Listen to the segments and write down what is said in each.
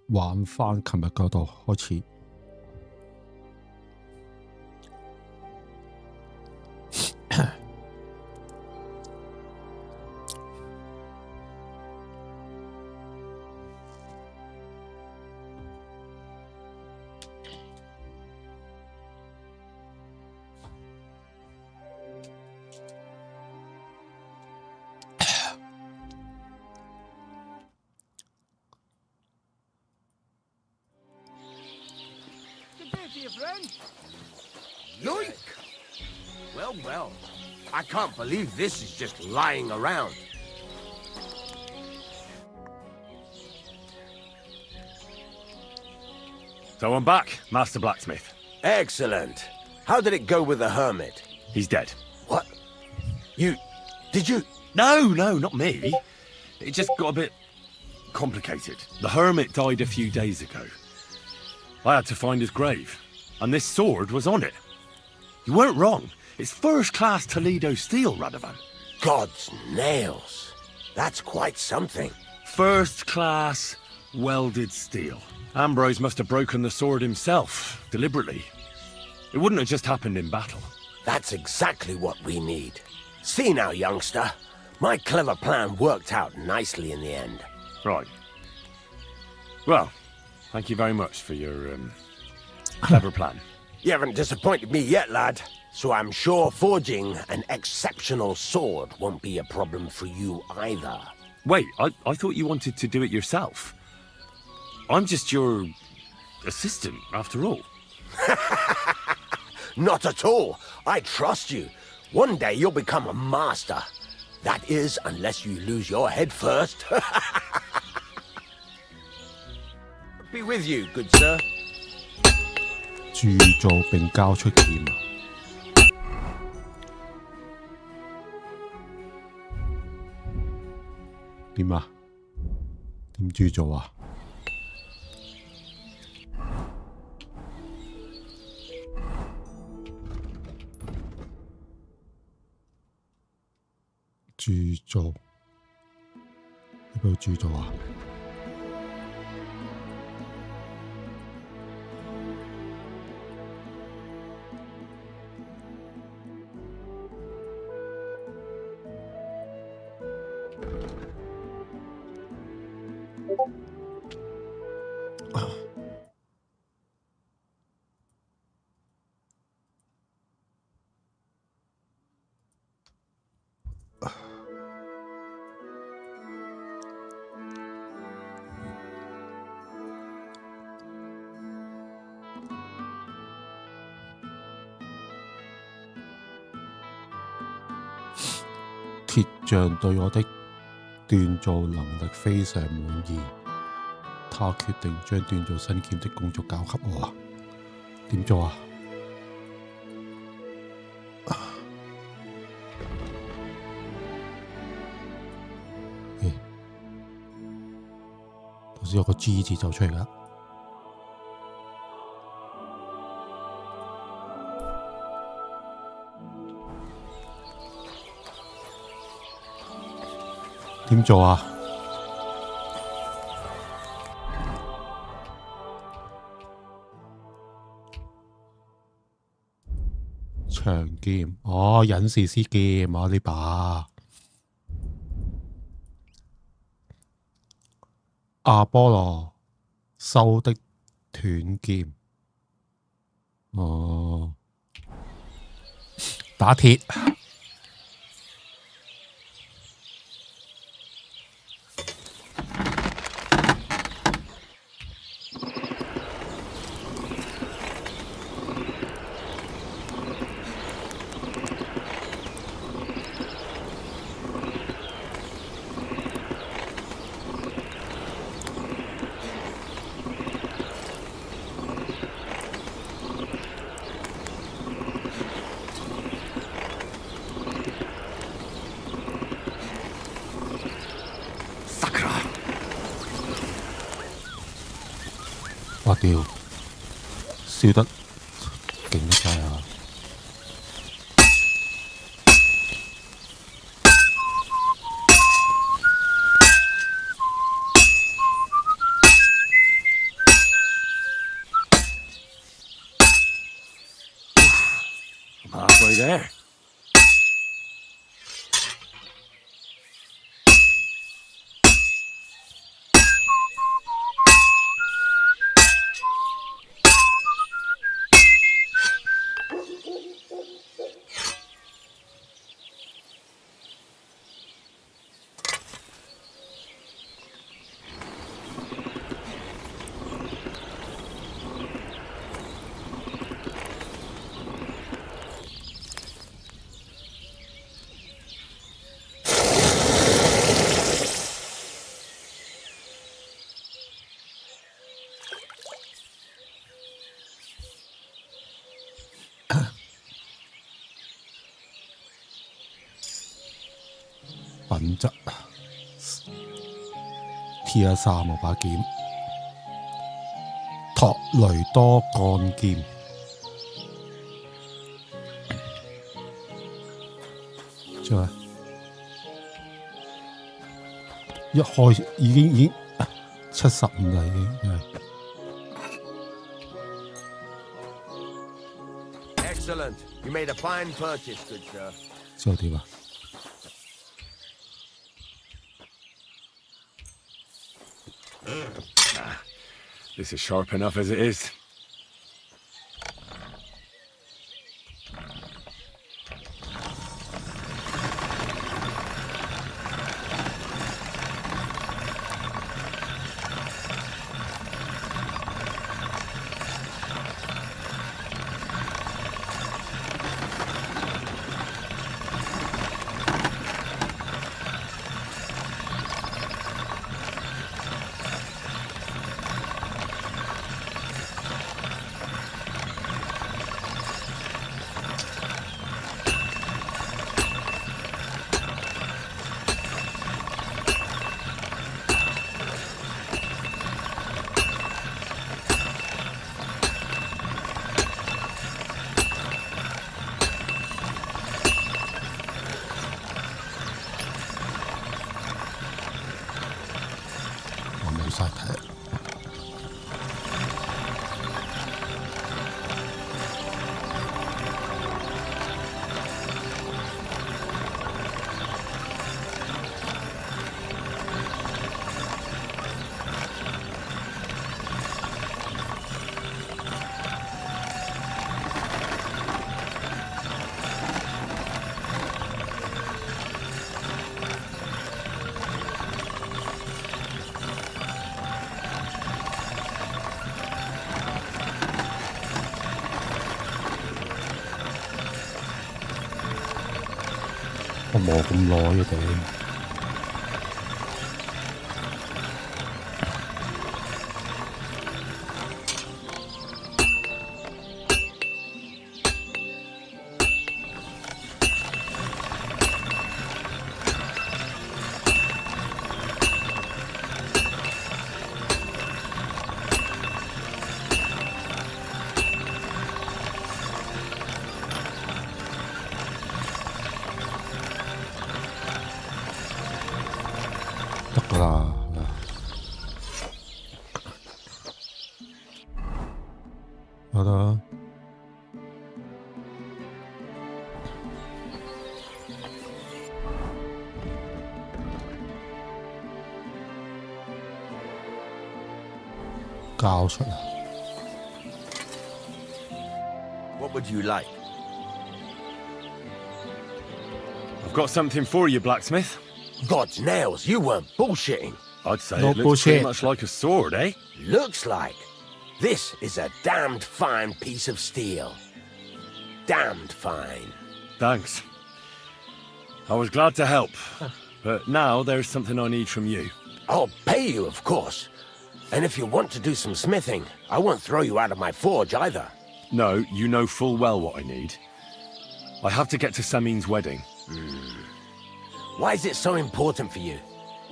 玩翻琴日嗰度開始。Yoink! Well, well. I can't believe this is just lying around. So I'm back, Master Blacksmith. Excellent. How did it go with the hermit? He's dead. What? Did you? No, not me. It just got a bit complicated. The hermit died a few days ago. I had to find his grave, and this sword was on it. You weren't wrong. It's first-class Toledo steel, Radovan. God's nails. That's quite something. First-class welded steel. Ambrose must have broken the sword himself, deliberately. It wouldn't have just happened in battle. That's exactly what we need. See now, youngster. My clever plan worked out nicely in the end. Right. Well, thank you very much for your, clever plan. You haven't disappointed me yet, lad. So I'm sure forging an exceptional sword won't be a problem for you either. Wait, I thought you wanted to do it yourself. I'm just your assistant, after all. Not at all. I trust you. One day you'll become a master. That is, unless you lose your head first. Be with you, good sir. 鑄造並交出劍啊！點啊？點鑄造啊？鑄造喺邊度鑄造啊？鐵匠對我的鍛造能力非常滿意，他決定將鍛造新劍的工作交給我。點做啊？頭先有個 G 字走出嚟㗎。點做啊？長劍，哦，隱士師劍啊呢把。阿波羅修的斷劍，哦，打鐵。哇屌！燒得勁得滯啊！ there.品質 Tier 3把劍，托雷多幹劍，之後呢一開始已經75啦，已經係。Excellent. You made a fine purchase, good sir. 之後點啊？ This is sharp enough as it is.我磨咁耐嘅地。得㗎啦，覺得交出嚟。What would you like? I've got something for you, blacksmith. God's nails, you weren't bullshitting. I'd say No it looks bullshit. pretty much like a sword, eh? Looks like. This is a damned fine piece of steel. Damned fine. Thanks. I was glad to help, but now there's something I need from you. I'll pay you, of course. And if you want to do some smithing, I won't throw you out of my forge either. No, you know full well what I need. I have to get to Samin's wedding. Why is it so important for you?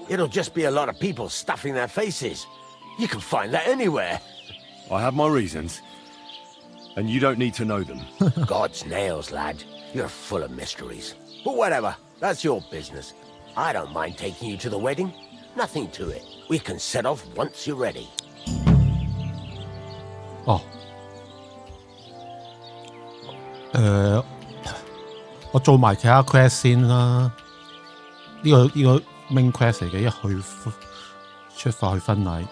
It'll just be a lot of people stuffing their faces. You can find that anywhere. I have my reasons, and you don't need to know them. God's nails, lad. You're full of mysteries. But whatever, that's your business. I don't mind taking you to the wedding. Nothing to it. We can set off once you're ready. 哦，我做埋其他 quest 先啦。呢個 main quest 嚟嘅，一去出發去婚禮。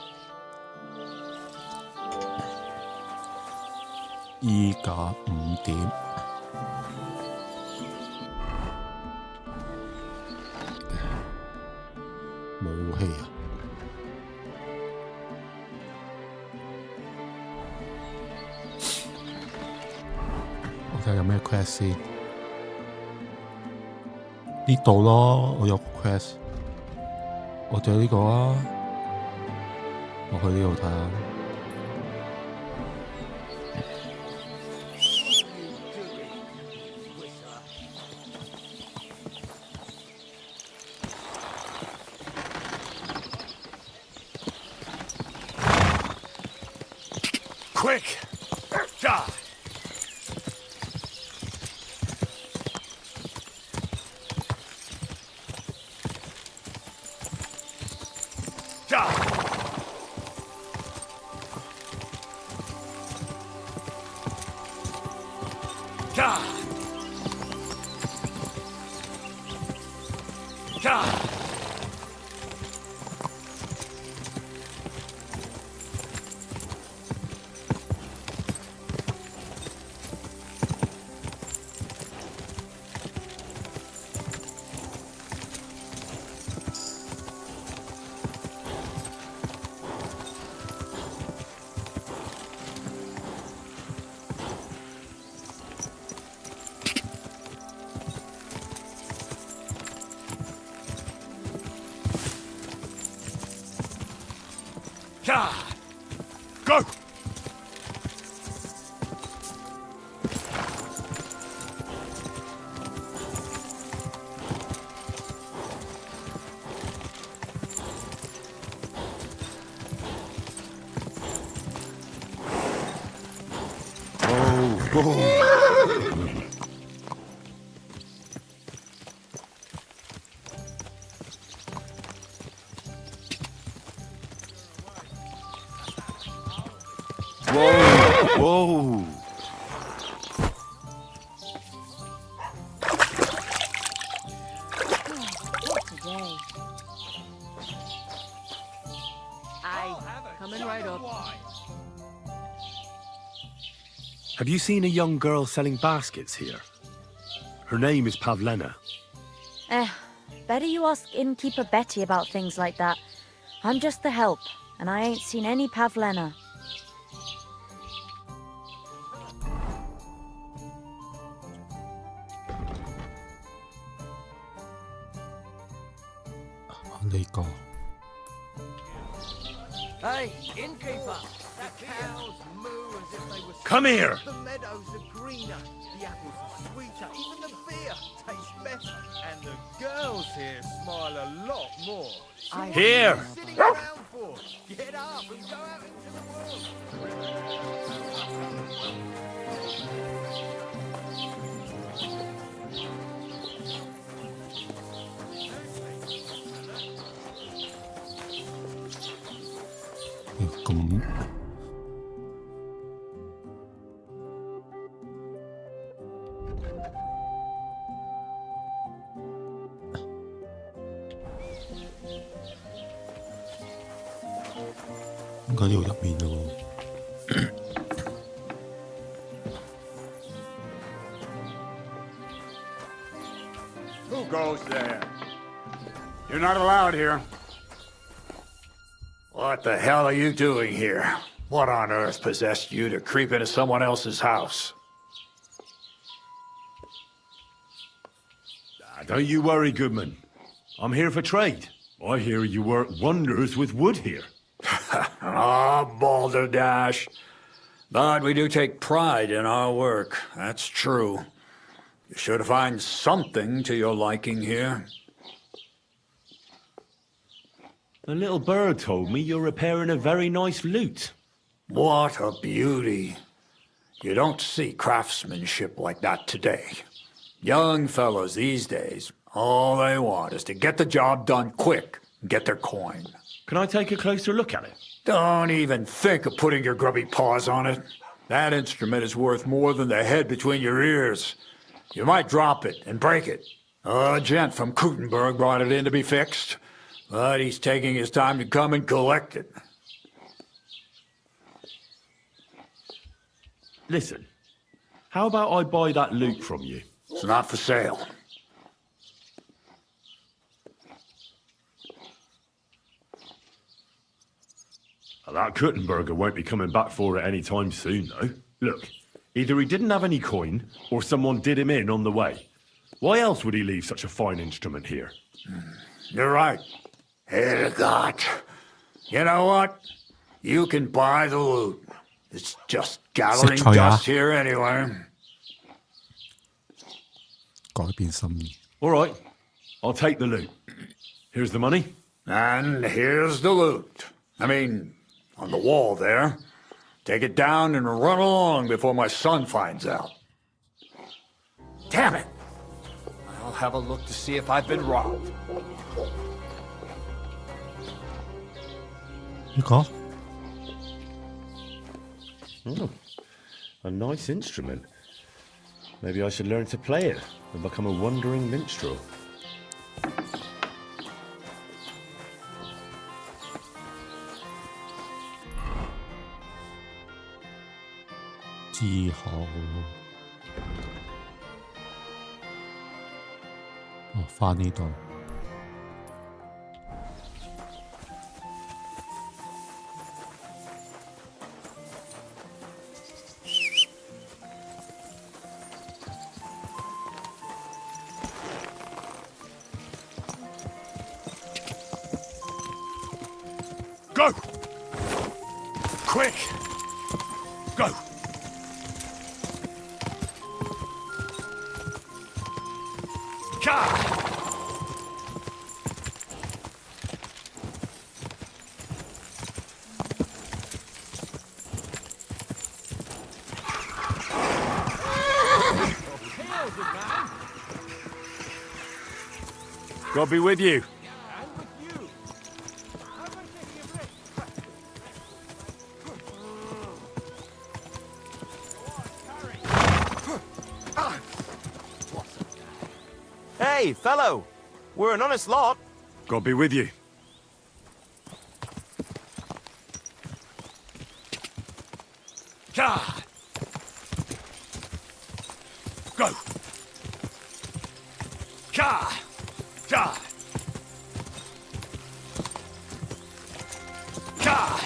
依家5點。武器啊！我睇下有咩 quest 先。呢度咯，我有 quest， 我就呢個啊，我去呢度睇下。Quick! Die! Die! Die! Die! Go! Whoa! What today? Coming right up. Have you seen a young girl selling baskets here? Her name is Pavlena. Better you ask innkeeper Betty about things like that. I'm just the help, and I ain't seen any Pavlena. Hey, innkeeper! The cows moo as if they were... Come here! The meadows are greener, the apples are sweeter, even the beer tastes better, and the girls here smile a lot more. So what Here! are you sitting around for? Get up and go out into the world. 咁應該呢度入面咯喎。Who goes there? You're not allowed here. What the hell are you doing here? What on earth possessed you to creep into someone else's house? Don't you worry, Goodman. I'm here for trade. I hear you work wonders with wood here. Ah, balderdash. But we do take pride in our work, that's true. You're sure to find something to your liking here. A little bird told me you're repairing a very nice lute. What a beauty. You don't see craftsmanship like that today. Young fellows these days, all they want is to get the job done quick and get their coin. Can I take a closer look at it? Don't even think of putting your grubby paws on it. That instrument is worth more than the head between your ears. You might drop it and break it. A gent from Kutenberg brought it in to be fixed, but he's taking his time to come and collect it. Listen, how about I buy that loot from you? It's not for sale. Well, that Kuttenberger won't be coming back for it anytime soon, though. Look, either he didn't have any coin, or someone did him in on the way. Why else would he leave such a fine instrument here? You're right. Hildegard. You know what? You can buy the loot. It's just gathering Six, oh, yeah. dust here anyway. 改變心意。 All right, I'll take the loot. Here's the money. And here's the loot. I mean, on the wall there. Take it down and run along before my son finds out. Damn it! I'll have a look to see if I've been robbed. 呢個 A nice instrument. Maybe I should learn to play it and become a wandering minstrel. 之後，翻呢度。Go! Quick! Go! Ka! God be with you. And with you. How about taking a break? Hey, fellow! We're an honest lot. God be with you. Ka! Go! Ka! Ka! Ka!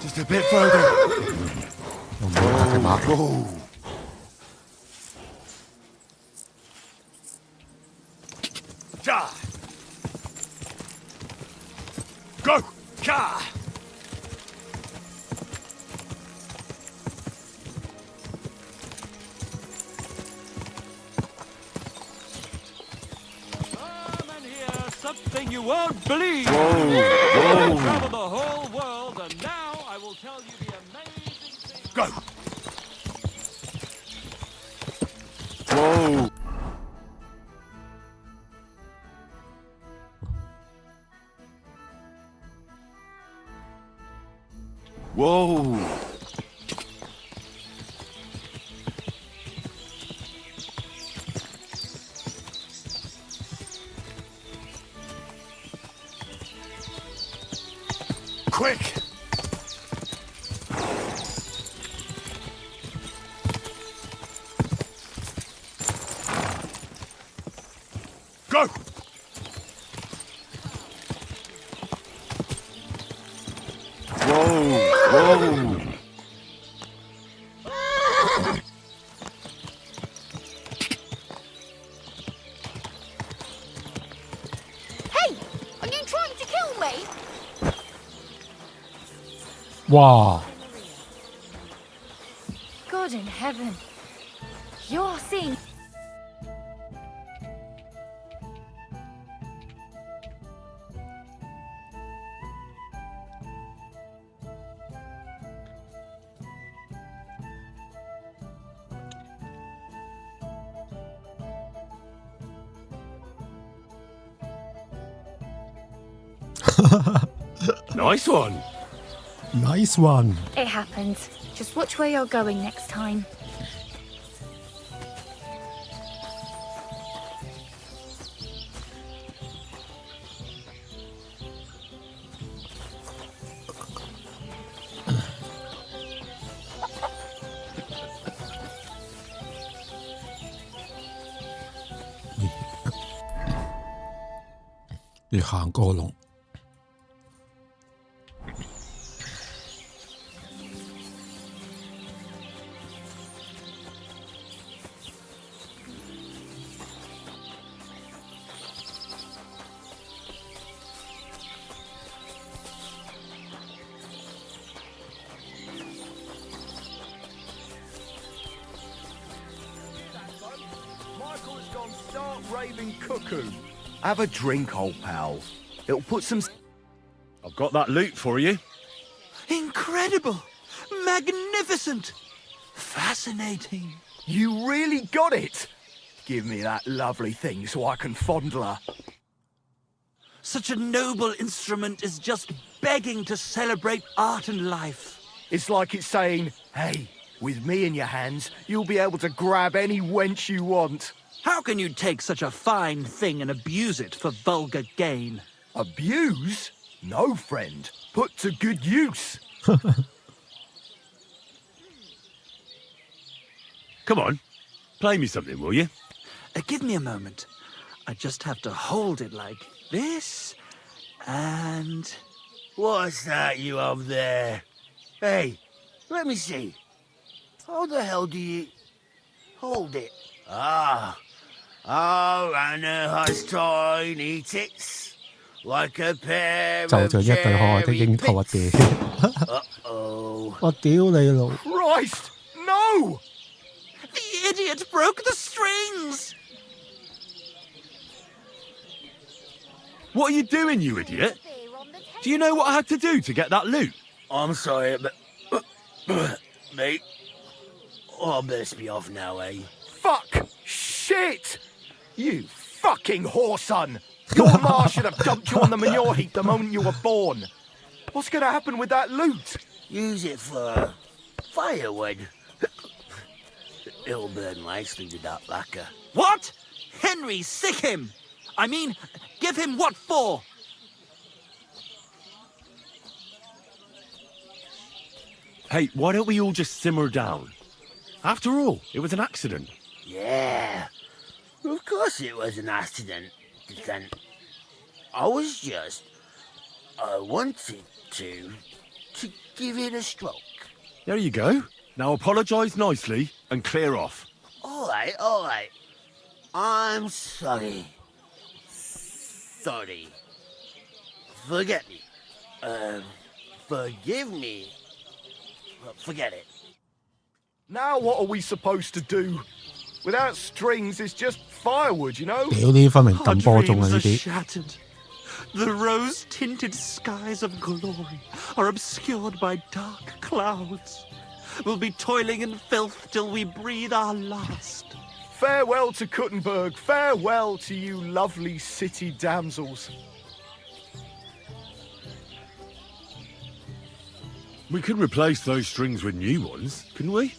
Just a bit further. 有冇打隻馬？ Go! Ka! Go! Ka! Come and hear something you won't believe. Whoa! Travel the whole world, and now I will tell you the amazing thing. Go! Whoa! Whoa! Quick! Go! Whoa! Whoa! Hey! Are you trying to kill me? 哇！ God in heaven. You're seeing... Nice one! Nice one！ It happens. Just watch where you're going next time.要行過龍。Michael's gone stark raving cuckoo. Have a drink, old pal. It'll put some... I've got that loot for you. Incredible! Magnificent! Fascinating! You really got it! Give me that lovely thing so I can fondle her. Such a noble instrument is just begging to celebrate art and life. It's like it's saying, hey, with me in your hands, you'll be able to grab any wench you want. How can you take such a fine thing and abuse it for vulgar gain? Abuse? No, friend. Put to good use. Come on, play me something, will you? Give me a moment. I just have to hold it like this, and... What's that you up there? Hey, let me see. How the hell do you... Hold it. Ah. Oh, Anna has tiny tits. Like a pair 就 of 像一對可愛的 cherry 櫻桃啊！ pits. 屌， Uh-oh. 我屌你老！ Christ! No! The idiot broke the strings! What are you doing, you idiot? Do you know what I had to do to get that loot? I'm sorry, but... Mate. Oh, I best be off now, eh? Fuck! Shit! You fucking whoreson! Your ma should have dumped you on the manure heap the moment you were born. What's gonna happen with that loot? Use it for... firewood. It'll burn nicely with that lacquer. What? Henry, sick him! I mean, give him what for? Hey, why don't we all just simmer down? After all, it was an accident. Yeah. Of course it was an accident. I was just... I wanted to give it a stroke. There you go. Now apologise nicely and clear off. All right. I'm sorry. Sorry. Forget me. Forgive me. Forget it. Now what are we supposed to do? Without strings, it's just firewood, you know? 屌呢分明 Our 撳波鐘啊！ dreams 呢 are 啲 shattered. The rose-tinted skies of glory are obscured by dark clouds. We'll be toiling in filth till we breathe our last. Farewell to Kuttenberg. Farewell to you lovely city damsels. We could replace those strings with new ones, couldn't we?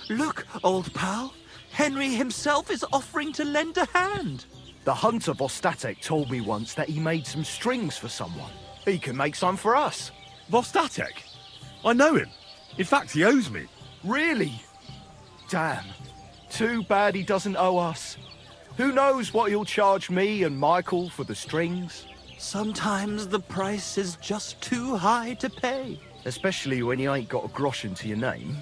Look, old pal. Henry himself is offering to lend a hand. The hunter Vostatek told me once that he made some strings for someone. He can make some for us. Vostatek? I know him. In fact, he owes me. Really? Damn. Too bad he doesn't owe us. Who knows what he'll charge me and Michael for the strings? Sometimes the price is just too high to pay. Especially when you ain't got a groschen to your name.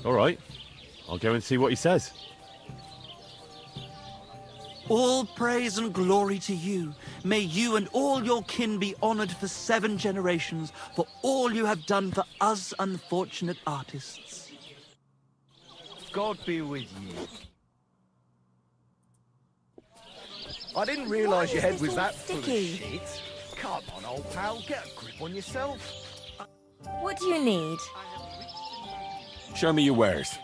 All right. I'll go and see what he says. All praise and glory to you. May you and all your kin be honored for 7 generations for all you have done for us unfortunate artists. God be with you. I didn't realise your head was that full of shit. Come on, old pal, get a grip on yourself. What do you need? Show me your wares.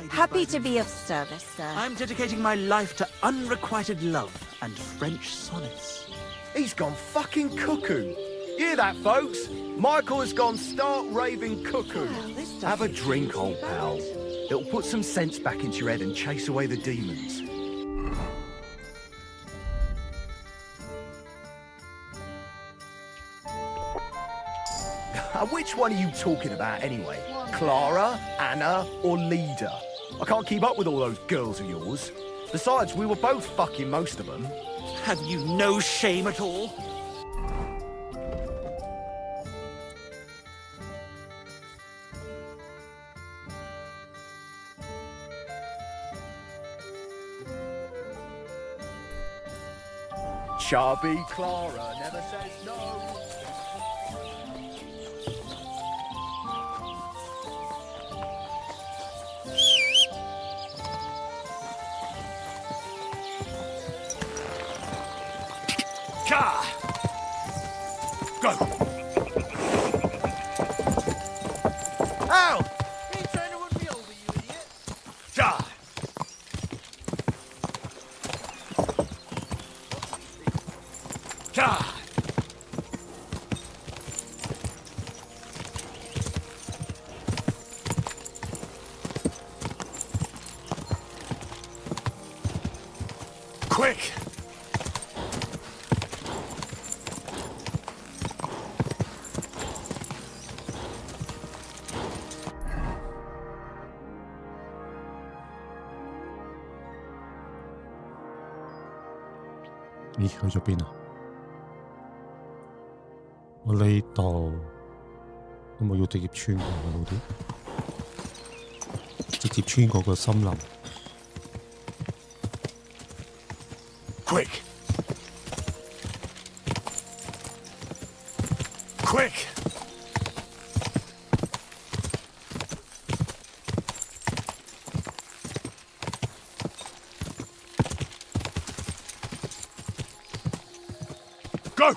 Happy to be of service, sir. I'm dedicating my life to unrequited love and French sonnets. He's gone fucking cuckoo. Hear that, folks? Michael has gone stark raving cuckoo. Well, this doesn't Have a seem drink, too old bad. pal. It'll put some sense back into your head and chase away the demons. Which one are you talking about anyway? Clara, Anna, or Leda? I can't keep up with all those girls of yours. Besides, we were both fucking most of them. Have you no shame at all? Chubby Clara never says no. Ka! Go! Ow! You trying to run me over, you idiot? Ja! Ja! Quick!咦，去咗邊啊？我呢度有冇要直接穿過去好啲？直接穿過個森林。Quick! Quick! Go!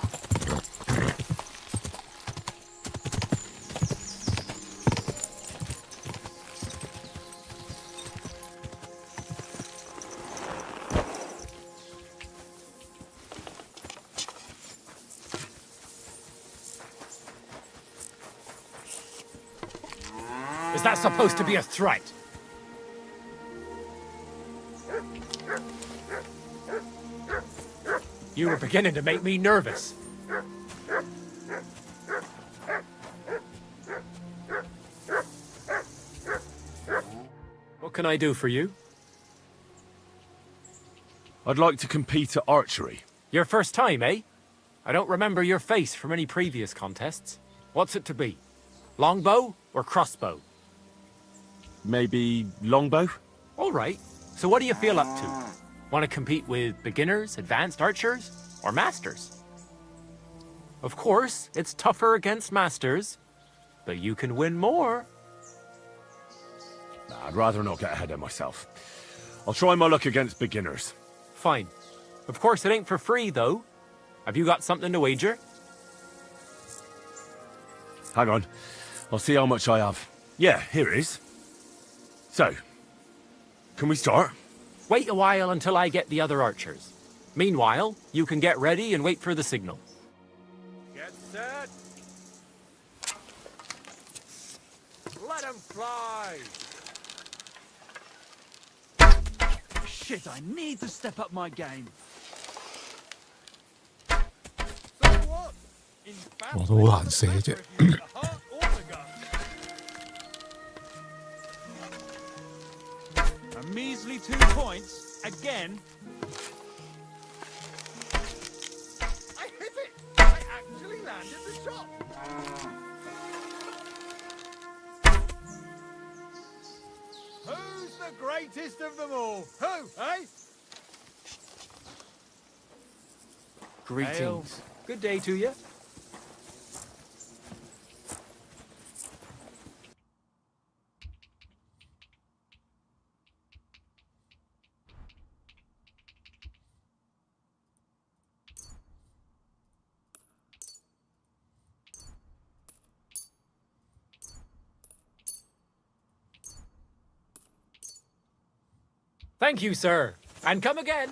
Is that supposed to be a threat? You were beginning to make me nervous. What can I do for you? I'd like to compete at archery. Your first time, eh? I don't remember your face from any previous contests. What's it to be? Longbow or crossbow? Maybe longbow? All right. So what do you feel up to? Want to compete with beginners, advanced archers, or masters? Of course, it's tougher against masters, but you can win more. Nah, I'd rather not get ahead of myself. I'll try my luck against beginners. Fine. Of course, it ain't for free, though. Have you got something to wager? Hang on. I'll see how much I have. Yeah, here it is. So, can we start? Wait a while until I get the other archers. Meanwhile, you can get ready and wait for the signal. Get set. Let him fly. Shit, I need to step up my game. So what? In 我都好難寫啫。A measly 2 points again. I hit it! I actually landed the shot! Who's the greatest of them all? Who, eh? Greetings. Good day to you. Thank you, sir. And come again.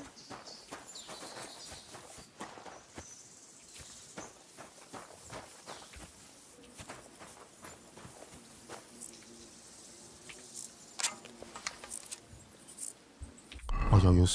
我又要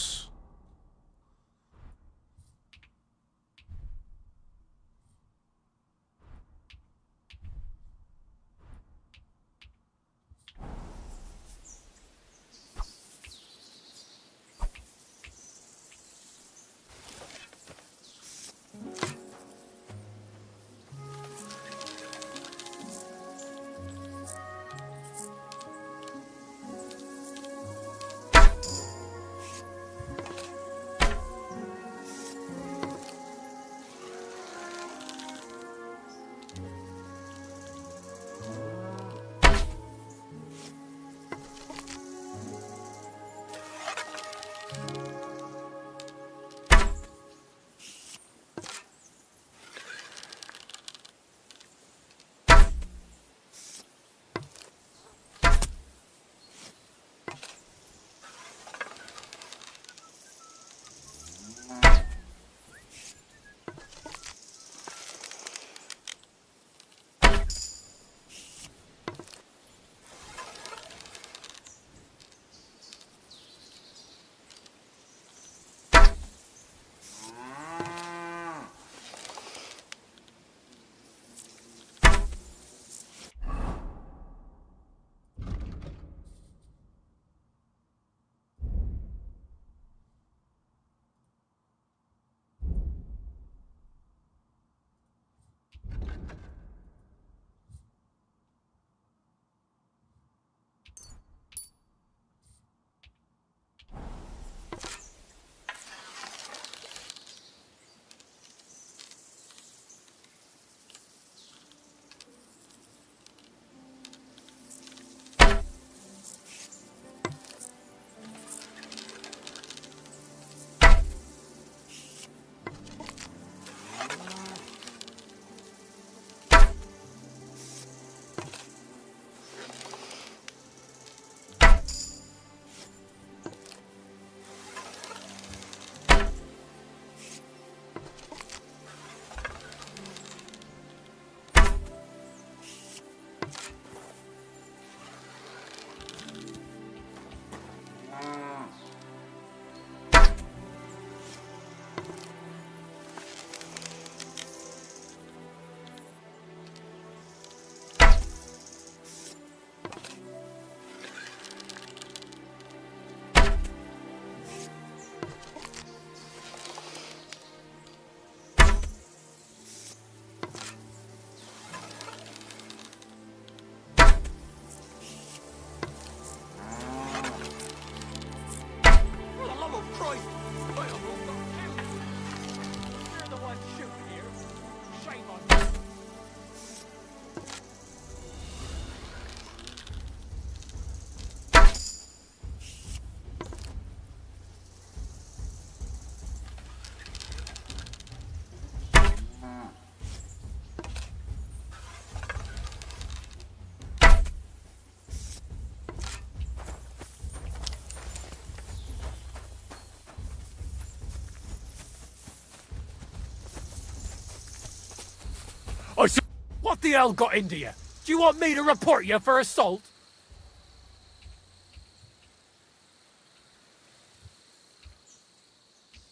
What the hell got into you? Do you want me to report you for assault?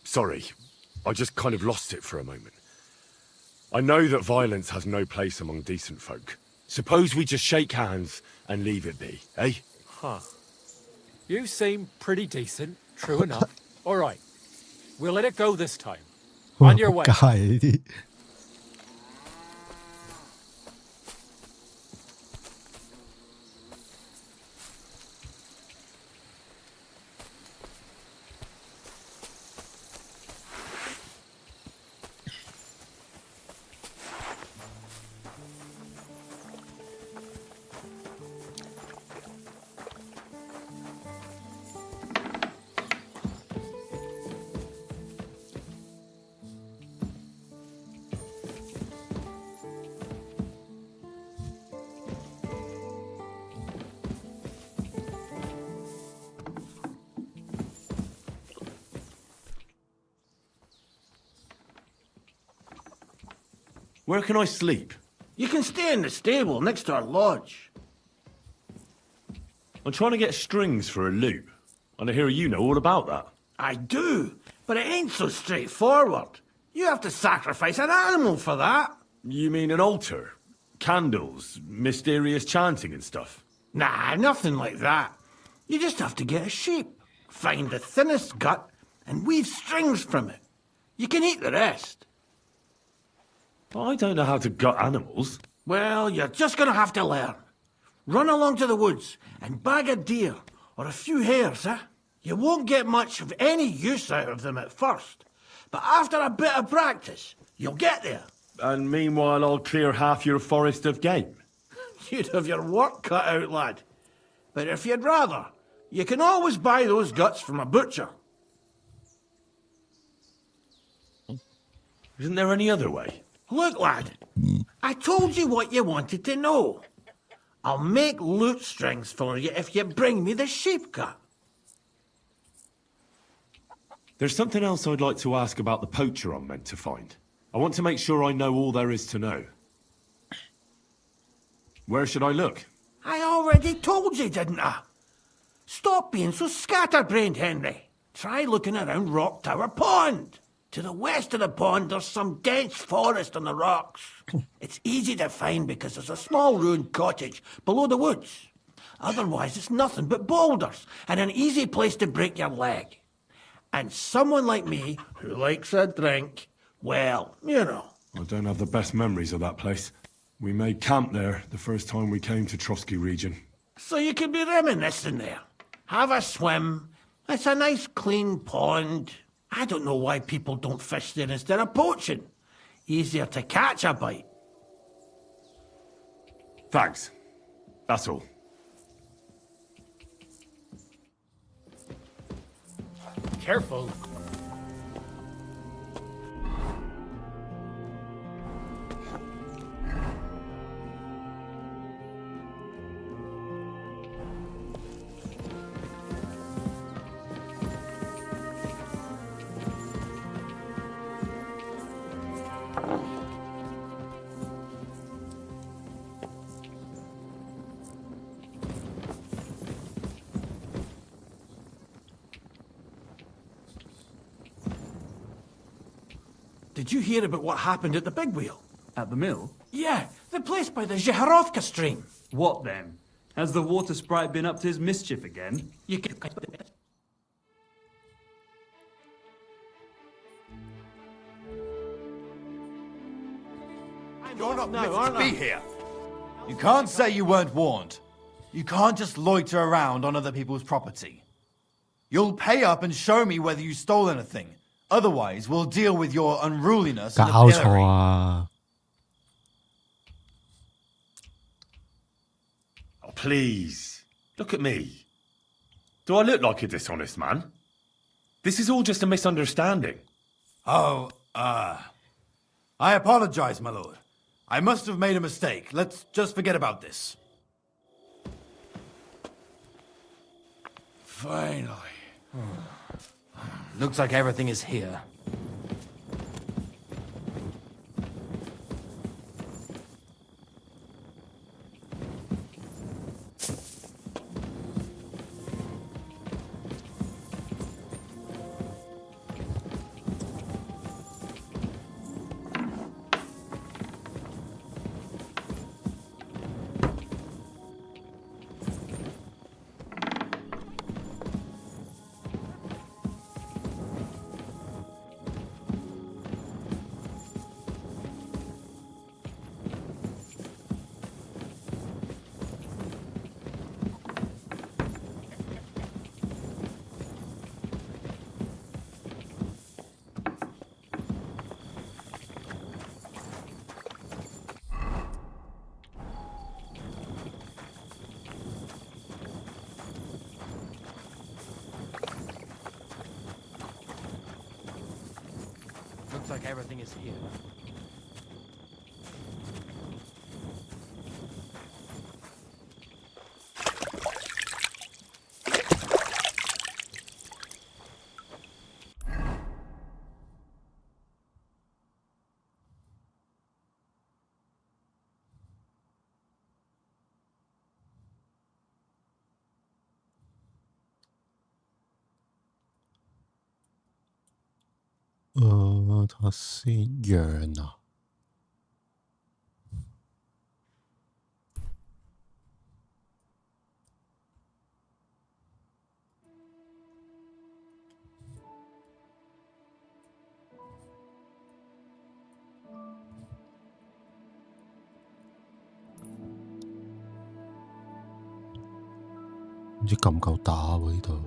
Sorry, I just kind of lost it for a moment. I know that violence has no place among decent folk. Suppose we just shake hands and leave it be, eh? Huh. You seem pretty decent, true enough. All right. We'll let it go this time. 哇 On your 仆 way. 街啊呢啲。Where can I sleep? You can stay in the stable next to our lodge. I'm trying to get strings for a loop, and I hear you know all about that. I do, but it ain't so straightforward. You have to sacrifice an animal for that. You mean an altar? Candles, mysterious chanting and stuff? Nah, nothing like that. You just have to get a sheep, find the thinnest gut, and weave strings from it. You can eat the rest. I don't know how to gut animals. Well, you're just gonna have to learn. Run along to the woods and bag a deer or a few hares, eh? You won't get much of any use out of them at first, but after a bit of practice, you'll get there. And meanwhile, I'll clear half your forest of game. You'd have your work cut out, lad. But if you'd rather, you can always buy those guts from a butcher. Isn't there any other way? Look, lad, I told you what you wanted to know. I'll make lute strings for you if you bring me the sheep gut. There's something else I'd like to ask about the poacher I'm meant to find. I want to make sure I know all there is to know. Where should I look? I already told you, didn't I? Stop being so scatterbrained, Henry. Try looking around Rock Tower Pond. To the west of the pond, there's some dense forest on the rocks. It's easy to find because there's a small ruined cottage below the woods. Otherwise, it's nothing but boulders and an easy place to break your leg. And someone like me, who likes a drink, well, you know. I don't have the best memories of that place. We made camp there the first time we came to Trotsky region. So you can be reminiscing there. Have a swim. It's a nice clean pond. I don't know why people don't fish there instead of poaching. Easier to catch a bite. Thanks. That's all. Careful. Did you hear about what happened at the Big Wheel? At the mill? Yeah, the place by the Zheharovka stream. What then? Has the water sprite been up to his mischief again? You can... You're not meant aren't to be I? here. You can't say you weren't warned. You can't just loiter around on other people's property. You'll pay up and show me whether you stole anything. Otherwise, we'll deal with your unruliness in the 搞錯 pillory. 啊！ Oh, please. Look at me. Do I look like a dishonest man? This is all just a misunderstanding. I apologize, my lord. I must have made a mistake. Let's just forget about this. Finally. Looks like everything is here. Looks like everything is here. 睇下先，羊啊，唔知夠唔夠打喎呢度。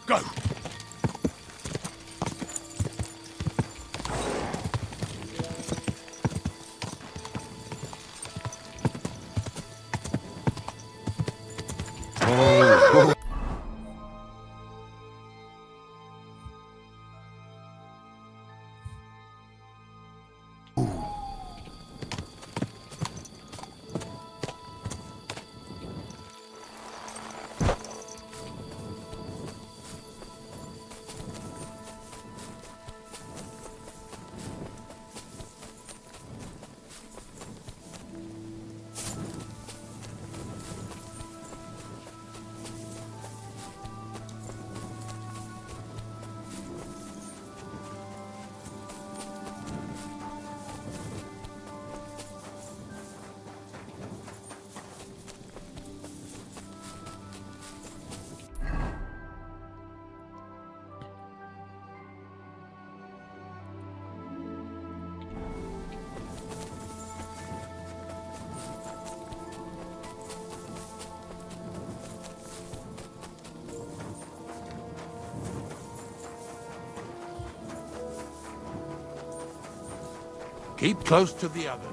Go! Keep close to the others.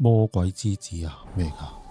魔鬼之子啊，咩㗎？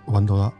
揾到啦！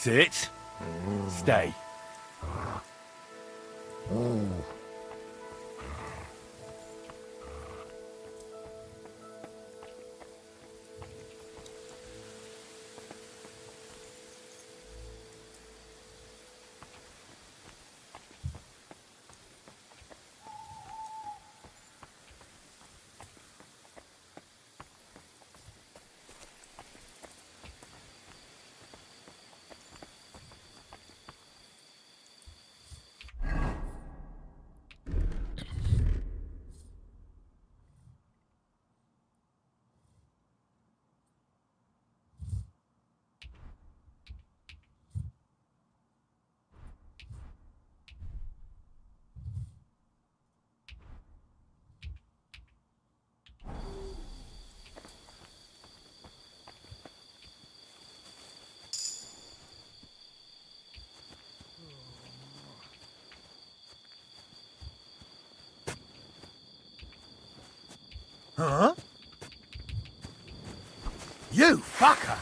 That's it. Stay. Huh? You fucker!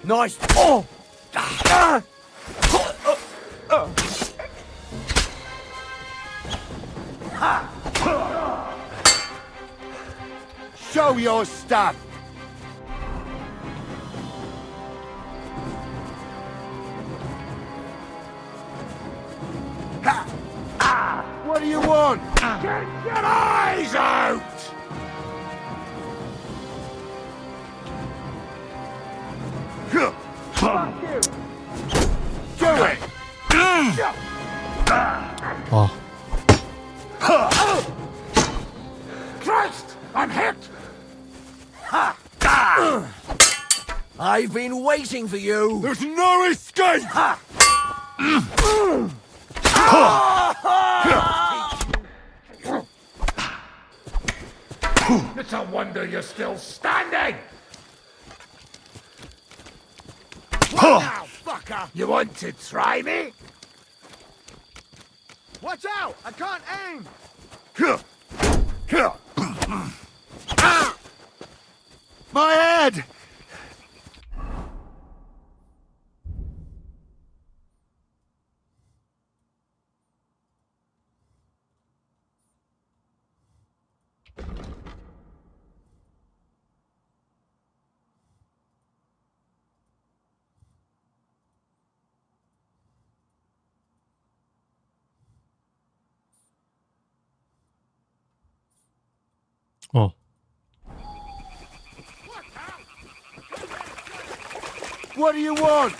Nice. Oh! Show your stuff! What do you want? Get your eyes out! Fuck you! Do it! Oh, Christ! I'm hit! I've been waiting for you! There's no escape! It's a wonder you're still standing! What now, fucker? You want to try me? Watch out! I can't aim! My head! oh, What do you want?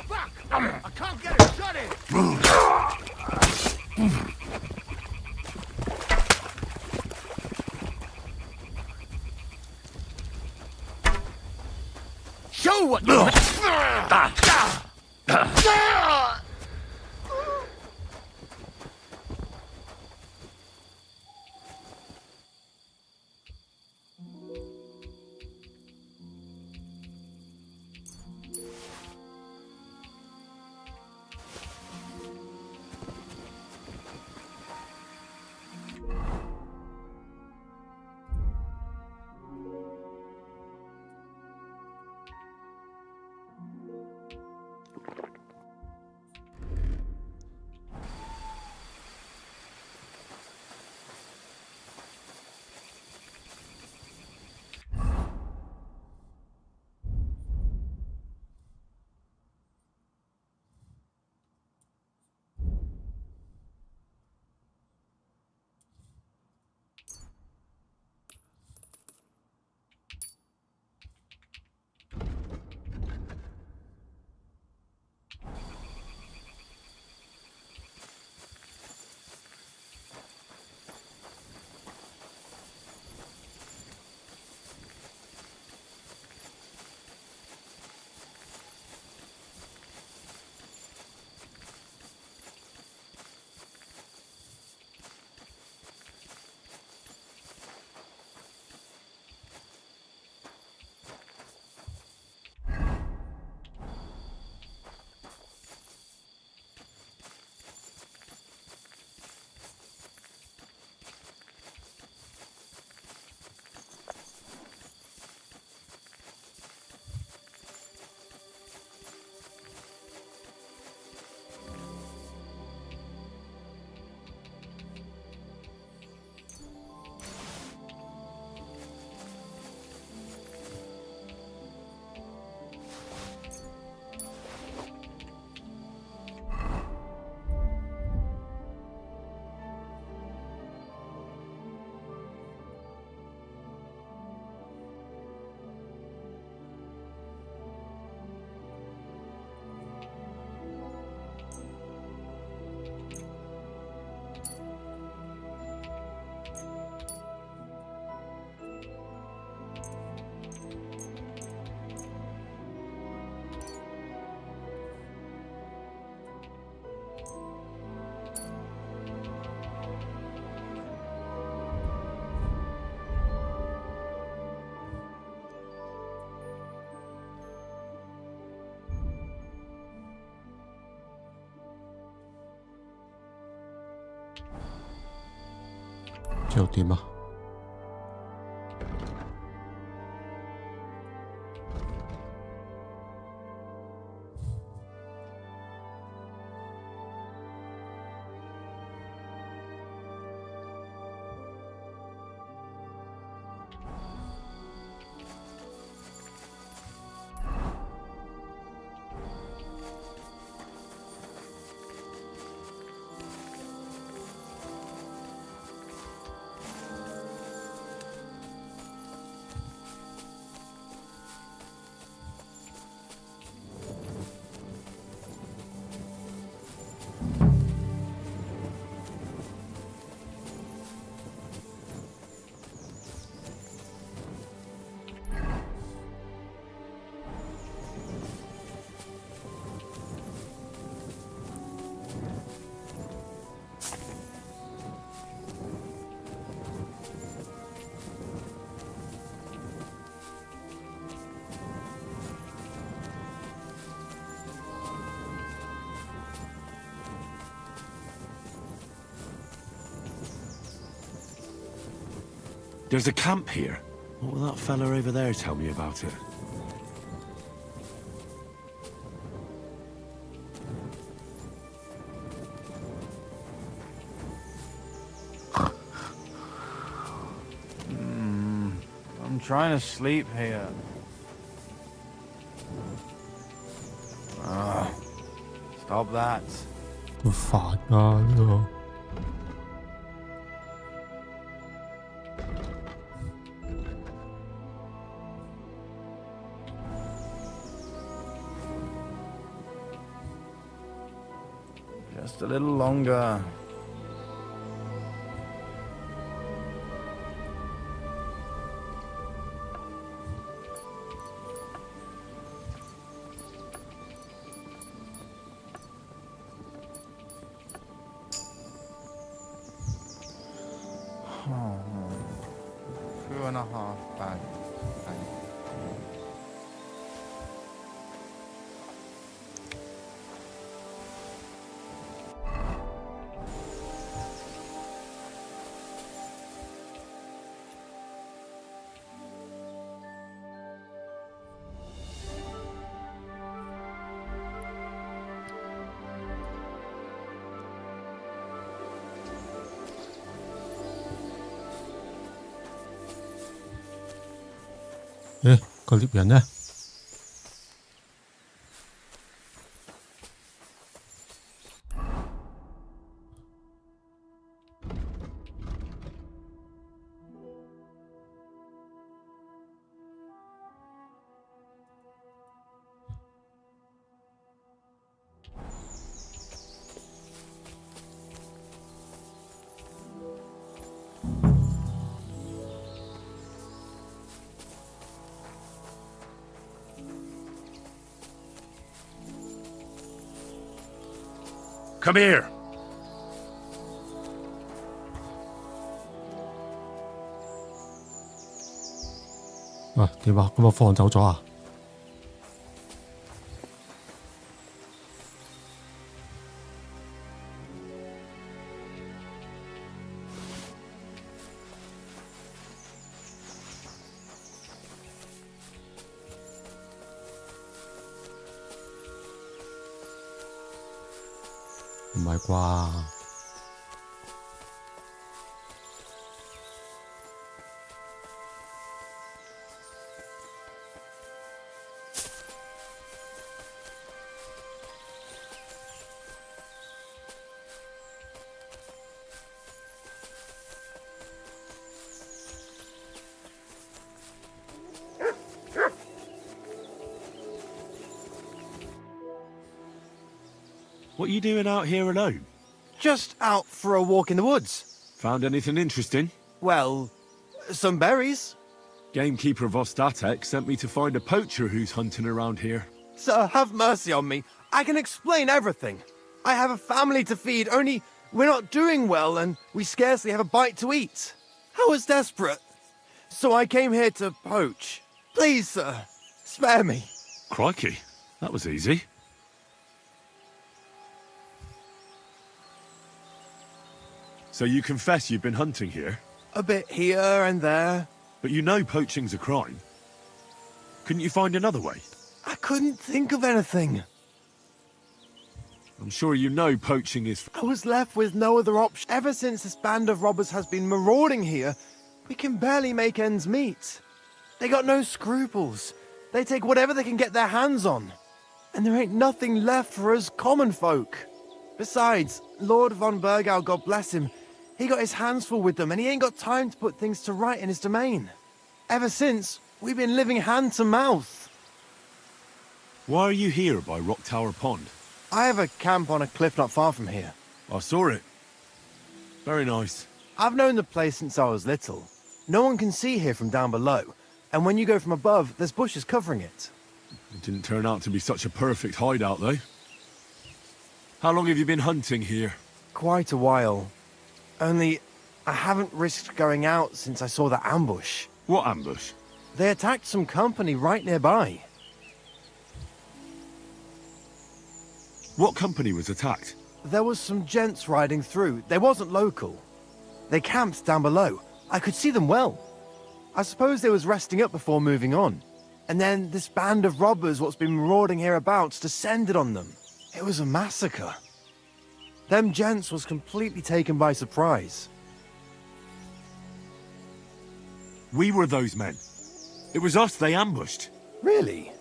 Fuck! I can't get it shut in! Show what you 之後點啊？There's a camp here. What will that fella over there tell me about it? I'm trying to sleep here. Stop that. 好煩啊呢個。Just a little longer. Two and a half bags.誒個獵人呢？Come here. 啊點啊？咁我放走咗啊？唔係啩？What are you doing out here alone? Just out for a walk in the woods. Found anything interesting? Well, some berries. Gamekeeper of Ostatek sent me to find a poacher who's hunting around here. Sir, have mercy on me. I can explain everything. I have a family to feed, only we're not doing well and we scarcely have a bite to eat. I was desperate. So I came here to poach. Please, sir, spare me. Crikey, that was easy. So you confess you've been hunting here? A bit here and there. But you know poaching's a crime. Couldn't you find another way? I couldn't think of anything. I'm sure you know poaching is... I was left with no other option. Ever since this band of robbers has been marauding here, we can barely make ends meet. They got no scruples. They take whatever they can get their hands on. And there ain't nothing left for us common folk. Besides, Lord von Burgau, God bless him, he got his hands full with them and he ain't got time to put things to right in his domain. Ever since, we've been living hand to mouth. Why are you here by Rock Tower Pond? I have a camp on a cliff not far from here. I saw it. Very nice. I've known the place since I was little. No one can see here from down below, and when you go from above, there's bushes covering it. It didn't turn out to be such a perfect hideout, though. How long have you been hunting here? Quite a while. Only, I haven't risked going out since I saw that ambush. What ambush? They attacked some company right nearby. What company was attacked? There was some gents riding through. They wasn't local. They camped down below. I could see them well. I suppose they was resting up before moving on. And then this band of robbers what's been marauding hereabouts descended on them. It was a massacre. Them gents was completely taken by surprise. We were those men. It was us they ambushed. Really?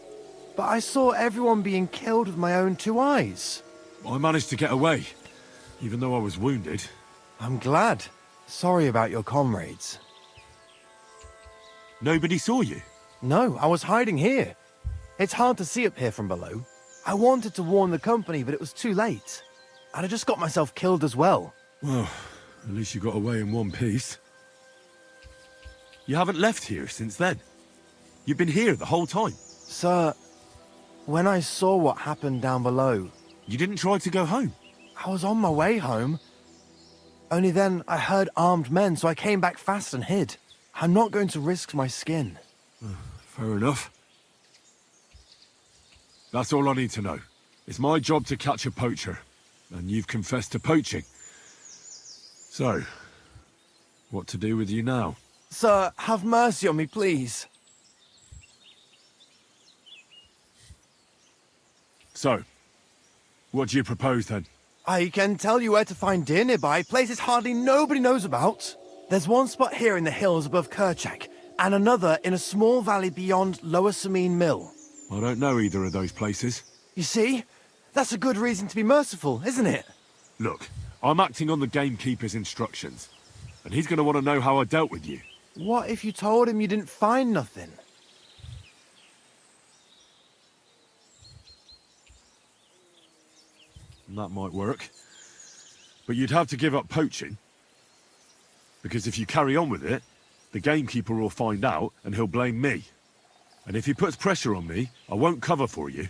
But I saw everyone being killed with my own two eyes. I managed to get away, even though I was wounded. I'm glad. Sorry about your comrades. Nobody saw you? No, I was hiding here. It's hard to see up here from below. I wanted to warn the company, but it was too late. And I just got myself killed as well. Well, at least you got away in one piece. You haven't left here since then. You've been here the whole time. Sir, when I saw what happened down below... You didn't try to go home? I was on my way home. Only then I heard armed men, so I came back fast and hid. I'm not going to risk my skin. Fair enough. That's all I need to know. It's my job to catch a poacher, and you've confessed to poaching. So, what to do with you now? Sir, have mercy on me, please. So, what do you propose then? I can tell you where to find deer nearby, places hardly nobody knows about. There's one spot here in the hills above Kerchak, and another in a small valley beyond Lower Samine Mill. I don't know either of those places. You see? That's a good reason to be merciful, isn't it? Look, I'm acting on the gamekeeper's instructions, and he's going to want to know how I dealt with you. What if you told him you didn't find nothing? That might work. But you'd have to give up poaching. Because if you carry on with it, the gamekeeper will find out and he'll blame me. And if he puts pressure on me, I won't cover for you.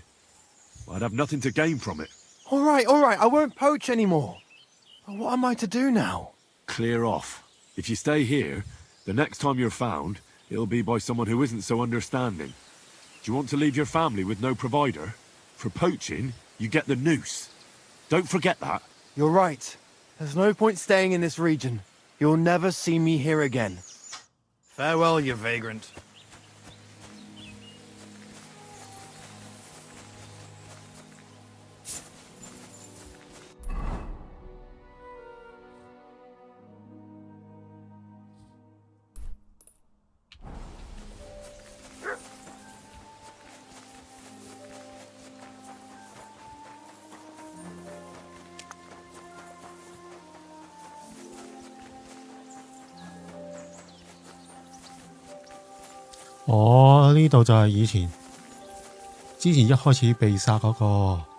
I'd have nothing to gain from it. All right, I won't poach anymore. But what am I to do now? Clear off. If you stay here, the next time you're found, it'll be by someone who isn't so understanding. Do you want to leave your family with no provider? For poaching, you get the noose. Don't forget that. You're right. There's no point staying in this region. You'll never see me here again. Farewell, you vagrant.呢度就係之前一開始被殺嗰個。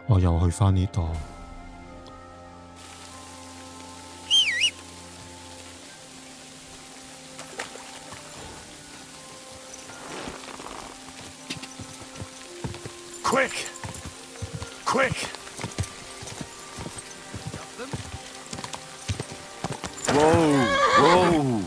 我又去返呢度。Quick! Quick! Whoa! Whoa!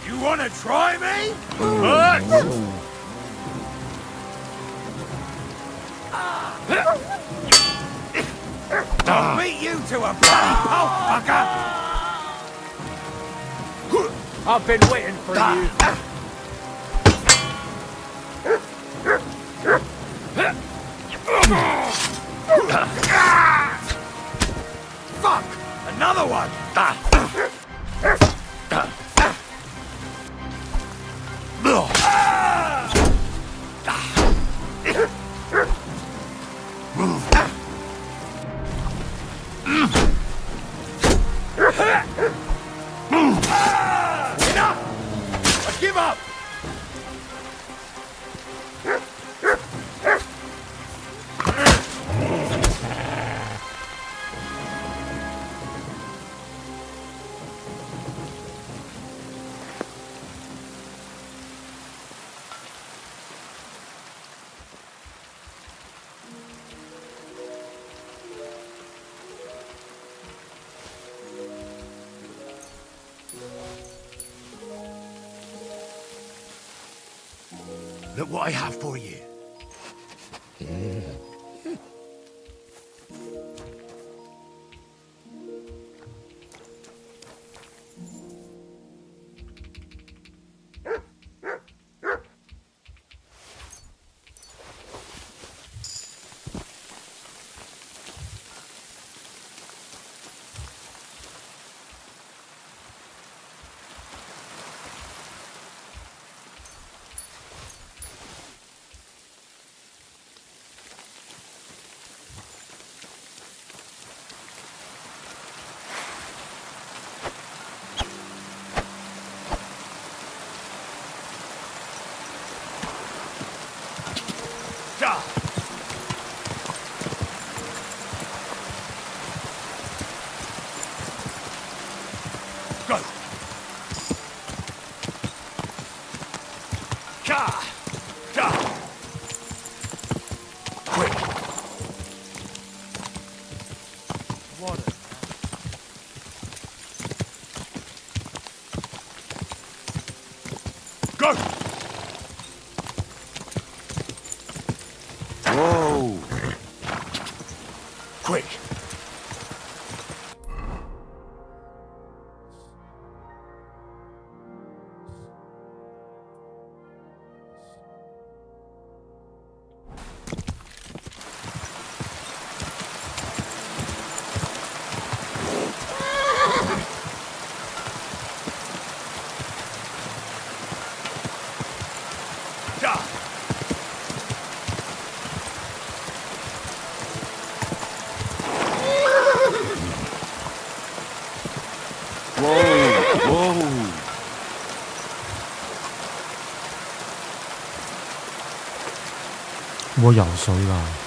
You wanna try me? I'll beat you to a bloody pulp, fucker! I've been waiting for you. Fuck! Another one! Enough! I give up! Look what I have for you. Go! Quick! What a... Go! 我游水啦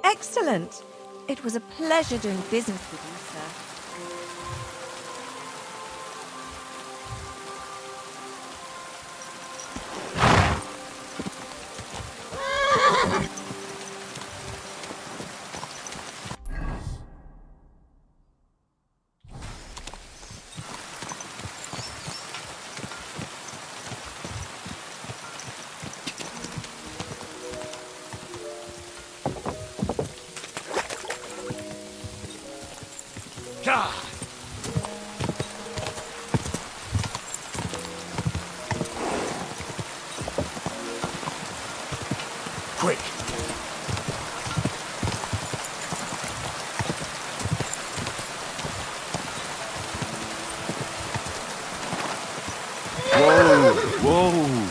！Excellent. It was a pleasure doing business with you, sir. Quick! Whoa! Whoa!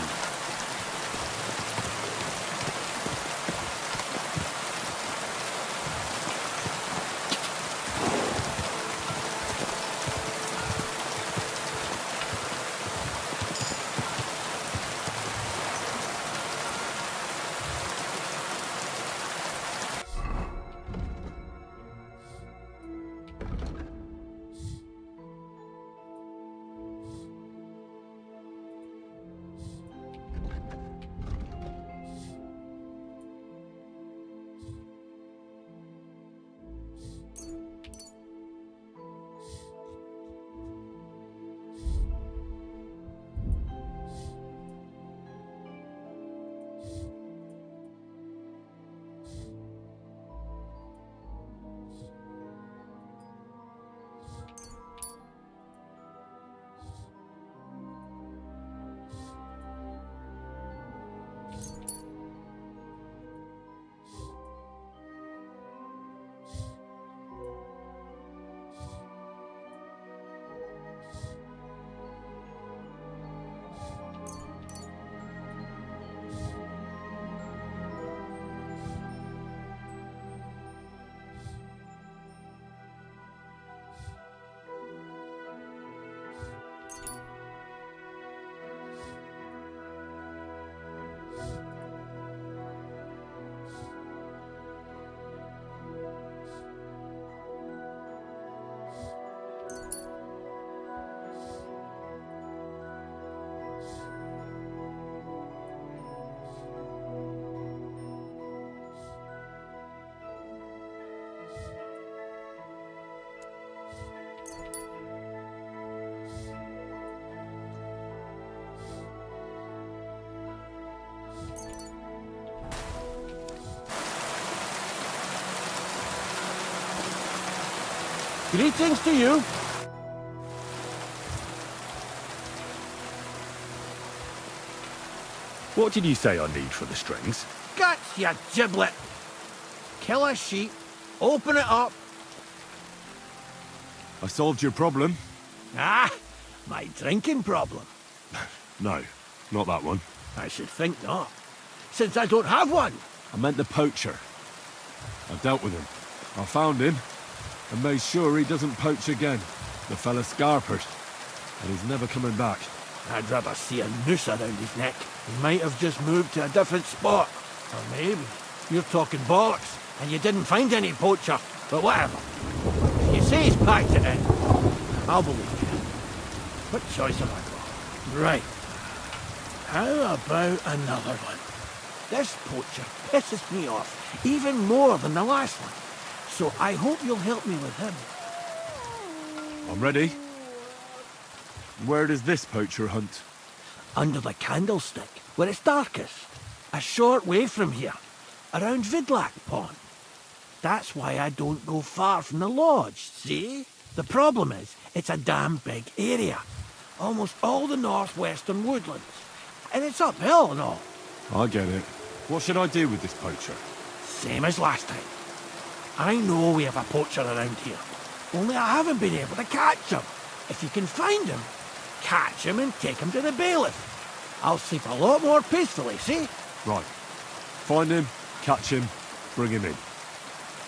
Greetings to you. What did you say I need for the strings? Guts, you giblet. Kill a sheep, open it up. I solved your problem. Ah, my drinking problem. No, not that one. I should think not, since I don't have one. I meant the poacher. I dealt with him. I found him and made sure he doesn't poach again. The fella scarpered, and he's never coming back. I'd rather see a noose around his neck. He might have just moved to a different spot. Or maybe you're talking bollocks and you didn't find any poacher. But whatever. If you say he's packed it in, I'll believe you. What choice have I got? Right. How about another one? This poacher pisses me off even more than the last one. So I hope you'll help me with him. I'm ready. Where does this poacher hunt? Under the candlestick, where it's darkest. A short way from here. Around Vidlac Pond. That's why I don't go far from the lodge, see? The problem is, it's a damn big area. Almost all the northwestern woodlands. And it's uphill and all. I get it. What should I do with this poacher? Same as last time. I know we have a poacher around here. Only I haven't been able to catch him. If you can find him, catch him and take him to the bailiff. I'll sleep a lot more peacefully, see? Right. Find him, catch him, bring him in.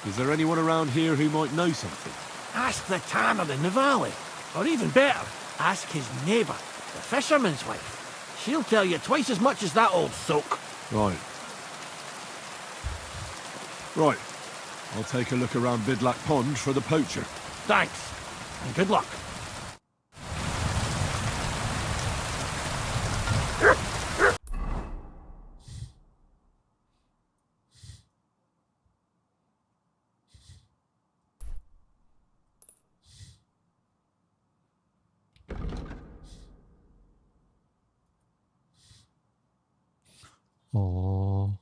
Is there anyone around here who might know something? Ask the tanner in the valley. Or even better, ask his neighbour, the fisherman's wife. She'll tell you twice as much as that old soak. Right. Right. I'll take a look around Vidlac Pond for the poacher. Thanks, and good luck.哦，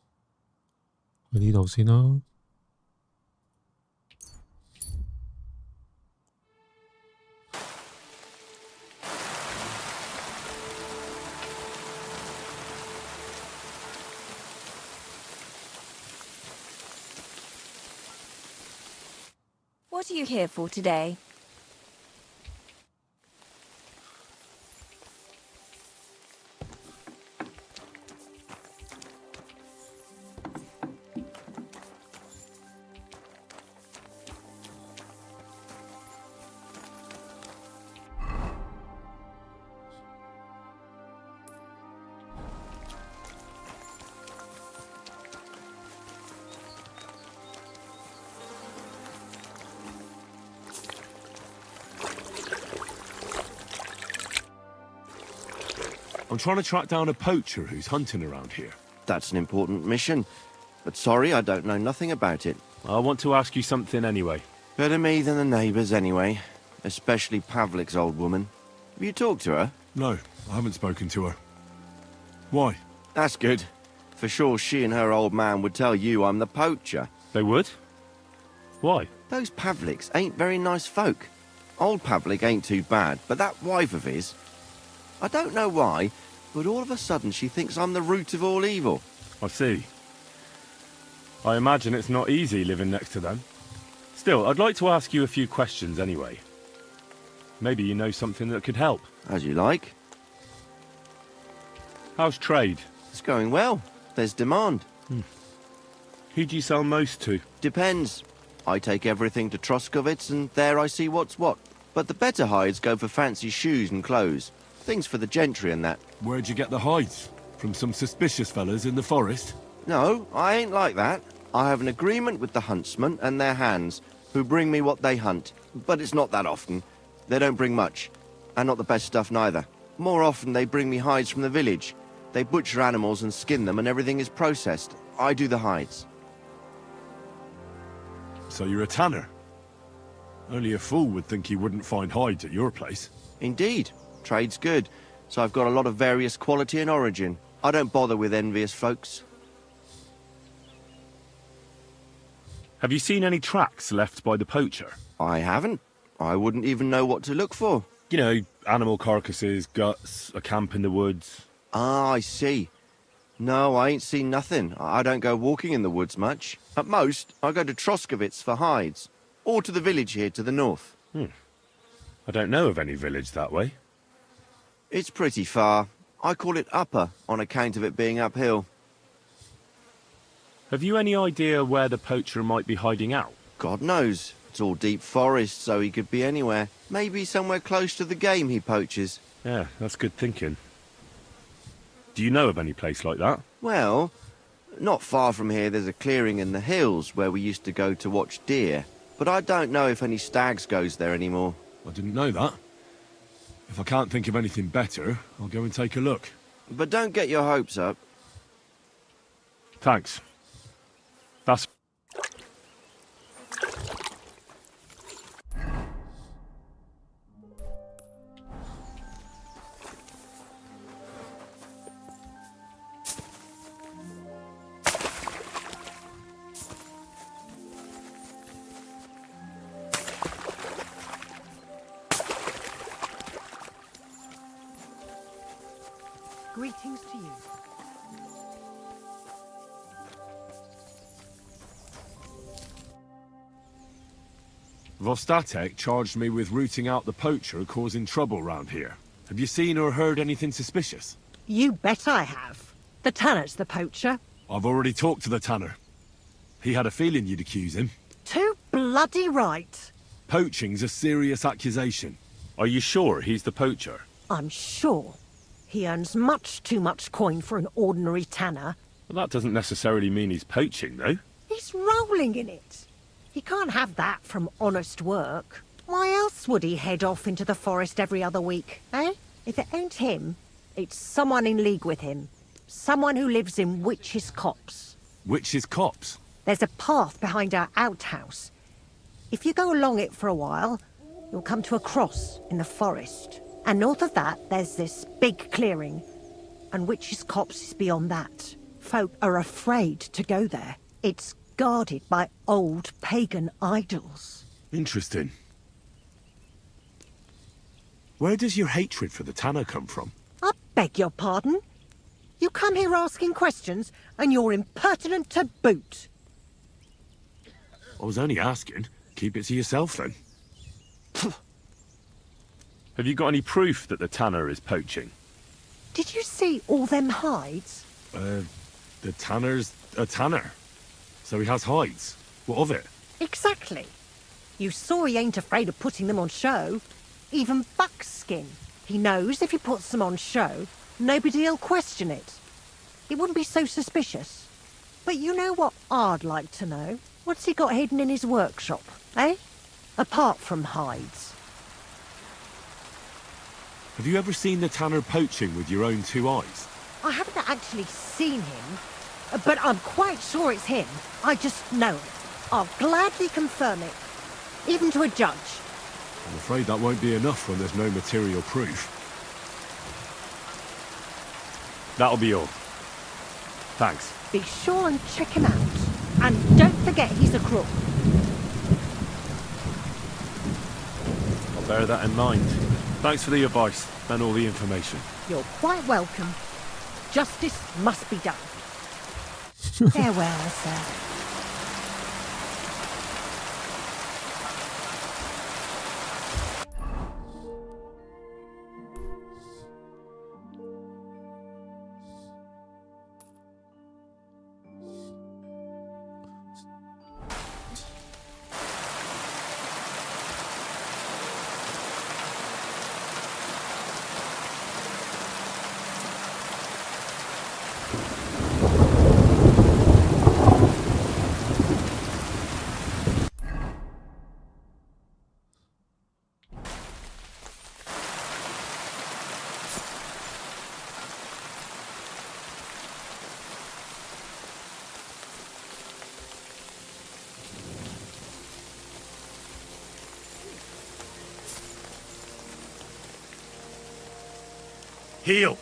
去呢度先啦。What are you here for today? I'm trying to track down a poacher who's hunting around here. That's an important mission. But sorry, I don't know nothing about it. I want to ask you something anyway. Better me than the neighbours anyway. Especially Pavlik's old woman. Have you talked to her? No, I haven't spoken to her. Why? That's good. For sure she and her old man would tell you I'm the poacher. They would? Why? Those Pavliks ain't very nice folk. Old Pavlik ain't too bad, but that wife of his... I don't know why, but all of a sudden she thinks I'm the root of all evil. I see. I imagine it's not easy living next to them. Still, I'd like to ask you a few questions anyway. Maybe you know something that could help. As you like. How's trade? It's going well. There's demand. Who do you sell most to? Depends. I take everything to Troskovitz and there I see what's what. But the better hides go for fancy shoes and clothes. Things for the gentry and that. Where'd you get the hides? From some suspicious fellas in the forest? No, I ain't like that. I have an agreement with the huntsmen and their hands, who bring me what they hunt. But it's not that often. They don't bring much. And not the best stuff neither. More often they bring me hides from the village. They butcher animals and skin them and everything is processed. I do the hides. So you're a tanner? Only a fool would think you wouldn't find hides at your place. Indeed. Trade's good, so I've got a lot of various quality and origin. I don't bother with envious folks. Have you seen any tracks left by the poacher? I haven't. I wouldn't even know what to look for. You know, animal carcasses, guts, a camp in the woods. Ah, I see. No, I ain't seen nothing. I don't go walking in the woods much. At most, I go to Troskovitz for hides. Or to the village here to the north. I don't know of any village that way. It's pretty far. I call it upper on account of it being uphill. Have you any idea where the poacher might be hiding out? God knows. It's all deep forest, so he could be anywhere. Maybe somewhere close to the game he poaches. Yeah, that's good thinking. Do you know of any place like that? Well, not far from here there's a clearing in the hills where we used to go to watch deer. But I don't know if any stags goes there anymore. I didn't know that. If I can't think of anything better, I'll go and take a look. But don't get your hopes up. Thanks. That's... Greetings to you. Vostatek charged me with rooting out the poacher causing trouble round here. Have you seen or heard anything suspicious? You bet I have. The Tanner's the poacher. I've already talked to the tanner. He had a feeling you'd accuse him. Too bloody right. Poaching's a serious accusation. Are you sure he's the poacher? I'm sure. He earns much too much coin for an ordinary tanner. Well, that doesn't necessarily mean he's poaching, though. He's rolling in it. He can't have that from honest work. Why else would he head off into the forest every other week, eh? If it ain't him, it's someone in league with him. Someone who lives in Witch's Copse. Witch's Copse? There's a path behind our outhouse. If you go along it for a while, you'll come to a cross in the forest. And north of that, there's this big clearing. And Witch's Copse is beyond that. Folk are afraid to go there. It's guarded by old pagan idols. Interesting. Where does your hatred for the tanner come from? I beg your pardon? You come here asking questions, and you're impertinent to boot. I was only asking. Keep it to yourself, then. Have you got any proof that the tanner is poaching? Did you see all them hides? The tanner's a tanner. So he has hides. What of it? Exactly. You saw he ain't afraid of putting them on show. Even buckskin. He knows if he puts them on show, nobody'll question it. It wouldn't be so suspicious. But you know what I'd like to know? What's he got hidden in his workshop, eh? Apart from hides. Have you ever seen the tanner poaching with your own two eyes? I haven't actually seen him, but I'm quite sure it's him. I just know it. I'll gladly confirm it, even to a judge. I'm afraid that won't be enough when there's no material proof. That'll be all. Thanks. Be sure and check him out. And don't forget he's a crook. I'll bear that in mind. Thanks for the advice and all the information. You're quite welcome. Justice must be done. Farewell, sir. Heel!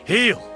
Heel!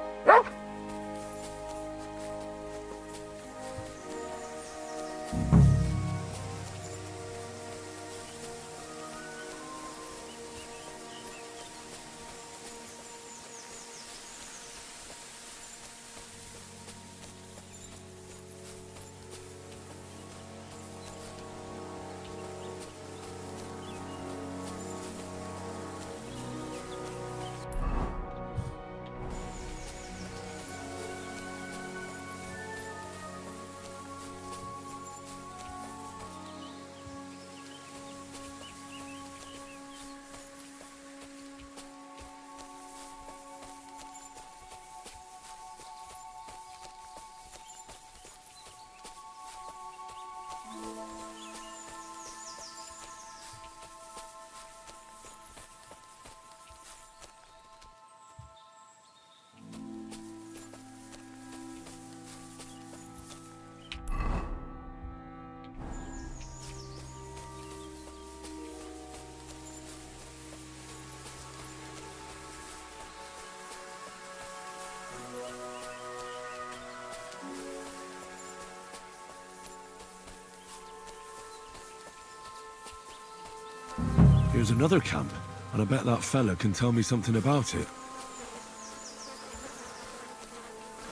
Here's another camp, and I bet that fella can tell me something about it.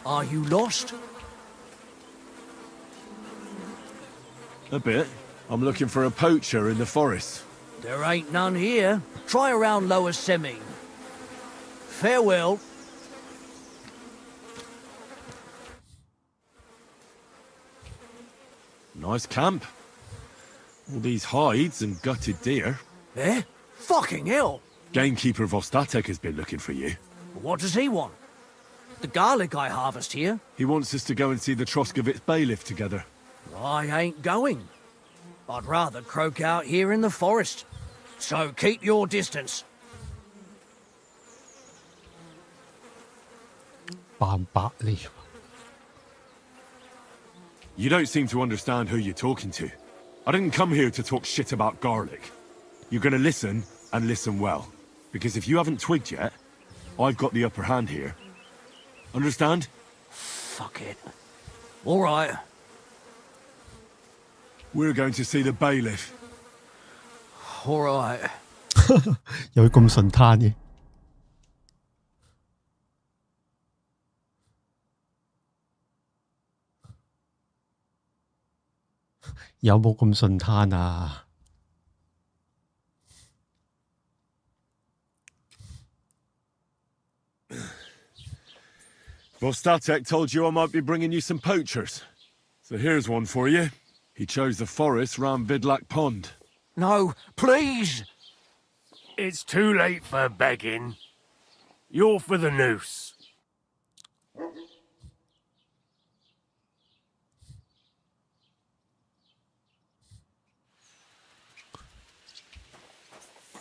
Are you lost? A bit. I'm looking for a poacher in the forest. There ain't none here. Try around Lower Semi. Farewell. Nice camp. All these hides and gutted deer. Eh? Fucking hell! Gamekeeper Vostatek has been looking for you. What does he want? The garlic I harvest here? He wants us to go and see the Troskovitz bailiff together. I ain't going. I'd rather croak out here in the forest. So keep your distance. 扮白臉。 You don't seem to understand who you're talking to. I didn't come here to talk shit about garlic. You're gonna listen, and listen well. Because if you haven't twigged yet, I've got the upper hand here. Understand? Fuck it. All right. We're going to see the bailiff. All right. 有咁順攤嘅。有冇咁順攤啊？ Vostatek told you I might be bringing you some poachers. So here's one for you. He chose the forest round Vidlak Pond. No, please! It's too late for begging. You're for the noose.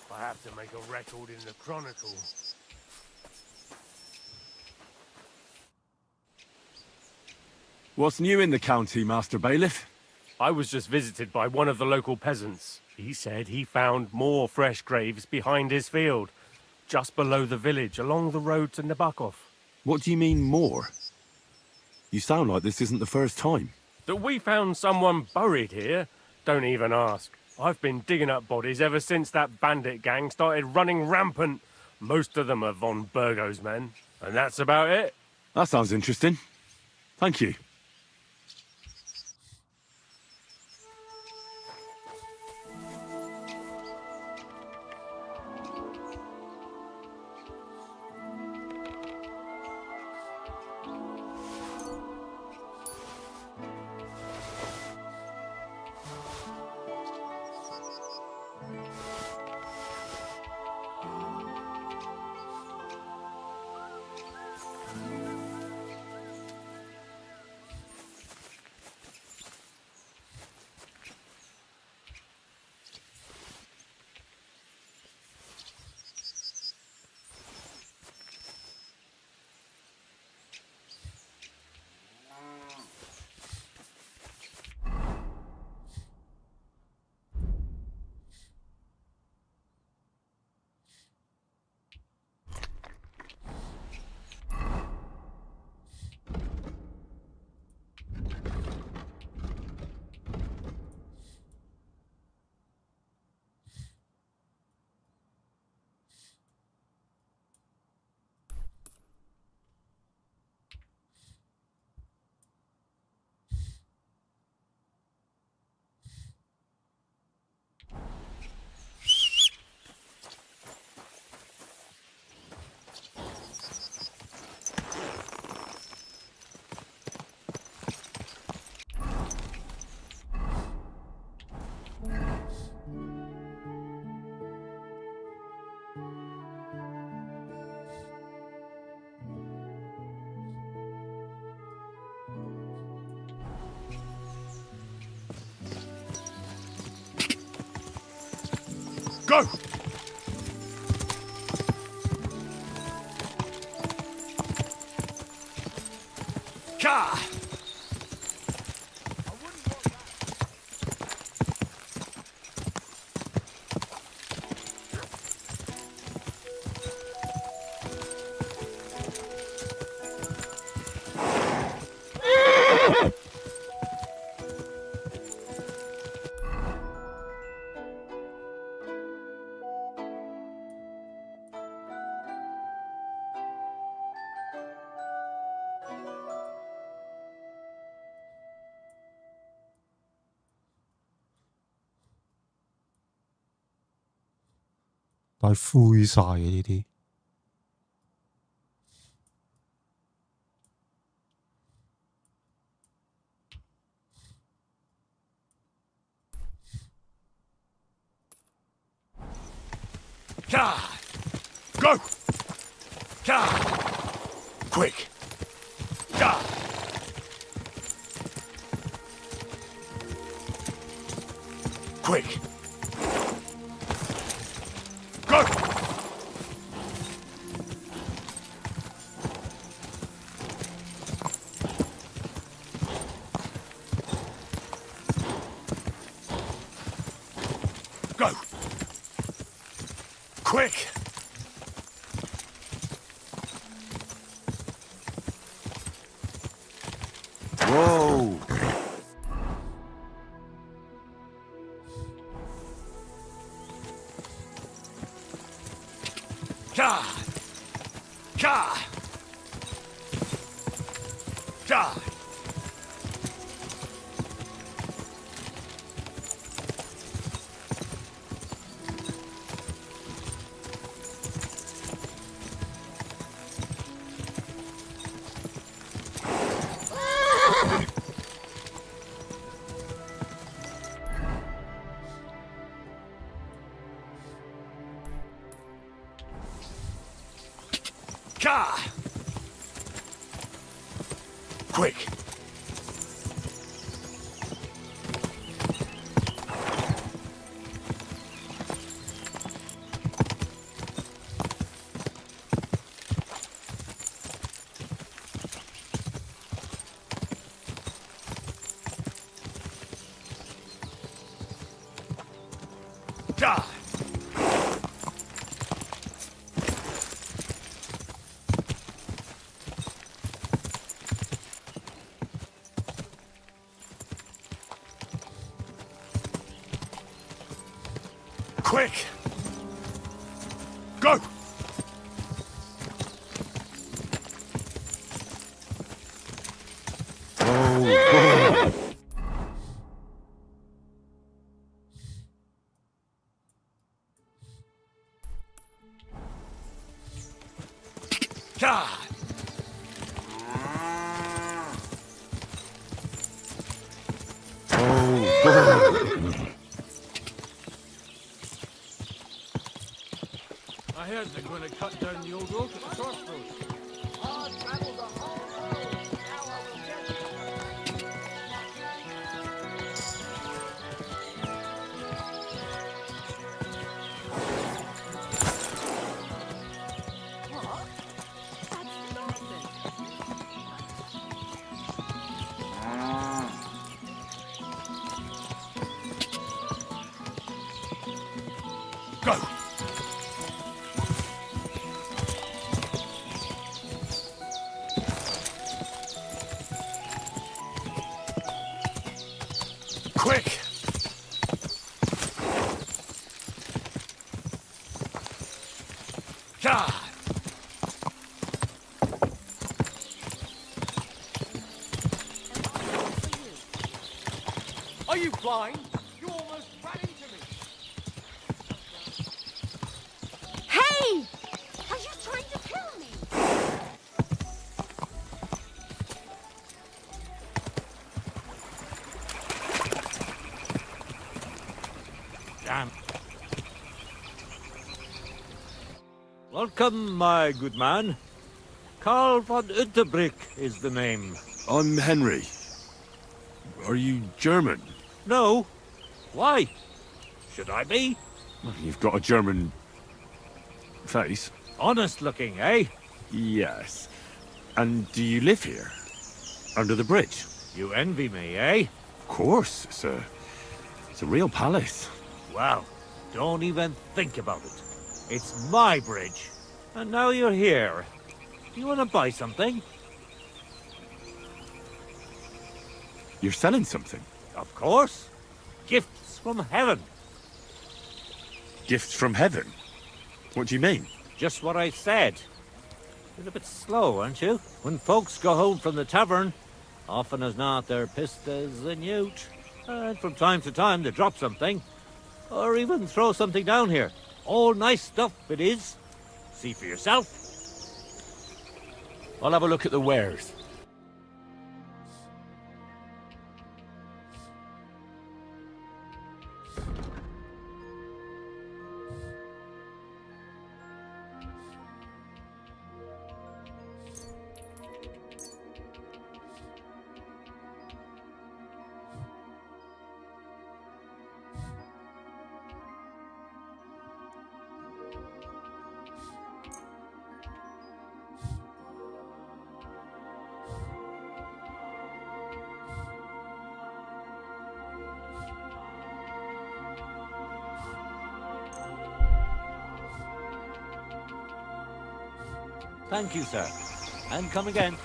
I have to make a record in the Chronicle. What's new in the county, Master Bailiff? I was just visited by one of the local peasants. He said he found more fresh graves behind his field, just below the village, along the road to Nabokov. What do you mean, more? You sound like this isn't the first time. That we found someone buried here? Don't even ask. I've been digging up bodies ever since that bandit gang started running rampant. Most of them are von Burgo's men. And that's about it. That sounds interesting. Thank you. Go! Ka!但係灰晒嘅呢啲。Ka! Go! Ka! Quick! Ka! Quick! Go! Go! Quick! Whoa! Ka! Ka! Ka! Ka! Quick! Ka! Quick! Go! Oh, Ka! I heard they're going to cut down the old oak at the crossroads. Go! Quick! Ka! Are you blind? You almost ran into me. Hey! Are you trying to kill me? Damn. Welcome, my good man. Carl von Unterbrick is the name. I'm Henry. Are you German? No. Why? Should I be? You've got a German face. Honest looking, eh? Yes. And do you live here? Under the bridge? You envy me, eh? Of course, sir. It's a real palace. Well, don't even think about it. It's my bridge. And now you're here. Do you want to buy something? You're selling something? Of course. Gifts from heaven. Gifts from heaven? What do you mean? Just what I said. You're a bit slow, aren't you? When folks go home from the tavern, often as not they're pissed as a newt. And from time to time they drop something. Or even throw something down here. All nice stuff it is. See for yourself. I'll have a look at the wares. Thank you, sir. And come again.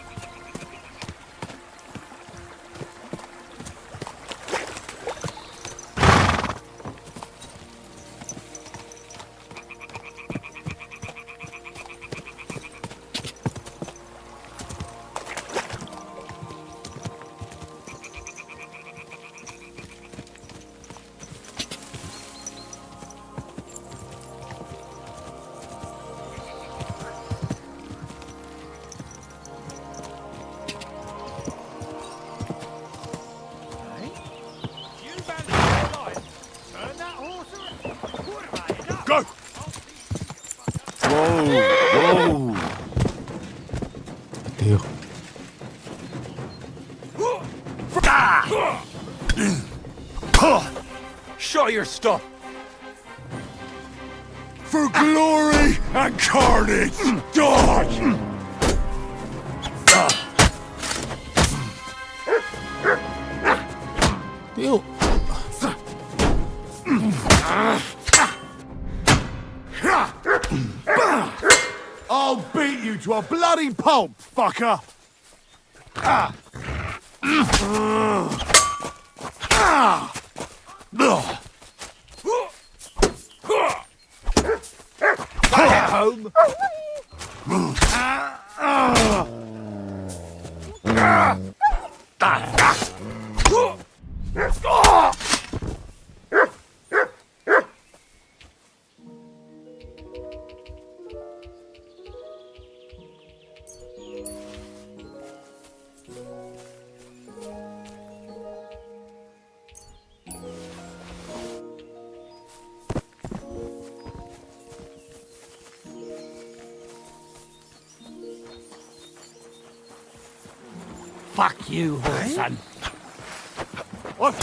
Go! Whoa! Whoa! Deal. Show your stuff! For glory and carnage! Dodge! Deal. I'll beat you to a bloody pulp, fucker! Home. Fuck you, Wilson. What?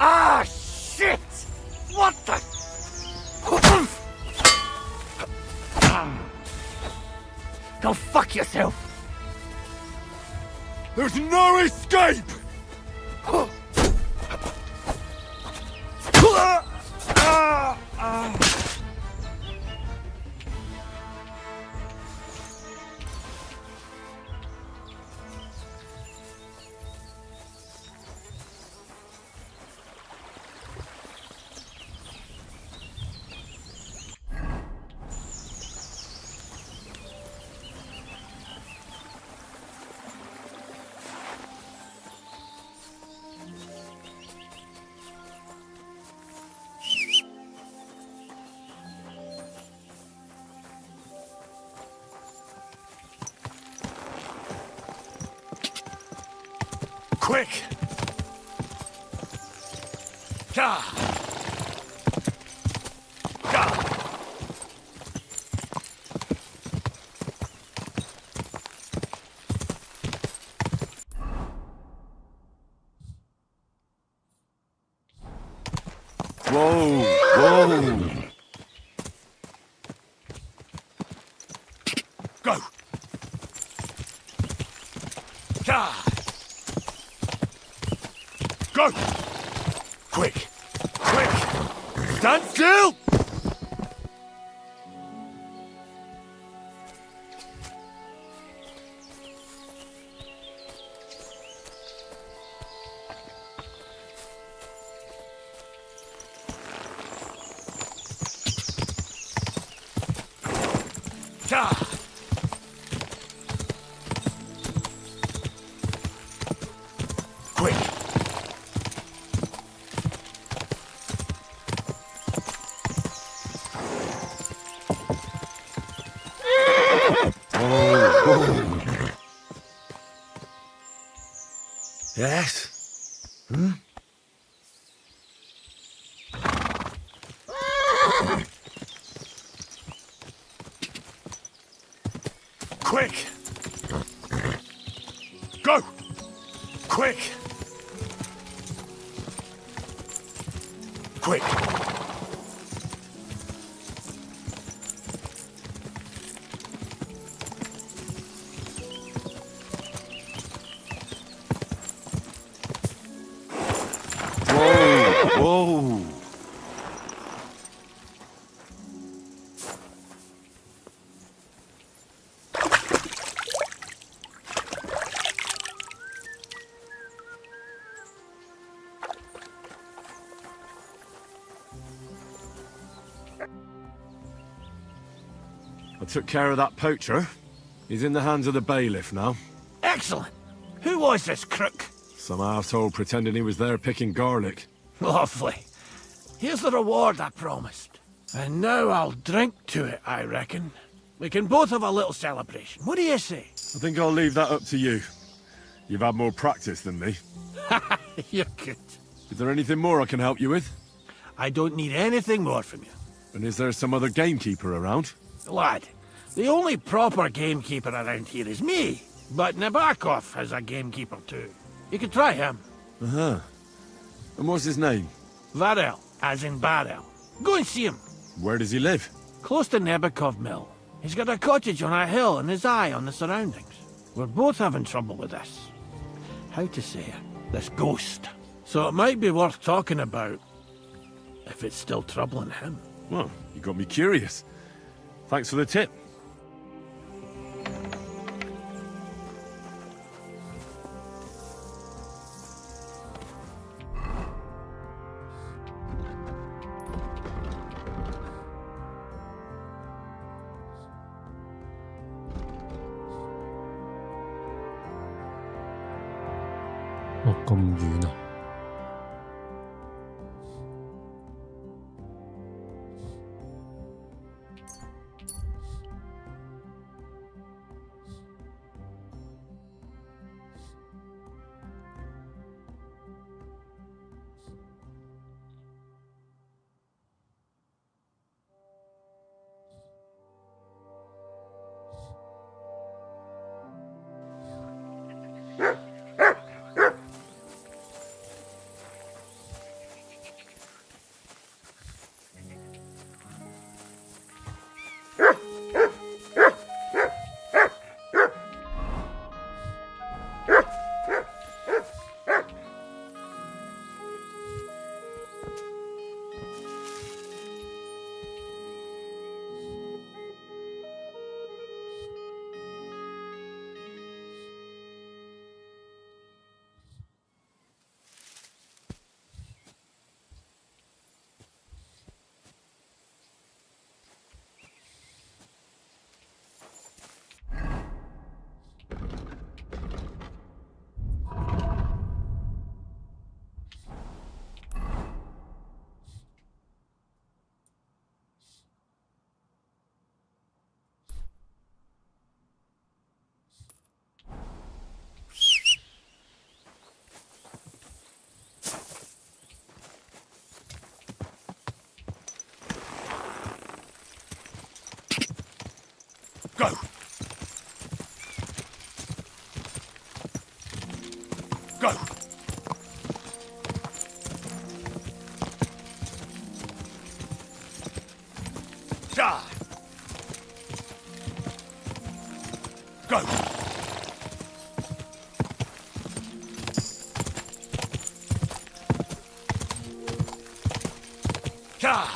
Ah, shit! What the? Go fuck yourself! There's no escape! Quick! Gah! Gah! Whoa! Whoa! Go! Gah! Go! Quick! Quick! Stand still! Gah! Quick! Yes? Hmm? Quick! Go! Quick! Quick! Whoa! Whoa! I took care of that poacher. He's in the hands of the bailiff now. Excellent. Who was this crook? Some arsehole pretending he was there picking garlic. Lovely. Here's the reward I promised. And now I'll drink to it, I reckon. We can both have a little celebration. What do you say? I think I'll leave that up to you. You've had more practice than me. You're good. Is there anything more I can help you with? I don't need anything more from you. And is there some other gamekeeper around? Lad, the only proper gamekeeper around here is me. But Nabokov has a gamekeeper too. You could try him. Uh-huh. And what's his name? Varel, as in barrel. Go and see him. Where does he live? Close to Nabokov Mill. He's got a cottage on a hill and his eye on the surroundings. We're both having trouble with this. How to say it? This ghost. So it might be worth talking about if it's still troubling him. Well, you got me curious. Thanks for the tip.哦，咁遠啊！ Go! Go! Ja! Go! Ja!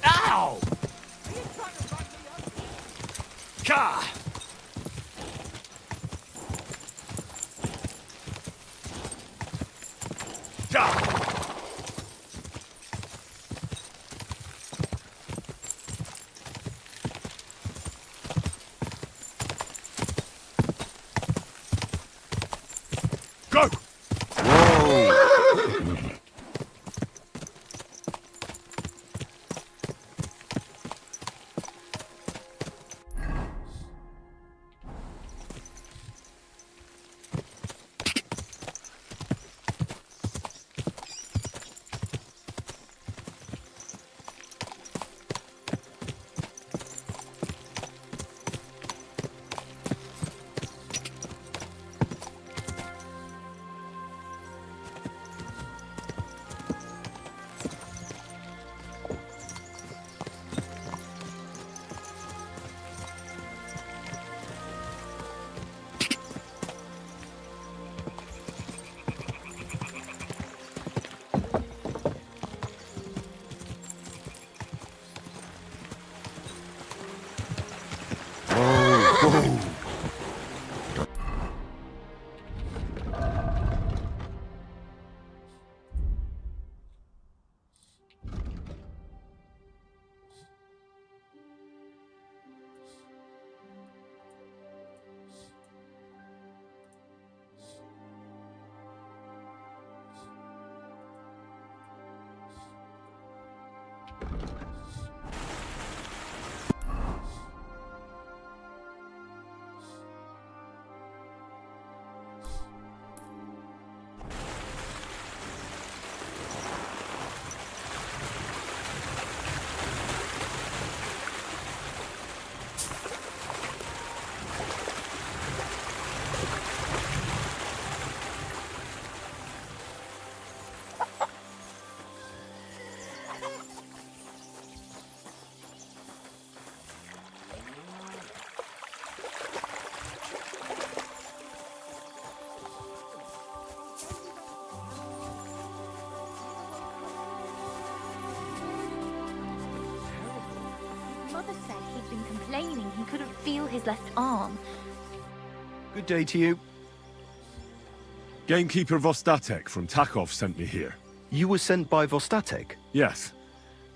Ow! Ja! Ja! Go! Mother said he'd been complaining he couldn't feel his left arm. Good day to you. Gamekeeper Vostatek from Takov sent me here. You were sent by Vostatek? Yes.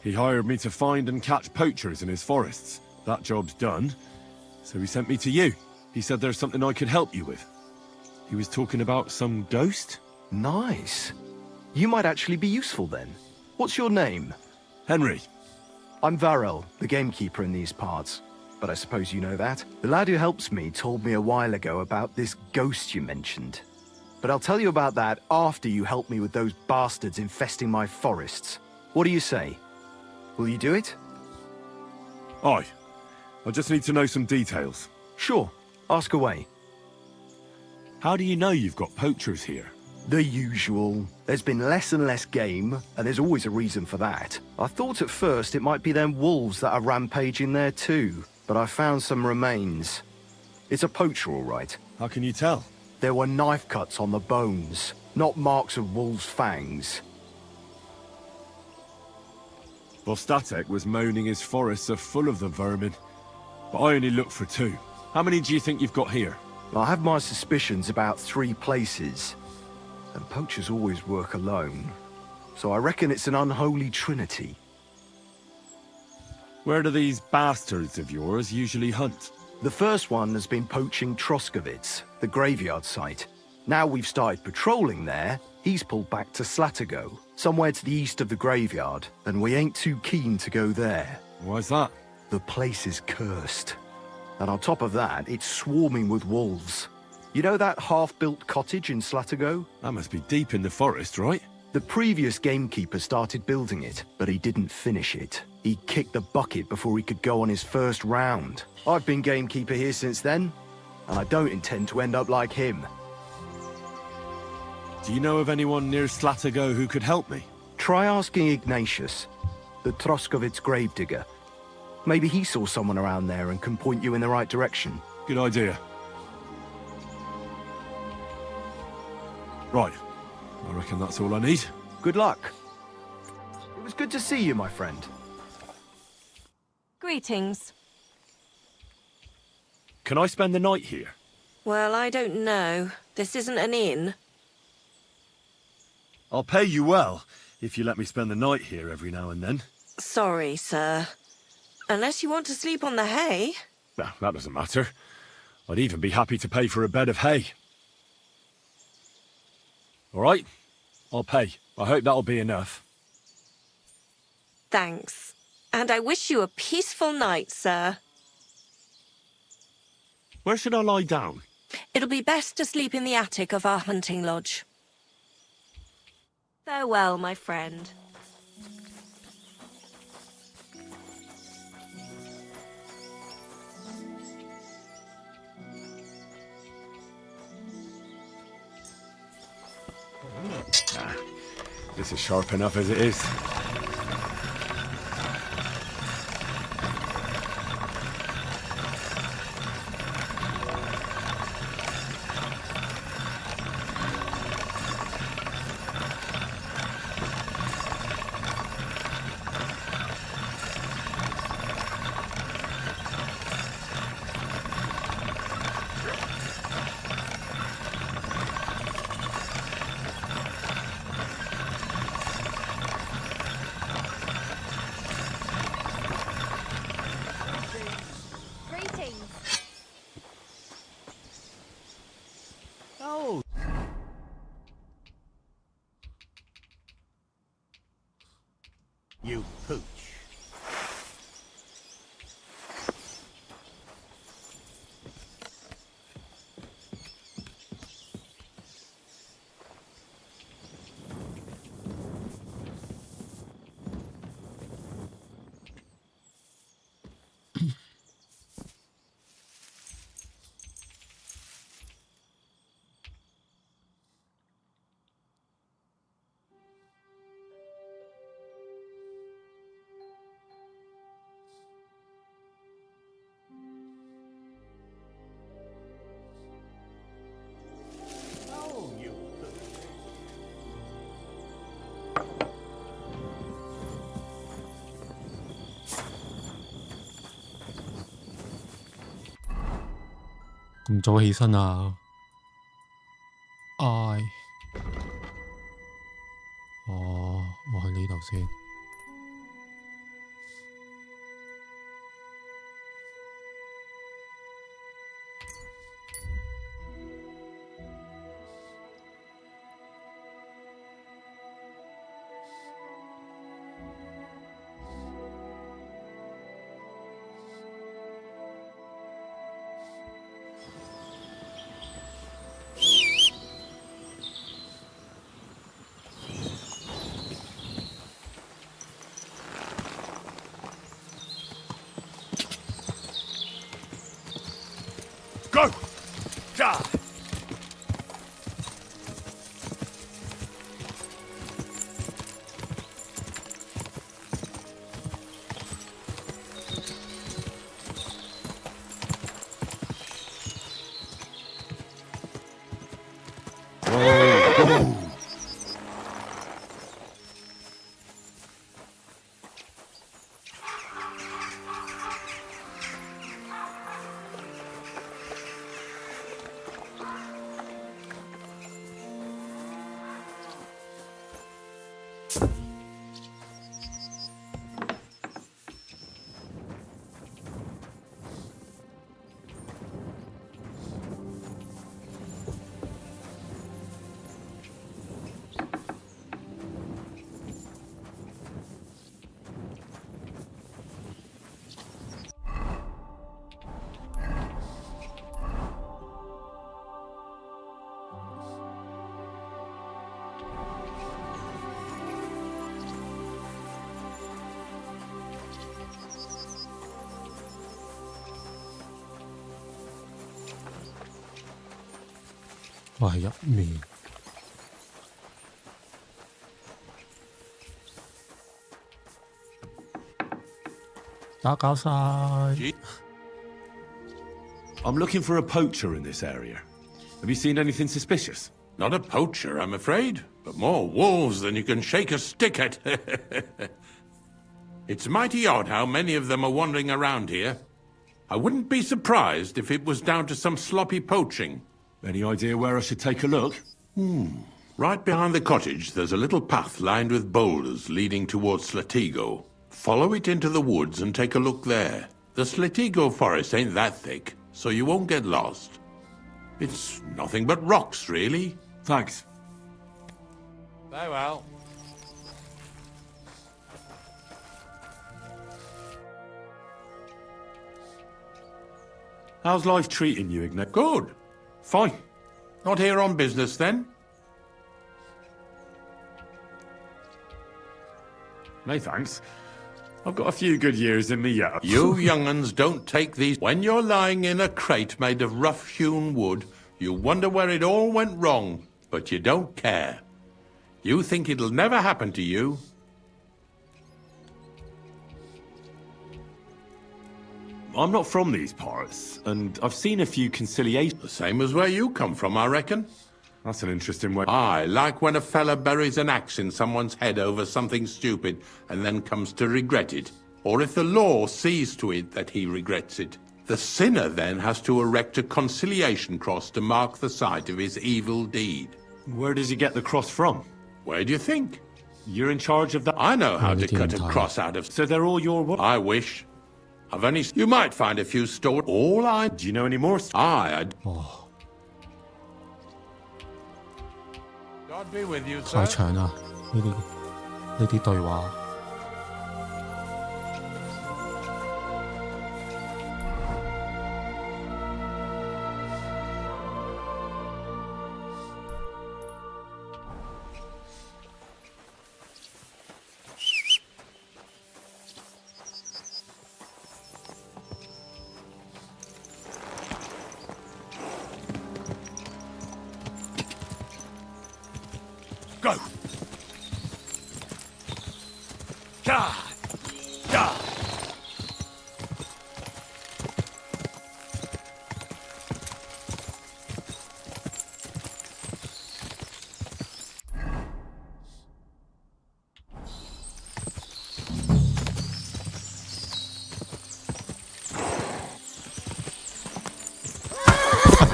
He hired me to find and catch poachers in his forests. That job's done, so he sent me to you. He said there's something I could help you with. He was talking about some ghost? Nice. You might actually be useful then. What's your name? Henry. I'm Varel, the gamekeeper in these parts. But I suppose you know that. The lad who helps me told me a while ago about this ghost you mentioned. But I'll tell you about that after you help me with those bastards infesting my forests. What do you say? Will you do it? Aye. I just need to know some details. Sure. Ask away. How do you know you've got poachers here? The usual. There's been less and less game, and there's always a reason for that. I thought at first it might be them wolves that are rampaging there too, but I found some remains. It's a poacher, all right. How can you tell? There were knife cuts on the bones, not marks of wolves' fangs. Vostatek was moaning his forests are full of the vermin, but I only looked for 2. How many do you think you've got here? I have my suspicions about 3 places. And poachers always work alone. So I reckon it's an unholy trinity. Where do these bastards of yours usually hunt? The first one has been poaching Troskovitz, the graveyard site. Now we've started patrolling there, he's pulled back to Slatigo, somewhere to the east of the graveyard, and we ain't too keen to go there. Why's that? The place is cursed. And on top of that, it's swarming with wolves. You know that half-built cottage in Slatigo? That must be deep in the forest, right? The previous gamekeeper started building it, but he didn't finish it. He kicked the bucket before he could go on his first round. I've been gamekeeper here since then, and I don't intend to end up like him. Do you know of anyone near Slatago who could help me? Try asking Ignatius, the Troskovitz gravedigger. Maybe he saw someone around there and can point you in the right direction. Good idea. Right. I reckon that's all I need. Good luck. It was good to see you, my friend. Greetings. Can I spend the night here? Well, I don't know. This isn't an inn. I'll pay you well, if you let me spend the night here every now and then. Sorry, sir. Unless you want to sleep on the hay. Well, that doesn't matter. I'd even be happy to pay for a bed of hay. All right, I'll pay. I hope that'll be enough. Thanks. And I wish you a peaceful night, sir. Where should I lie down? It'll be best to sleep in the attic of our hunting lodge. Farewell, my friend. This is sharp enough as it is. You pooch.咁早起身啊？唉，我去呢度先。我喺入面。打攪晒。I'm looking for a poacher in this area. Have you seen anything suspicious? Not a poacher, I'm afraid, but more wolves than you can shake a stick at. It's mighty odd how many of them are wandering around here. I wouldn't be surprised if it was down to some sloppy poaching. Any idea where I should take a look? Right behind the cottage, there's a little path lined with boulders leading towards Slatigo. Follow it into the woods and take a look there. The Slatigo forest ain't that thick, so you won't get lost. It's nothing but rocks, really. Thanks. Very well. How's life treating you, Ignat? Good. Fine. Not here on business, then? No thanks. I've got a few good years in me yet. You young'uns don't take these. When you're lying in a crate made of rough-hewn wood, you wonder where it all went wrong, but you don't care. You think it'll never happen to you. I'm not from these parts, and I've seen a few conciliations. The same as where you come from, I reckon. That's an interesting way. Aye, like when a fella buries an axe in someone's head over something stupid and then comes to regret it. Or if the law sees to it that he regrets it. The sinner then has to erect a conciliation cross to mark the site of his evil deed. Where does he get the cross from? Where do you think? You're in charge of that? I know how to cut a cross out of... So they're all your what? I wish. I've only... You might find a few stored... All I... Do you know any more? Aye, Oh. God be with you, 太 sir. 長啦，呢啲對話。Go! God! God!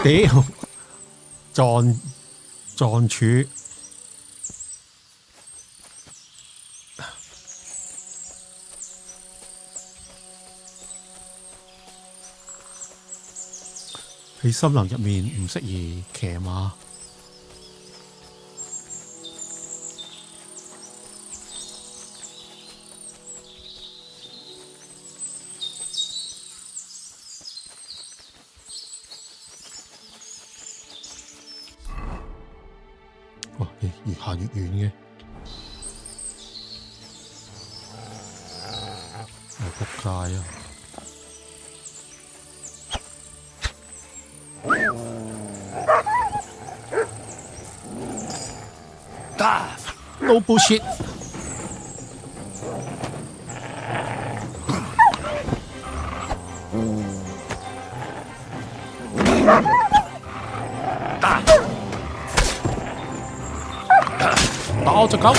屌，撞柱。喺森林入面唔適宜騎馬。哇！越行越遠嘅，仆街啊！No bullshit！ 打我隻狗！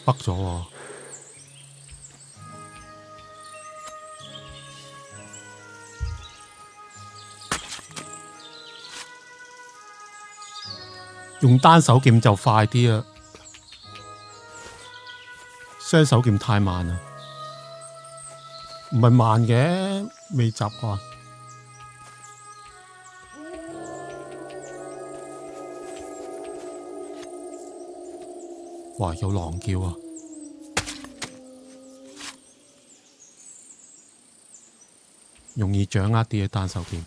北咗喎！用單手劍就快啲啊！雙手劍太慢啦，唔係慢嘅，未習慣。哇！有狼叫啊！容易掌握啲嘅單手劍。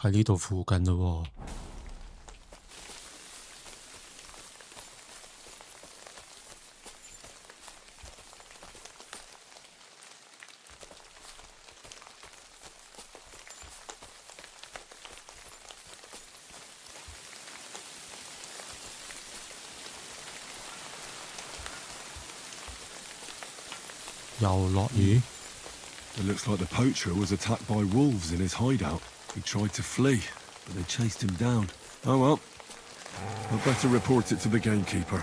喺呢度附近咯喎。又落雨。It looks like the poacher was attacked by wolves in his hideout. He tried to flee, but they chased him down. Oh well. I'd better report it to the gamekeeper.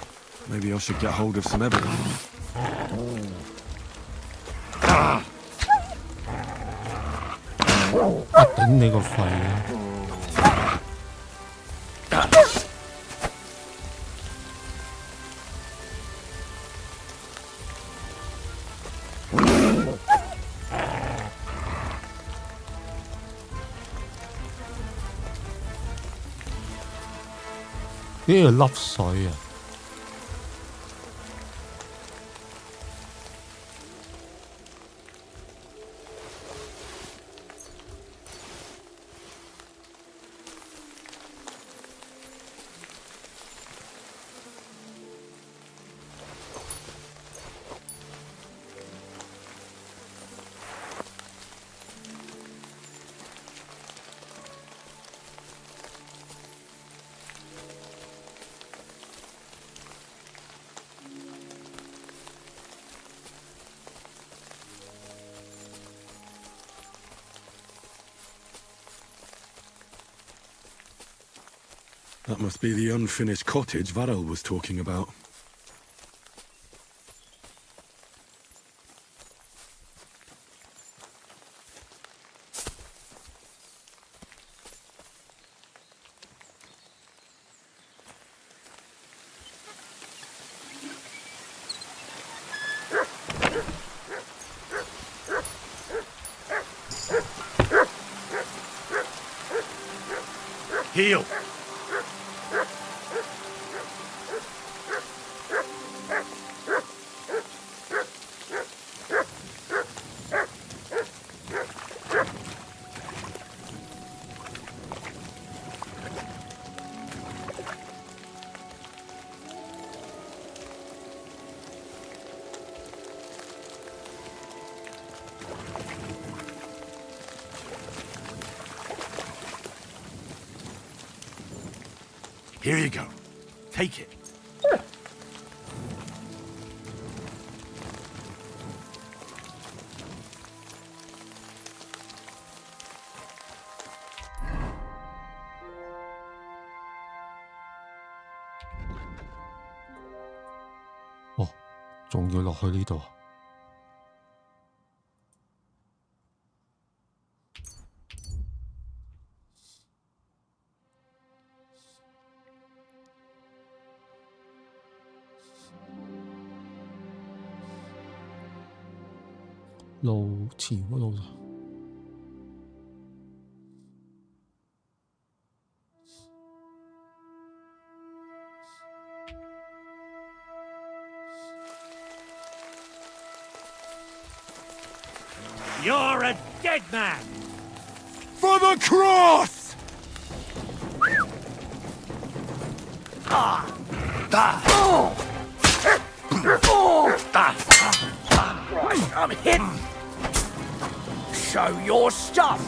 Maybe I should get hold of some evidence. 頂你個肺啊！呢度粒水啊！That must be the unfinished cottage Varel was talking about. Heal! Here you go. Take it.哦，仲要落去呢度。路前嗰度。You're a dead man! For the cross! Right, I'm hit! Show your stuff!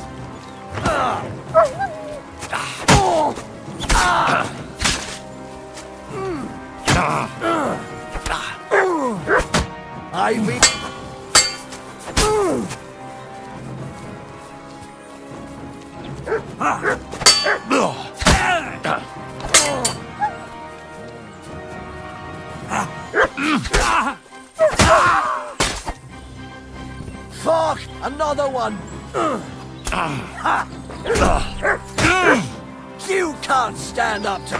Ivy! Fuck! Another one! You can't stand up to...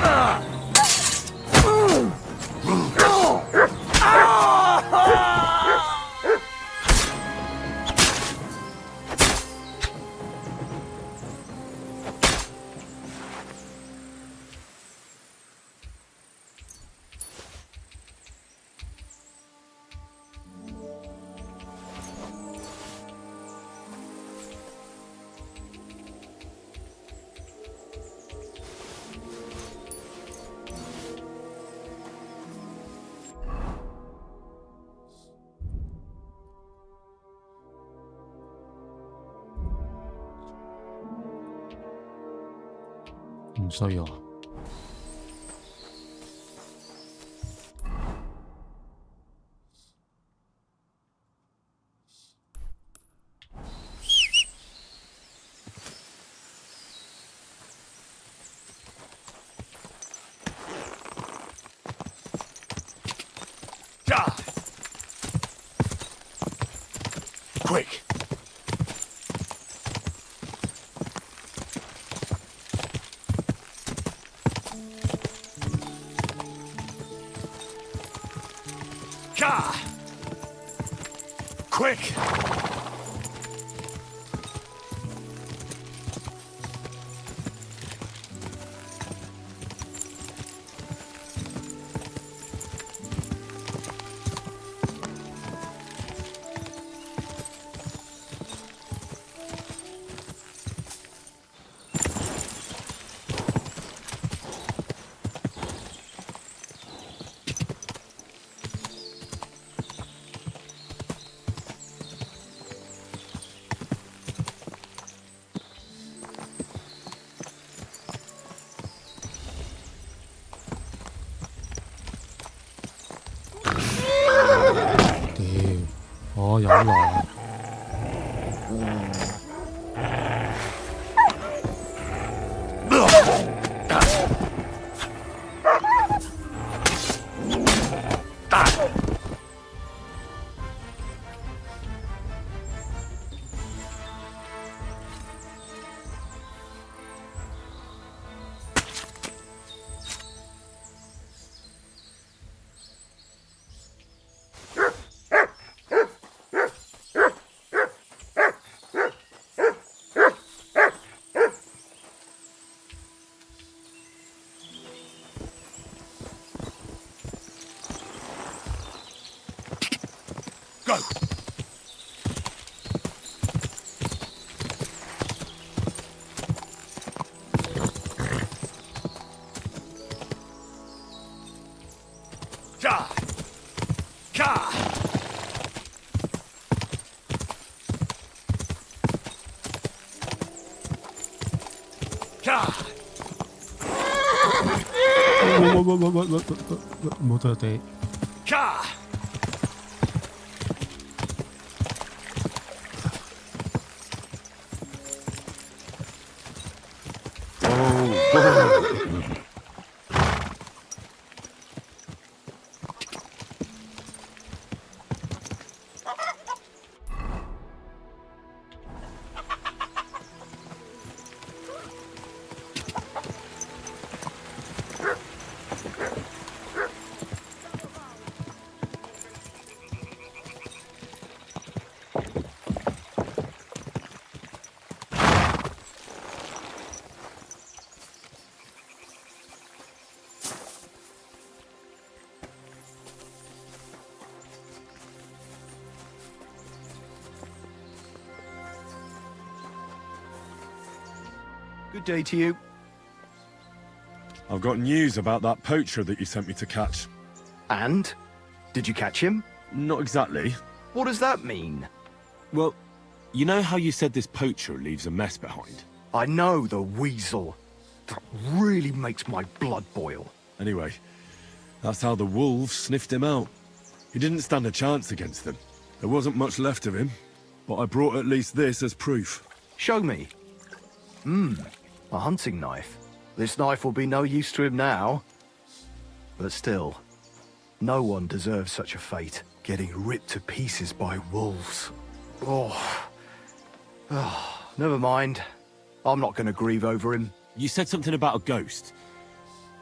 唔需要啊。Quick! Gah! Quick!有狼。Go! Ja! Ja! Ja! 冇得地。Ja! Good day to you. I've got news about that poacher that you sent me to catch. And? Did you catch him? Not exactly. What does that mean? Well, you know how you said this poacher leaves a mess behind? I know, the weasel. That really makes my blood boil. Anyway, that's how the wolves sniffed him out. He didn't stand a chance against them. There wasn't much left of him, but I brought at least this as proof. Show me. A hunting knife. This knife will be no use to him now. But still, no one deserves such a fate. Getting ripped to pieces by wolves. Oh, never mind. I'm not going to grieve over him. You said something about a ghost.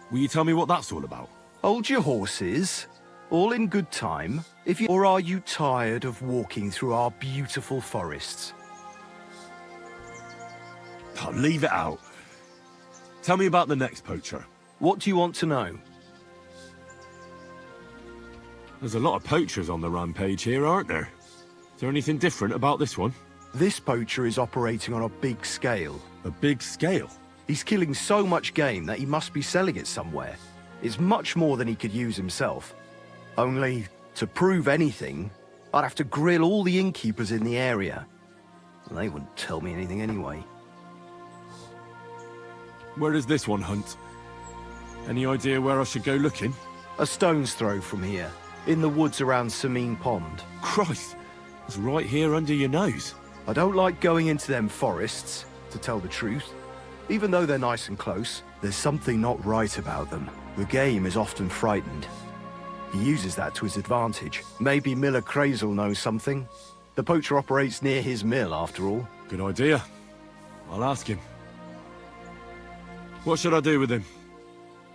Will you tell me what that's all about? Hold your horses. All in good time. Or are you tired of walking through our beautiful forests? Oh, leave it out. Tell me about the next poacher. What do you want to know? There's a lot of poachers on the rampage here, aren't there? Is there anything different about this one? This poacher is operating on a big scale. A big scale? He's killing so much game that he must be selling it somewhere. It's much more than he could use himself. Only, to prove anything, I'd have to grill all the innkeepers in the area. They wouldn't tell me anything anyway. Where does this one hunt? Any idea where I should go looking? A stone's throw from here, in the woods around Samine Pond. Christ, it's right here under your nose. I don't like going into them forests, to tell the truth. Even though they're nice and close, there's something not right about them. The game is often frightened. He uses that to his advantage. Maybe Miller Crazel knows something. The poacher operates near his mill, after all. Good idea. I'll ask him. What should I do with him?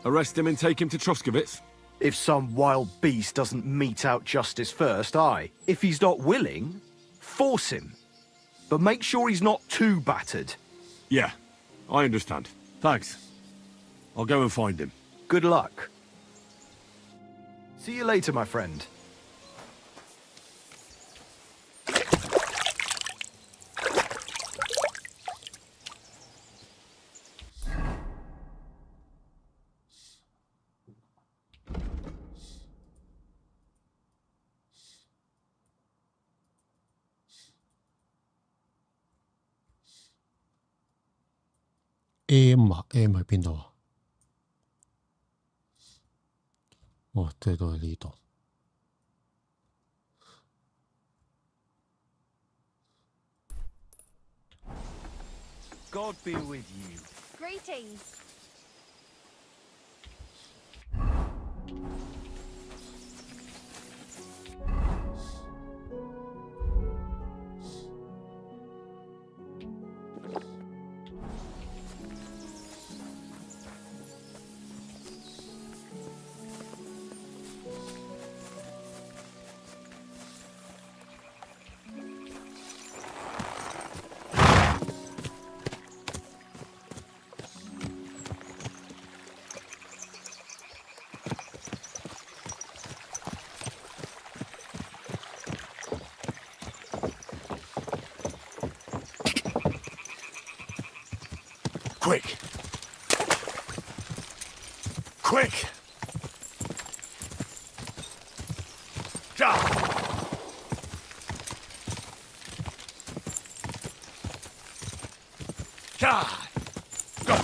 Arrest him and take him to Troskovitz? If some wild beast doesn't mete out justice first, aye. If he's not willing, force him. But make sure he's not too battered. Yeah, I understand. Thanks. I'll go and find him. Good luck. See you later, my friend. M 啊，M 喺邊度啊？哦，即係都喺呢度。God be with you. Greetings. Quick! Quick! Ja! Ja! Go!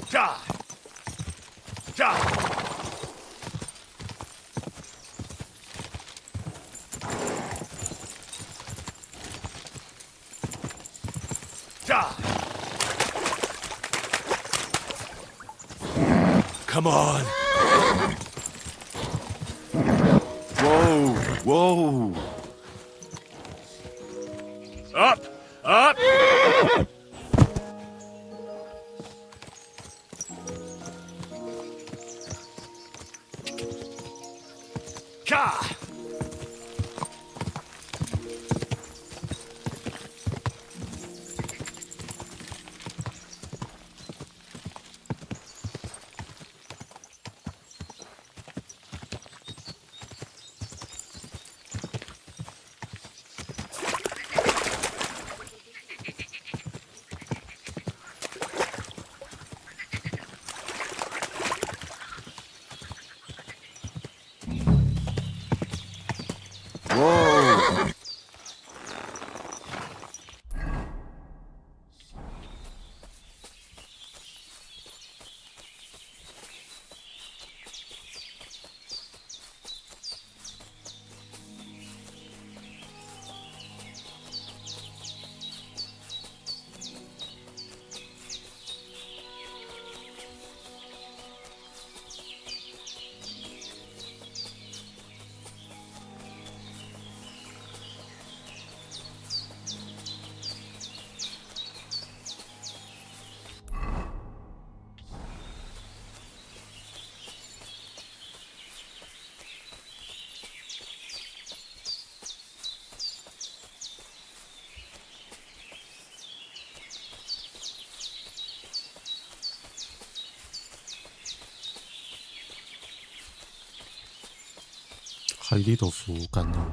Ja! Ja! Ja! Come on! Whoa! Whoa! Up! Up! Ka! Whoa!喺呢度附近啊。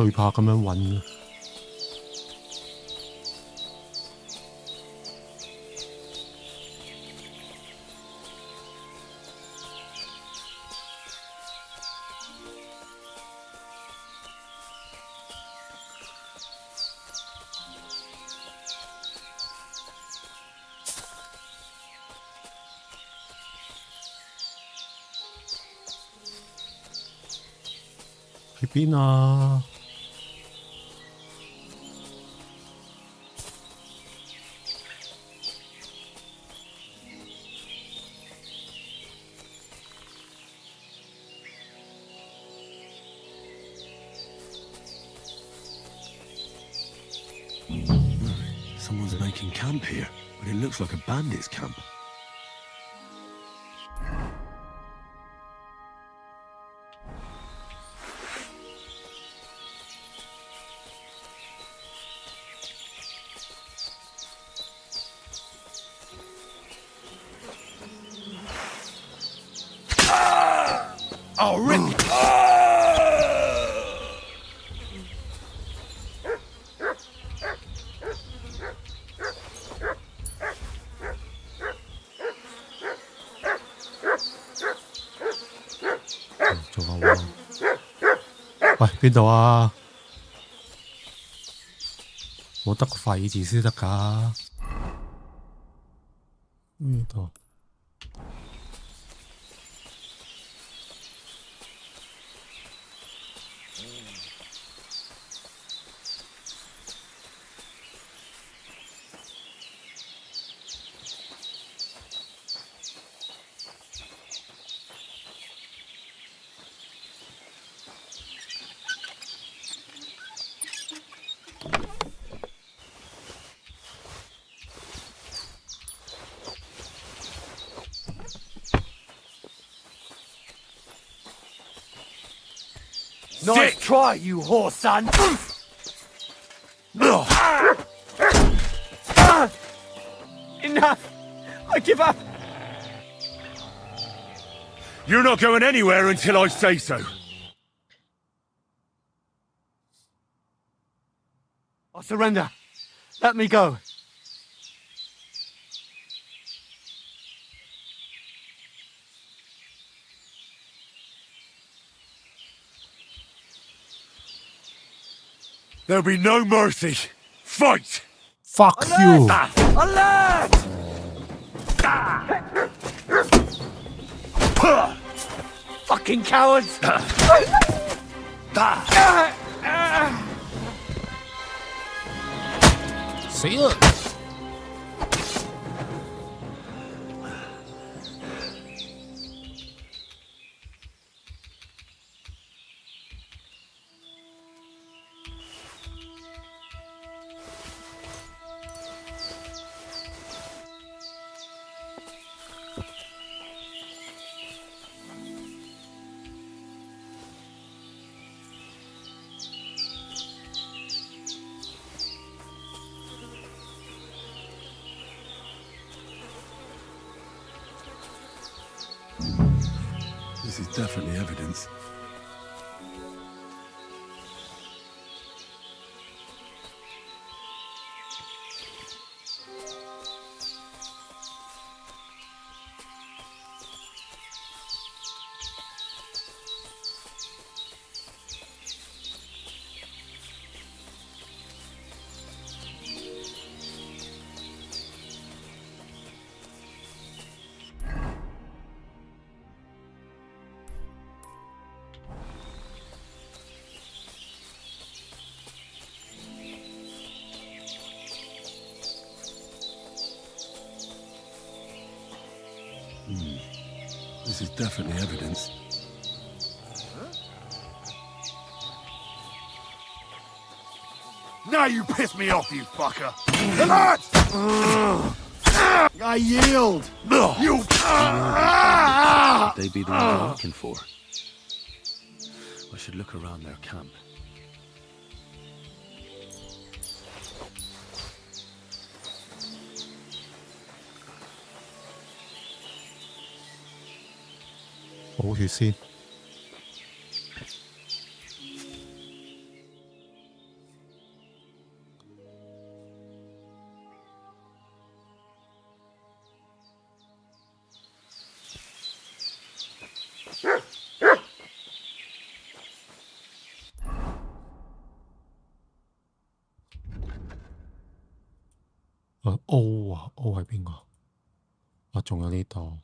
最怕咁樣揾嘅。喺邊啊？Someone's making camp here, but it looks like a bandit's camp. Oh, Rick!做下喎。喂，邊度啊？我得個廢字先得㗎。呢度。Nice try, you whore son! Enough! I give up! You're not going anywhere until I say so. I surrender. Let me go. There'll be no mercy. Fight! Fuck you! Alert! Fucking cowards! See ya! This is definitely evidence. This is definitely evidence. Now you piss me off, you fucker! Alert! I yield! You... They be the ones I'm looking for. I should look around their camp. O 啊，O 係邊個？啊，仲有呢度。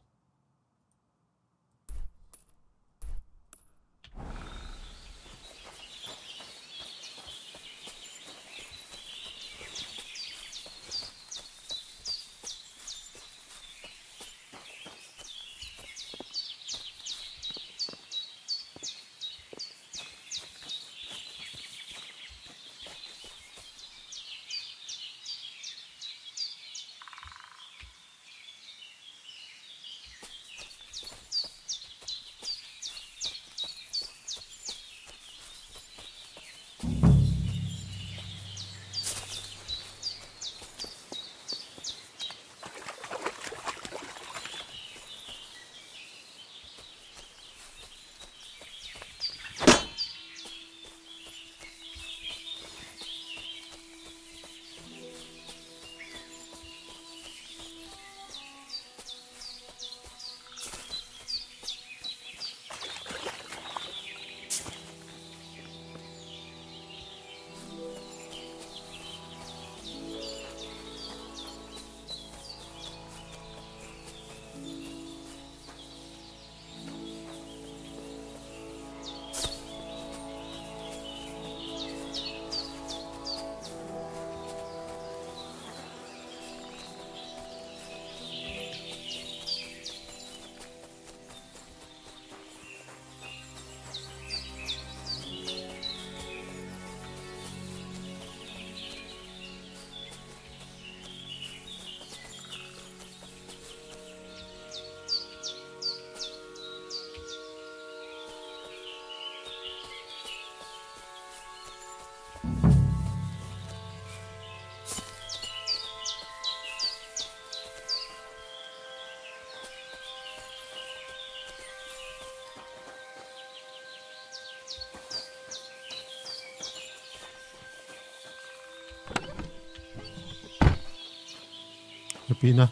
入邊啊？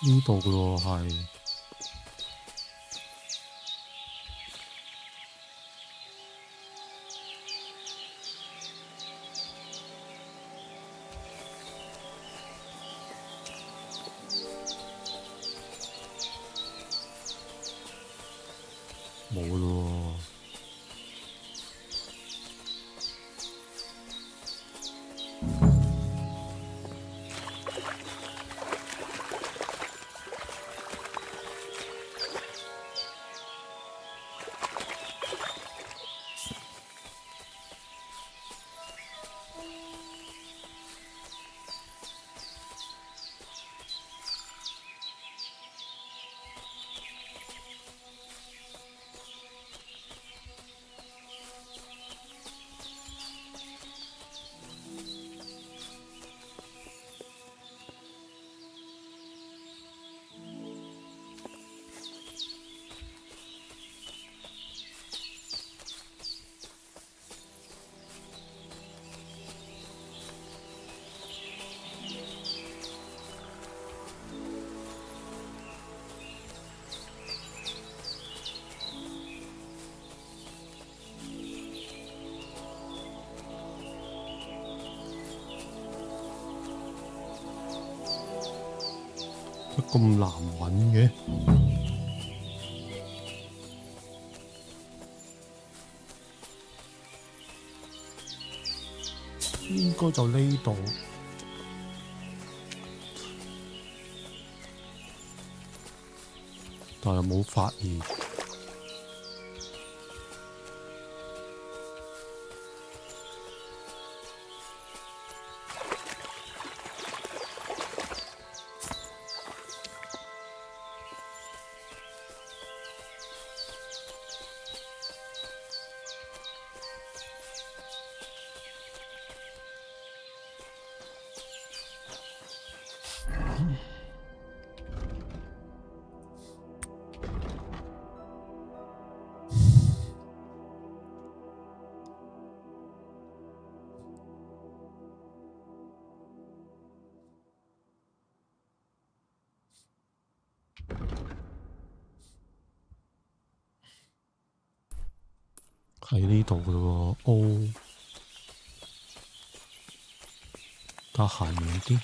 呢度嘅喎係。冇咯喎。咁難揾嘅，應該就呢度，但係冇發現。喺呢度噶咯喎，O， 加行遠啲，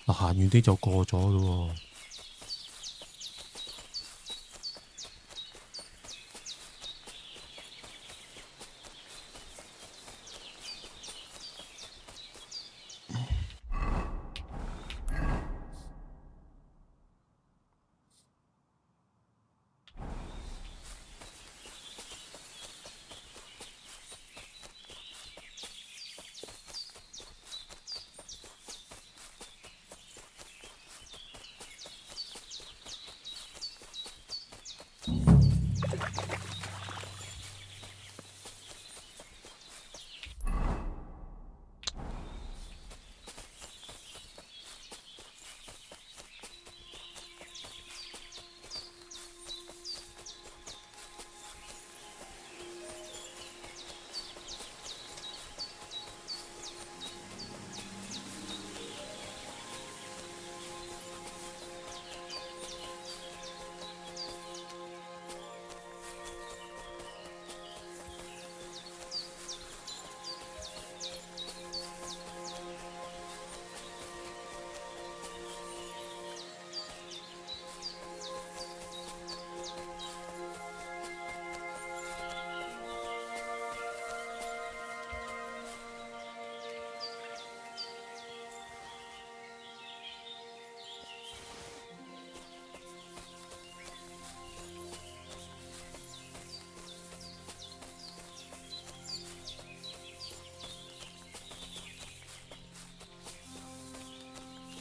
嗱行遠啲就過咗咯喎。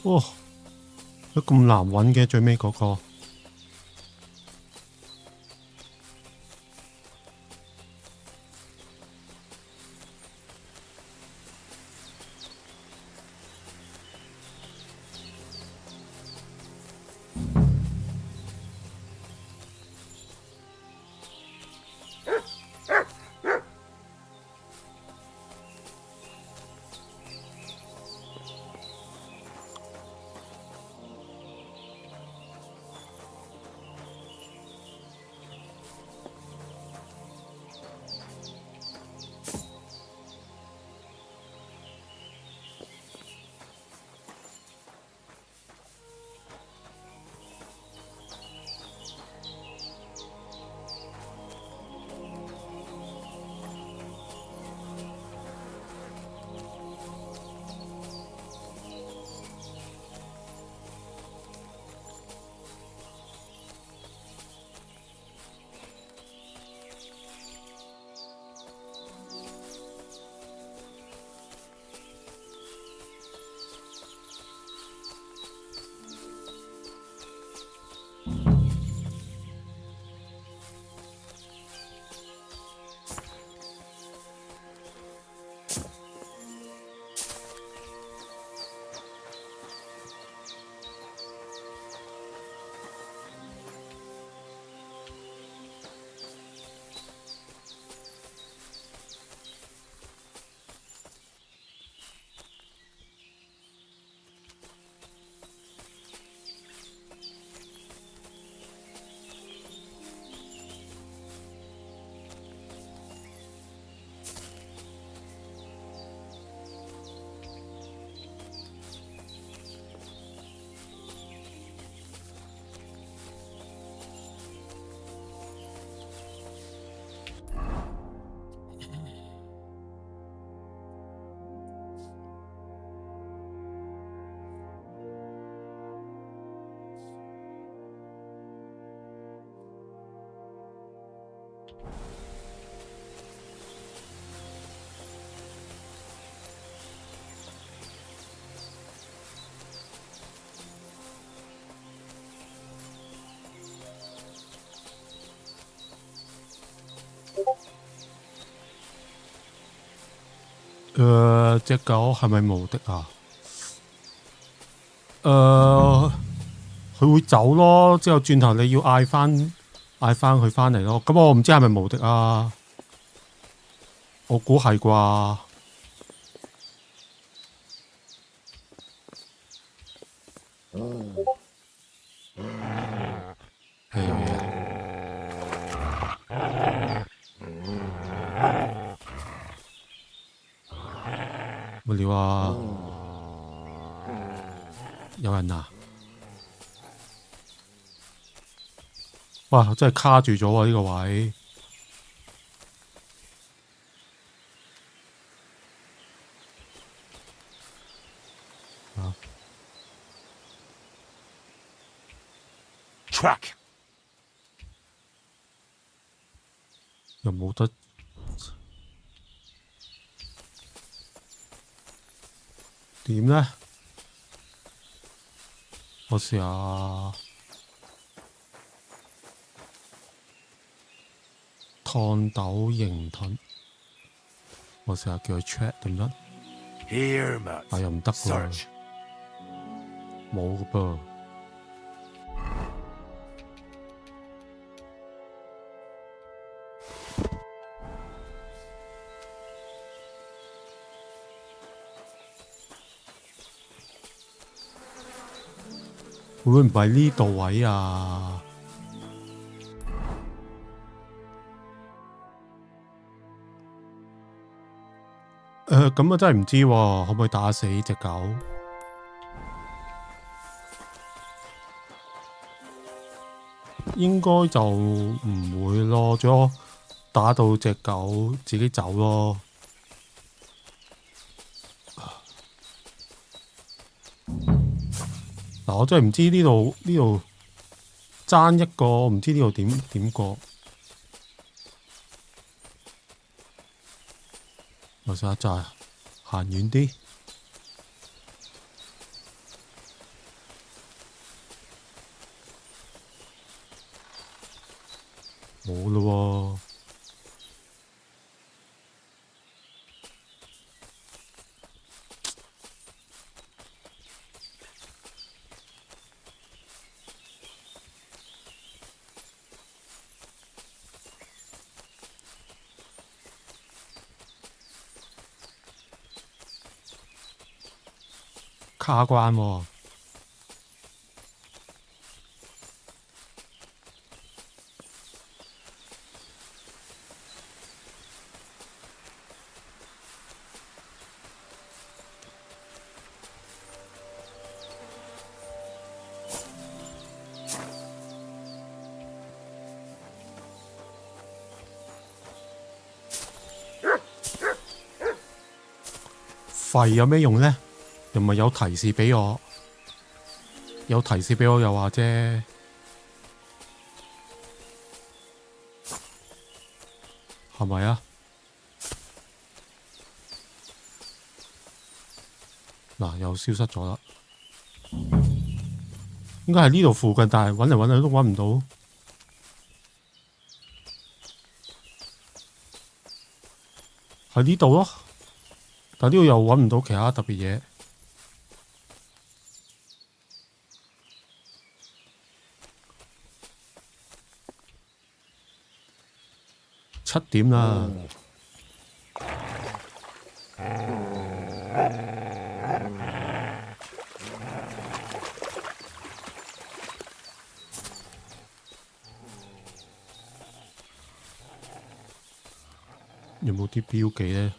哇！都咁難揾嘅，最尾嗰個。隻狗係咪無敵啊？佢會走咯，之後轉頭你要嗌翻佢翻嚟咯。咁我唔知係咪無敵啊？我估係啩。係有嘢。乜料啊？有人啊！哇！真係卡住咗喎呢個位。啊 Track. 又冇得點呢？我試下燙豆營盾，我試下叫佢 check 得唔得？ Here, Matt. 啊又唔得喎，冇噃。會唔係呢度位啊？咁啊真係唔知喎，可唔可以打死隻狗？應該就唔會咯，最多打到隻狗自己走咯。嗱，我真係唔知呢度爭一個，唔知呢度點過。我試下就係行遠啲，冇咯喎。卡關喎。吠有咩用呢？又唔係有提示俾我，有提示俾我又話啫。係咪啊？嗱，又消失咗啦。應該係呢度附近，但係揾嚟揾去都揾唔到。喺呢度咯。但呢度又揾唔到其他特別嘢。7點啦。有冇啲標記呢？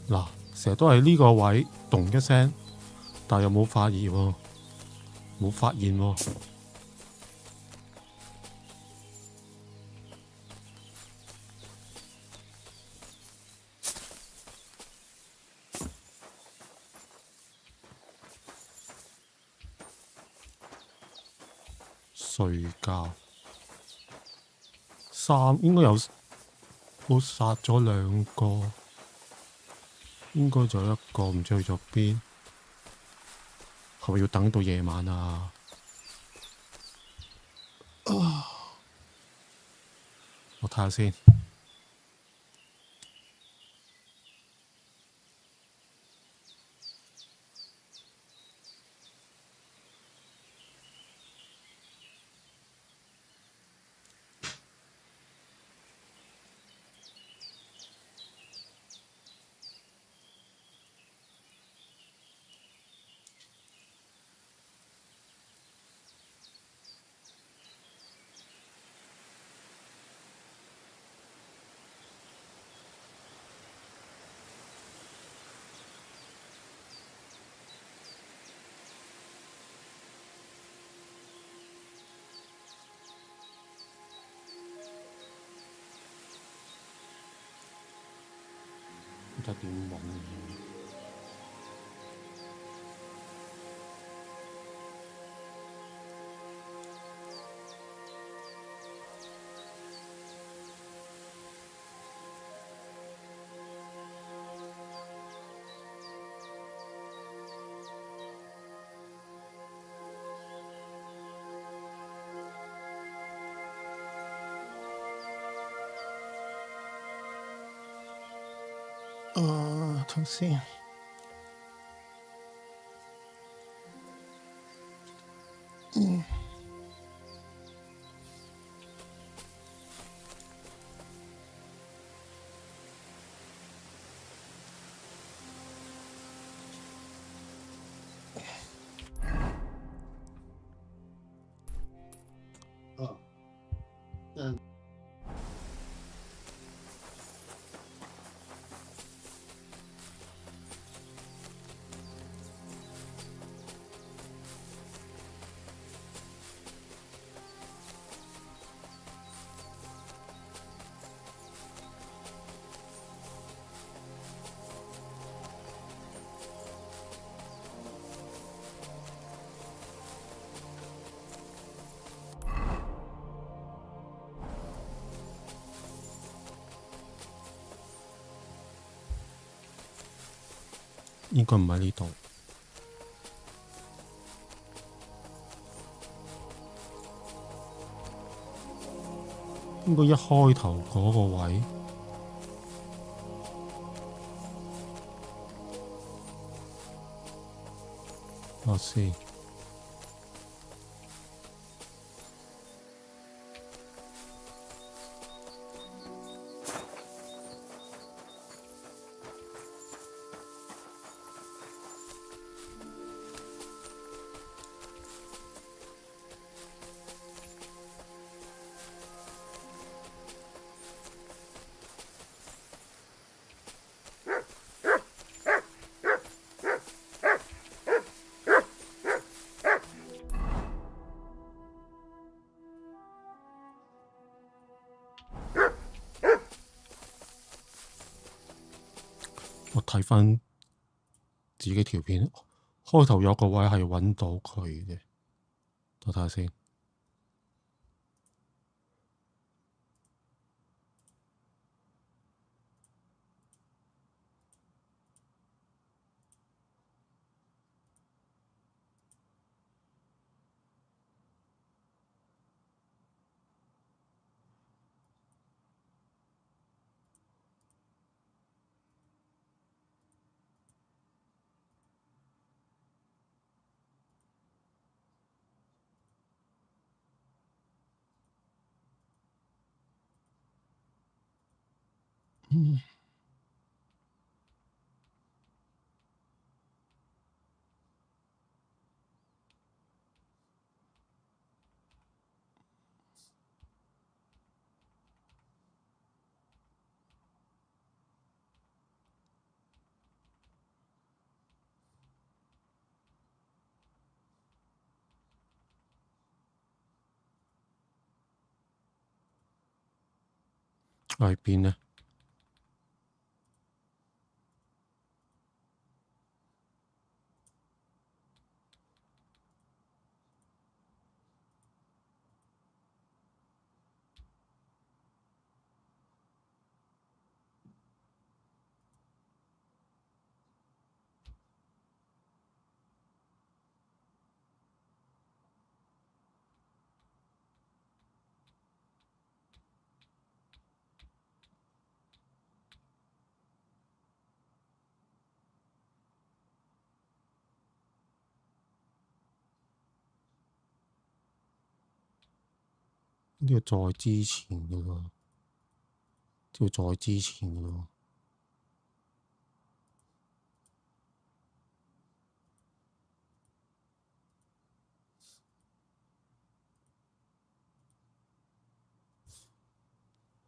嗱，成日都係呢個位，咚一聲，但又冇發現喎，冇發現喎。睡覺3應該有，我殺咗2個。應該仲有1個唔知去咗邊，係咪要等到夜晚啊？我睇下先。就點揾？睇先。應該唔喺呢度。應該一開頭嗰個位。我先。我睇翻自己條片，開頭有個位係揾到佢嘅，我睇下先。喺邊呢？呢個再之前嘅喎，呢個再之前嘅喎。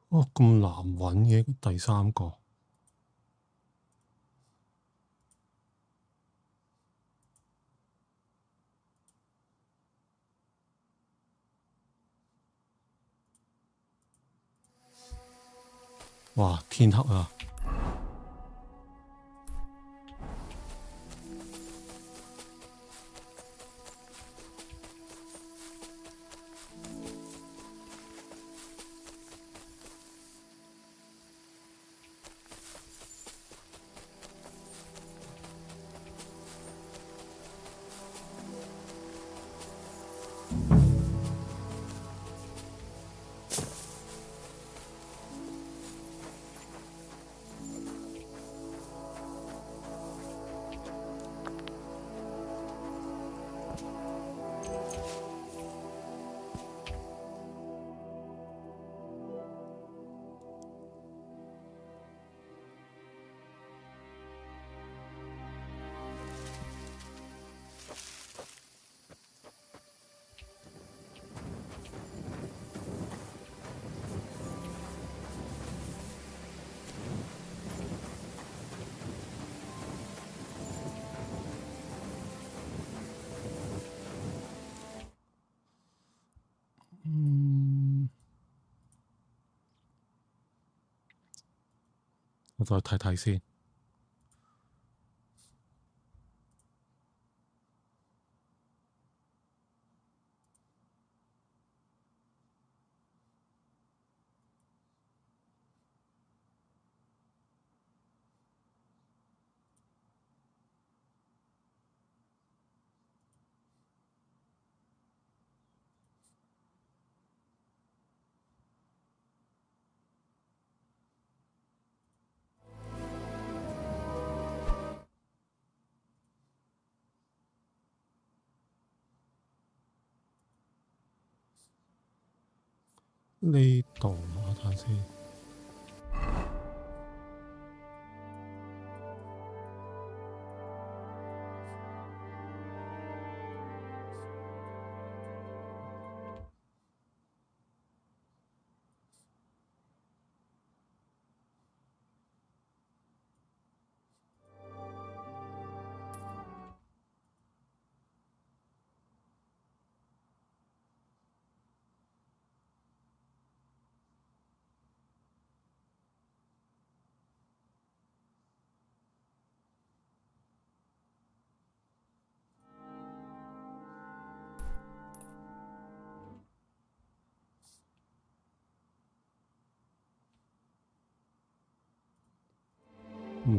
哦，咁難揾嘅第三個。哇！天黑啊！我再睇睇先。呢度我睇下先。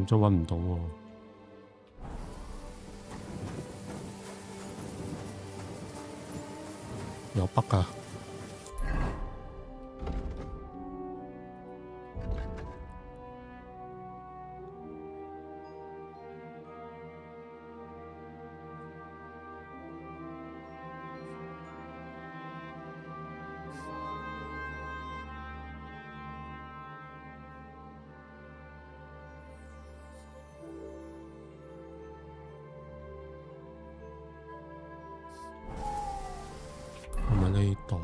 真揾唔到喎。有北啊！係咪呢度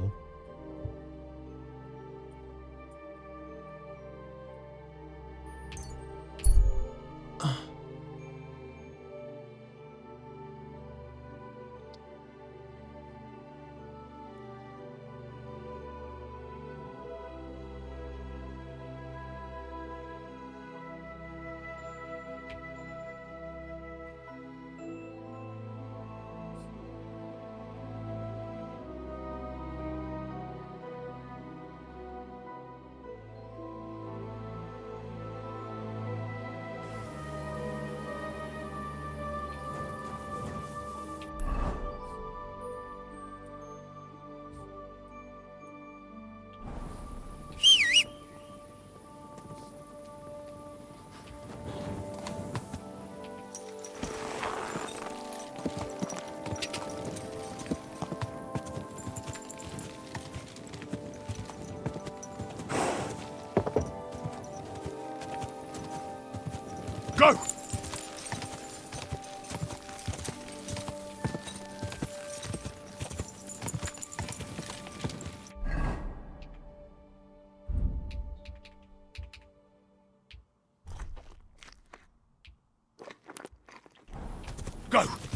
？Go! Go!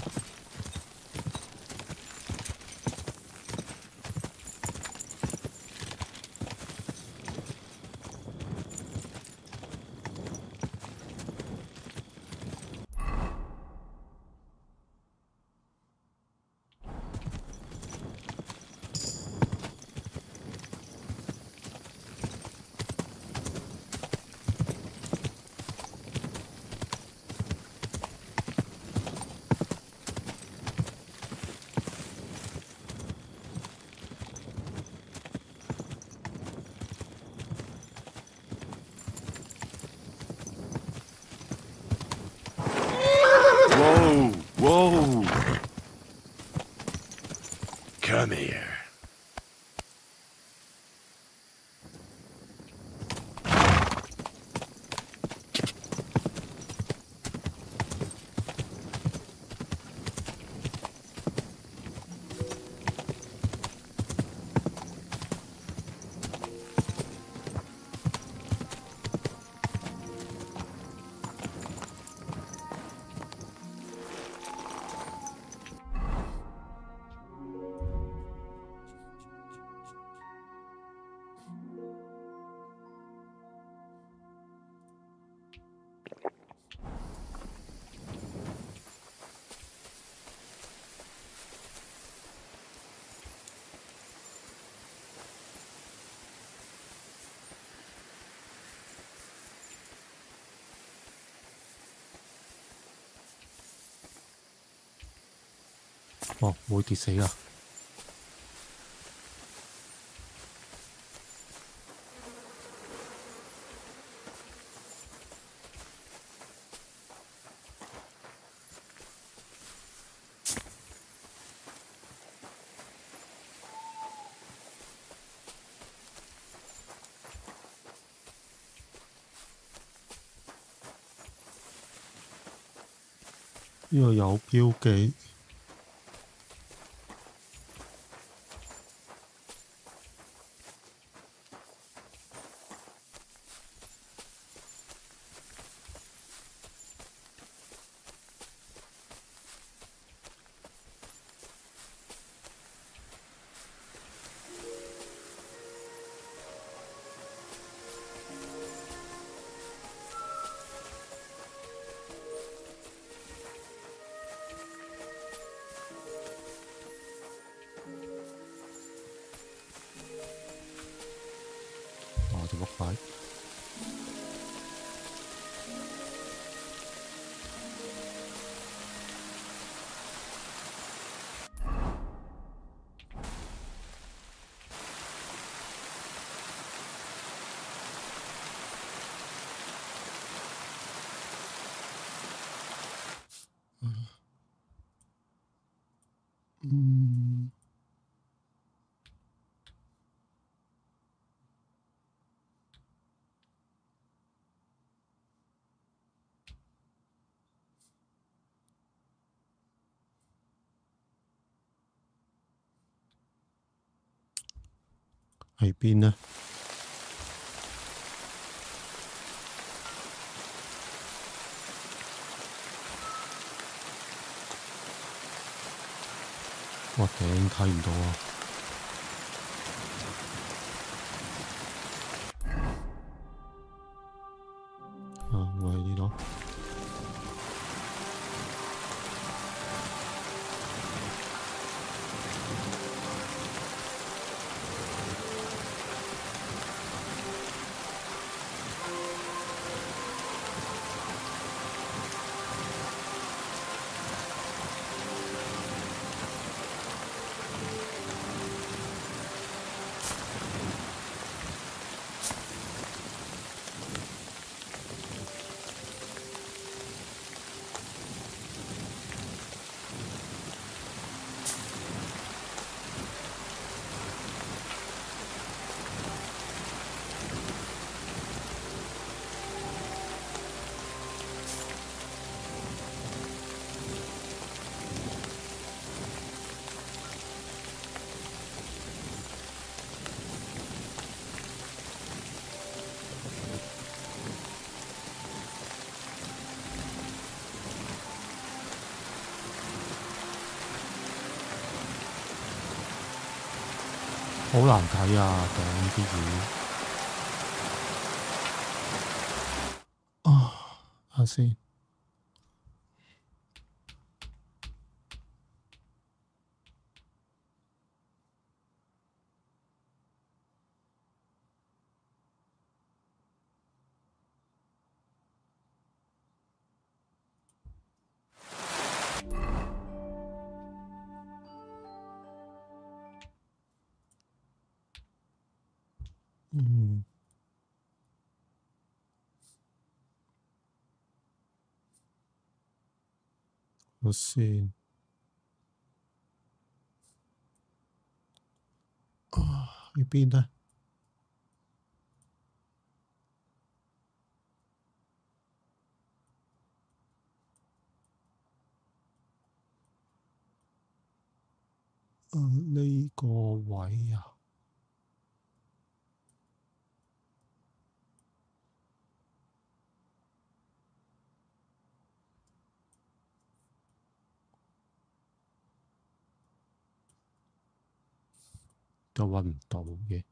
Whoa, whoa. Come here. 哦，會跌死啊！呢個有標記。我就碌快。喺邊呢？我頂睇唔到啊！我喺呢度。好難睇啊！頂啲魚。睇下先。我先。喺邊呢？呢個位啊。都揾唔到嘅。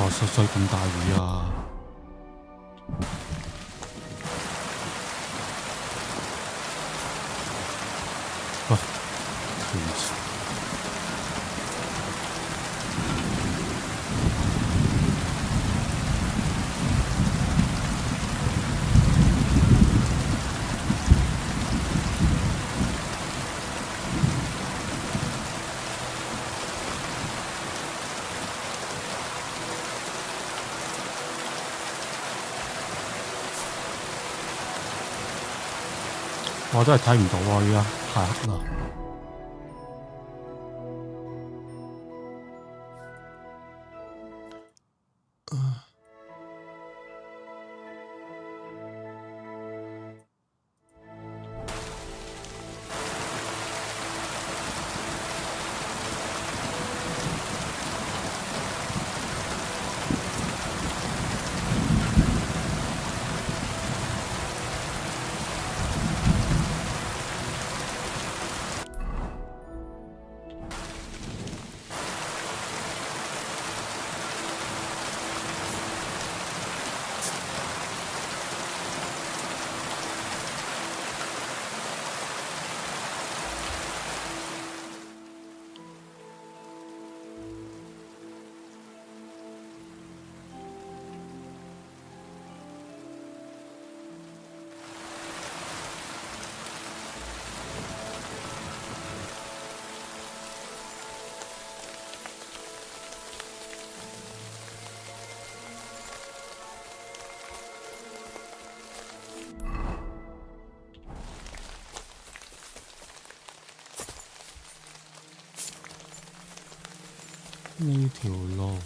哇！衰咁大雨啊！喂，斷線。我真係睇唔到啊！依家太黑啦。呢條路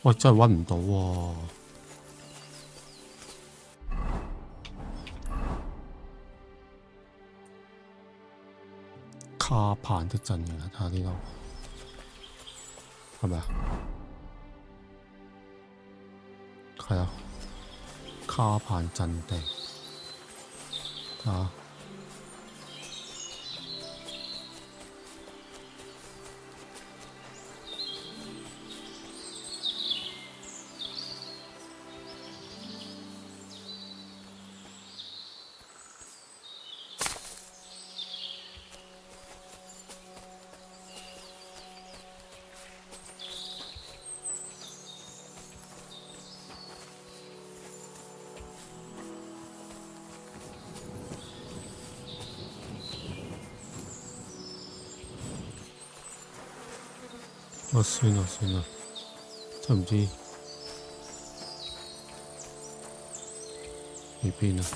喂，真係揾唔到喎。卡盤的陣營啊，睇下呢度係咪啊？係啊，卡盤陣地啊。算啦，真唔知喺邊啊！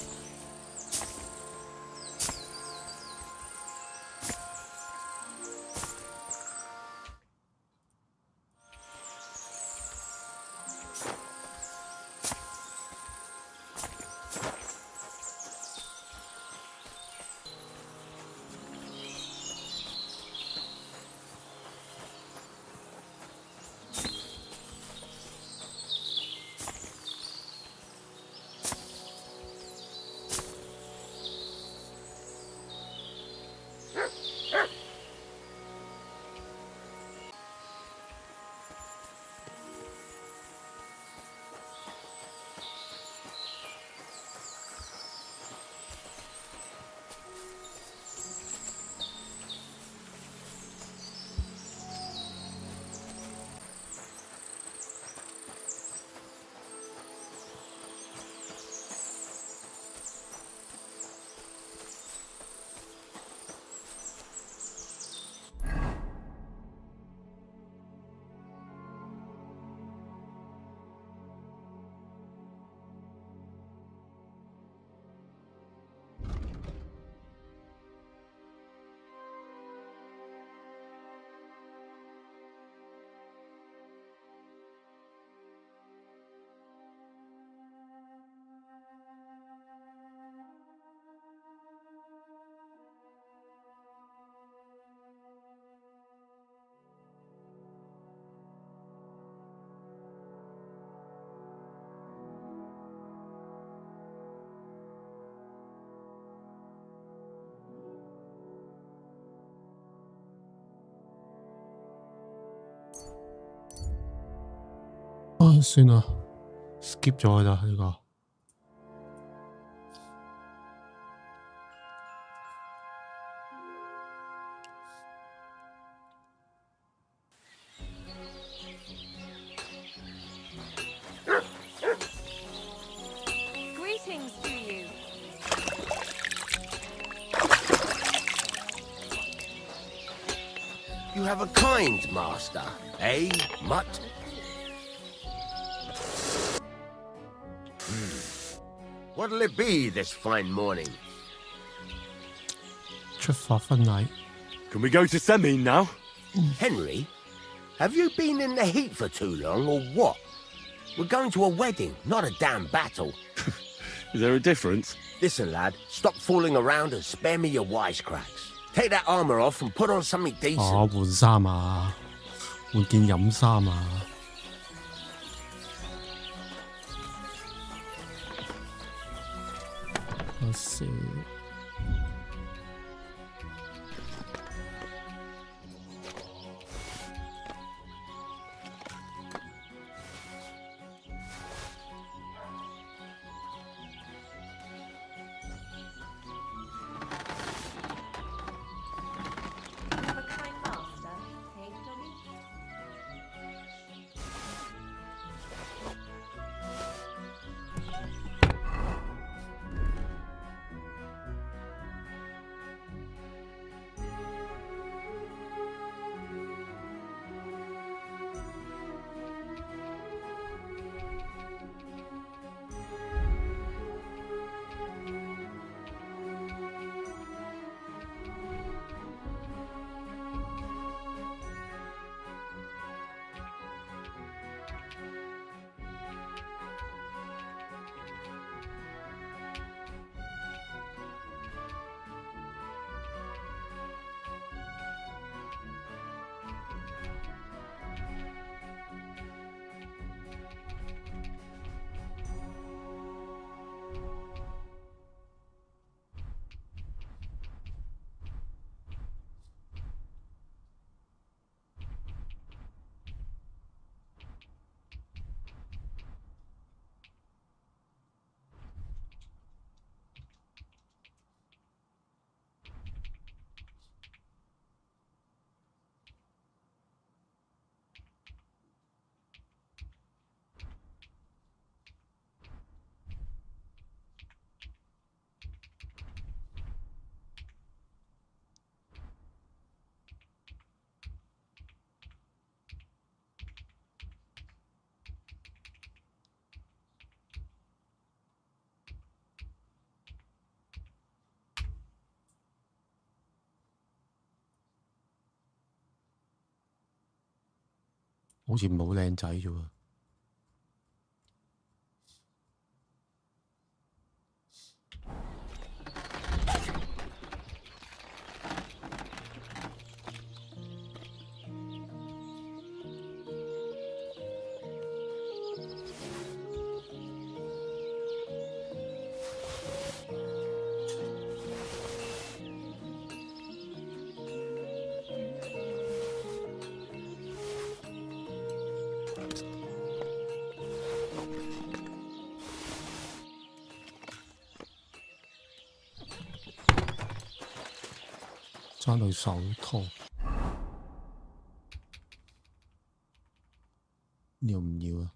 算啦 ，skip 咗佢啦呢個。Greetings to you. You have a kind master, eh, Mutt? What'll it be this fine morning? 出發婚禮。Can we go to Semin now? Henry, have you been in the heat for too long, or what? We're going to a wedding, not a damn battle. Is there a difference? Listen, lad, stop fooling around and spare me your wisecracks. Take that armor off and put on something decent. 哦，換衫啊，換件飲衫啊。我死。Have a kind master, eh, Tommy?好似冇靚仔啫喎。爭對手套，要唔要啊？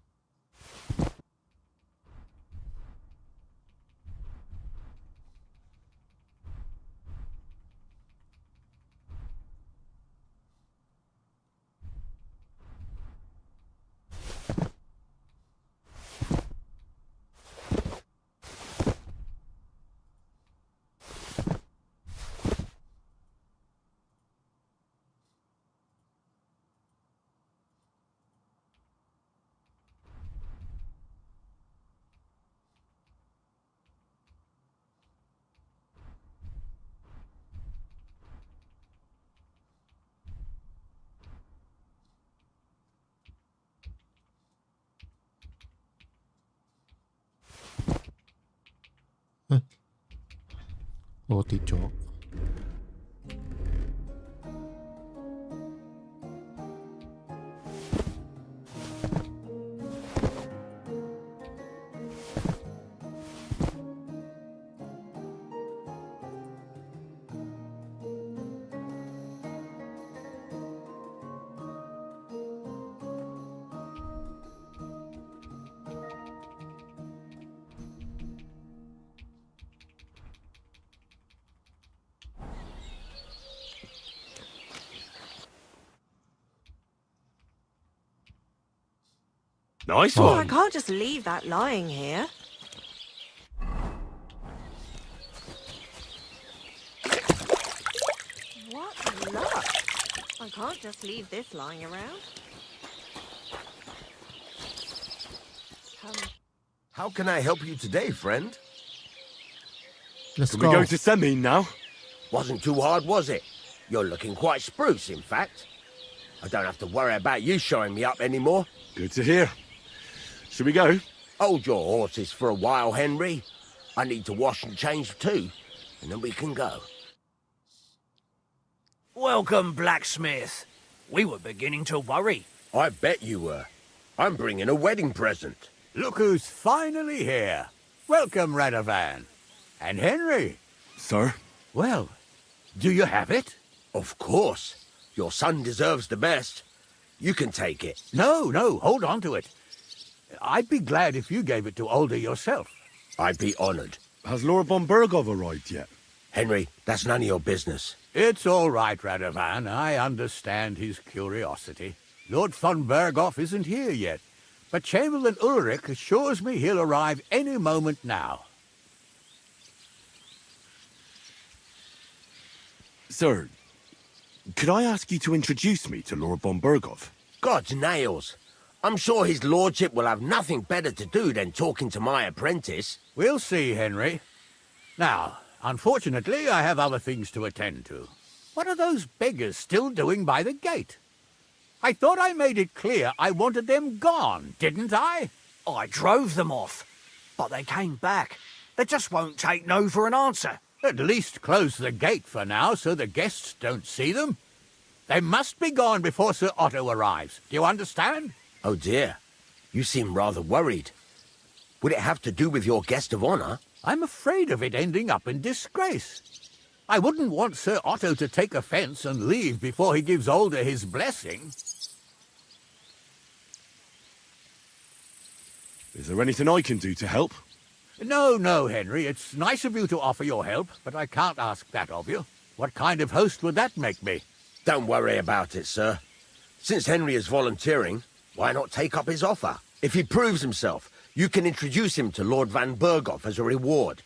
我跌咗。Nice Oh, I one. can't just leave that lying here. What luck! I can't just leave this lying around. How can I help you today, friend? Let's Can we go to Semin now? Wasn't too hard, was it? You're looking quite spruce, in fact. I don't have to worry about you showing me up anymore. Good to hear. Should we go? Hold your horses for a while, Henry. I need to wash and change too, and then we can go. Welcome, blacksmith. We were beginning to worry. I bet you were. I'm bringing a wedding present. Look who's finally here. Welcome, Radovan. And Henry. Sir? Well, do you have it? Of course. Your son deserves the best. You can take it. No, hold on to it. I'd be glad if you gave it to Older yourself. I'd be honored. Has Lord von Bergov arrived yet? Henry, that's none of your business. It's all right, Radovan. I understand his curiosity. Lord von Bergov isn't here yet, but Chamberlain Ulrich assures me he'll arrive any moment now. Sir, could I ask you to introduce me to Lord von Bergov? God's nails. I'm sure his lordship will have nothing better to do than talking to my apprentice. We'll see, Henry. Now, unfortunately, I have other things to attend to. What are those beggars still doing by the gate? I thought I made it clear I wanted them gone, didn't I? I drove them off, but they came back. They just won't take no for an answer. At least close the gate for now so the guests don't see them. They must be gone before Sir Otto arrives. Do you understand? Oh dear. You seem rather worried. Would it have to do with your guest of honor? I'm afraid of it ending up in disgrace. I wouldn't want Sir Otto to take offense and leave before he gives Older his blessing. Is there anything I can do to help? No, Henry. It's nice of you to offer your help, but I can't ask that of you. What kind of host would that make me? Don't worry about it, sir. Since Henry is volunteering, why not take up his offer? If he proves himself, you can introduce him to Lord Van Berghoff as a reward,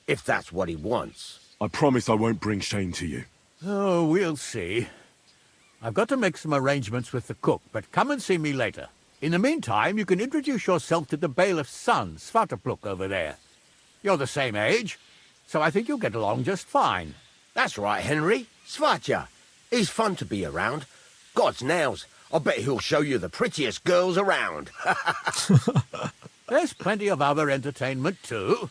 if that's what he wants. I promise I won't bring shame to you. Oh, we'll see. I've got to make some arrangements with the cook, but come and see me later. In the meantime, you can introduce yourself to the bailiff's son, Svatopluk, over there. You're the same age, so I think you'll get along just fine. That's right, Henry. Svatja. He's fun to be around. God's nails. I bet he'll show you the prettiest girls around. There's plenty of other entertainment, too.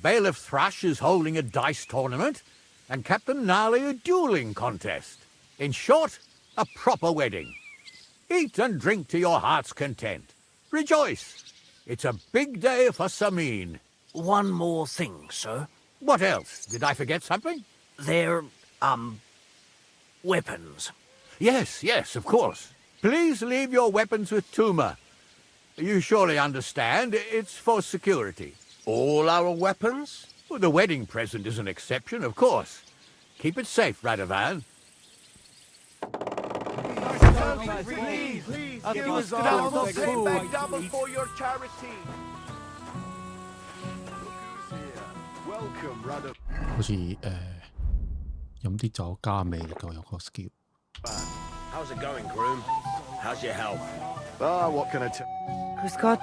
Bailiff Thrush is holding a dice tournament, and Captain Gnarly a dueling contest. In short, a proper wedding. Eat and drink to your heart's content. Rejoice. It's a big day for Samin. One more thing, sir. What else? Did I forget something? They're, weapons. Yes, of course. Please leave your weapons with Tuma. You surely understand, it's for security. All our weapons? Well, the wedding present is an exception, of course. Keep it safe, Radovan. Please, give us all the food. double for your charity. Welcome, Radovan. 好似飲啲酒加味個有個 skill。 How's it going, groom? How's your health? Ah, what can I tell? Grüß Gott.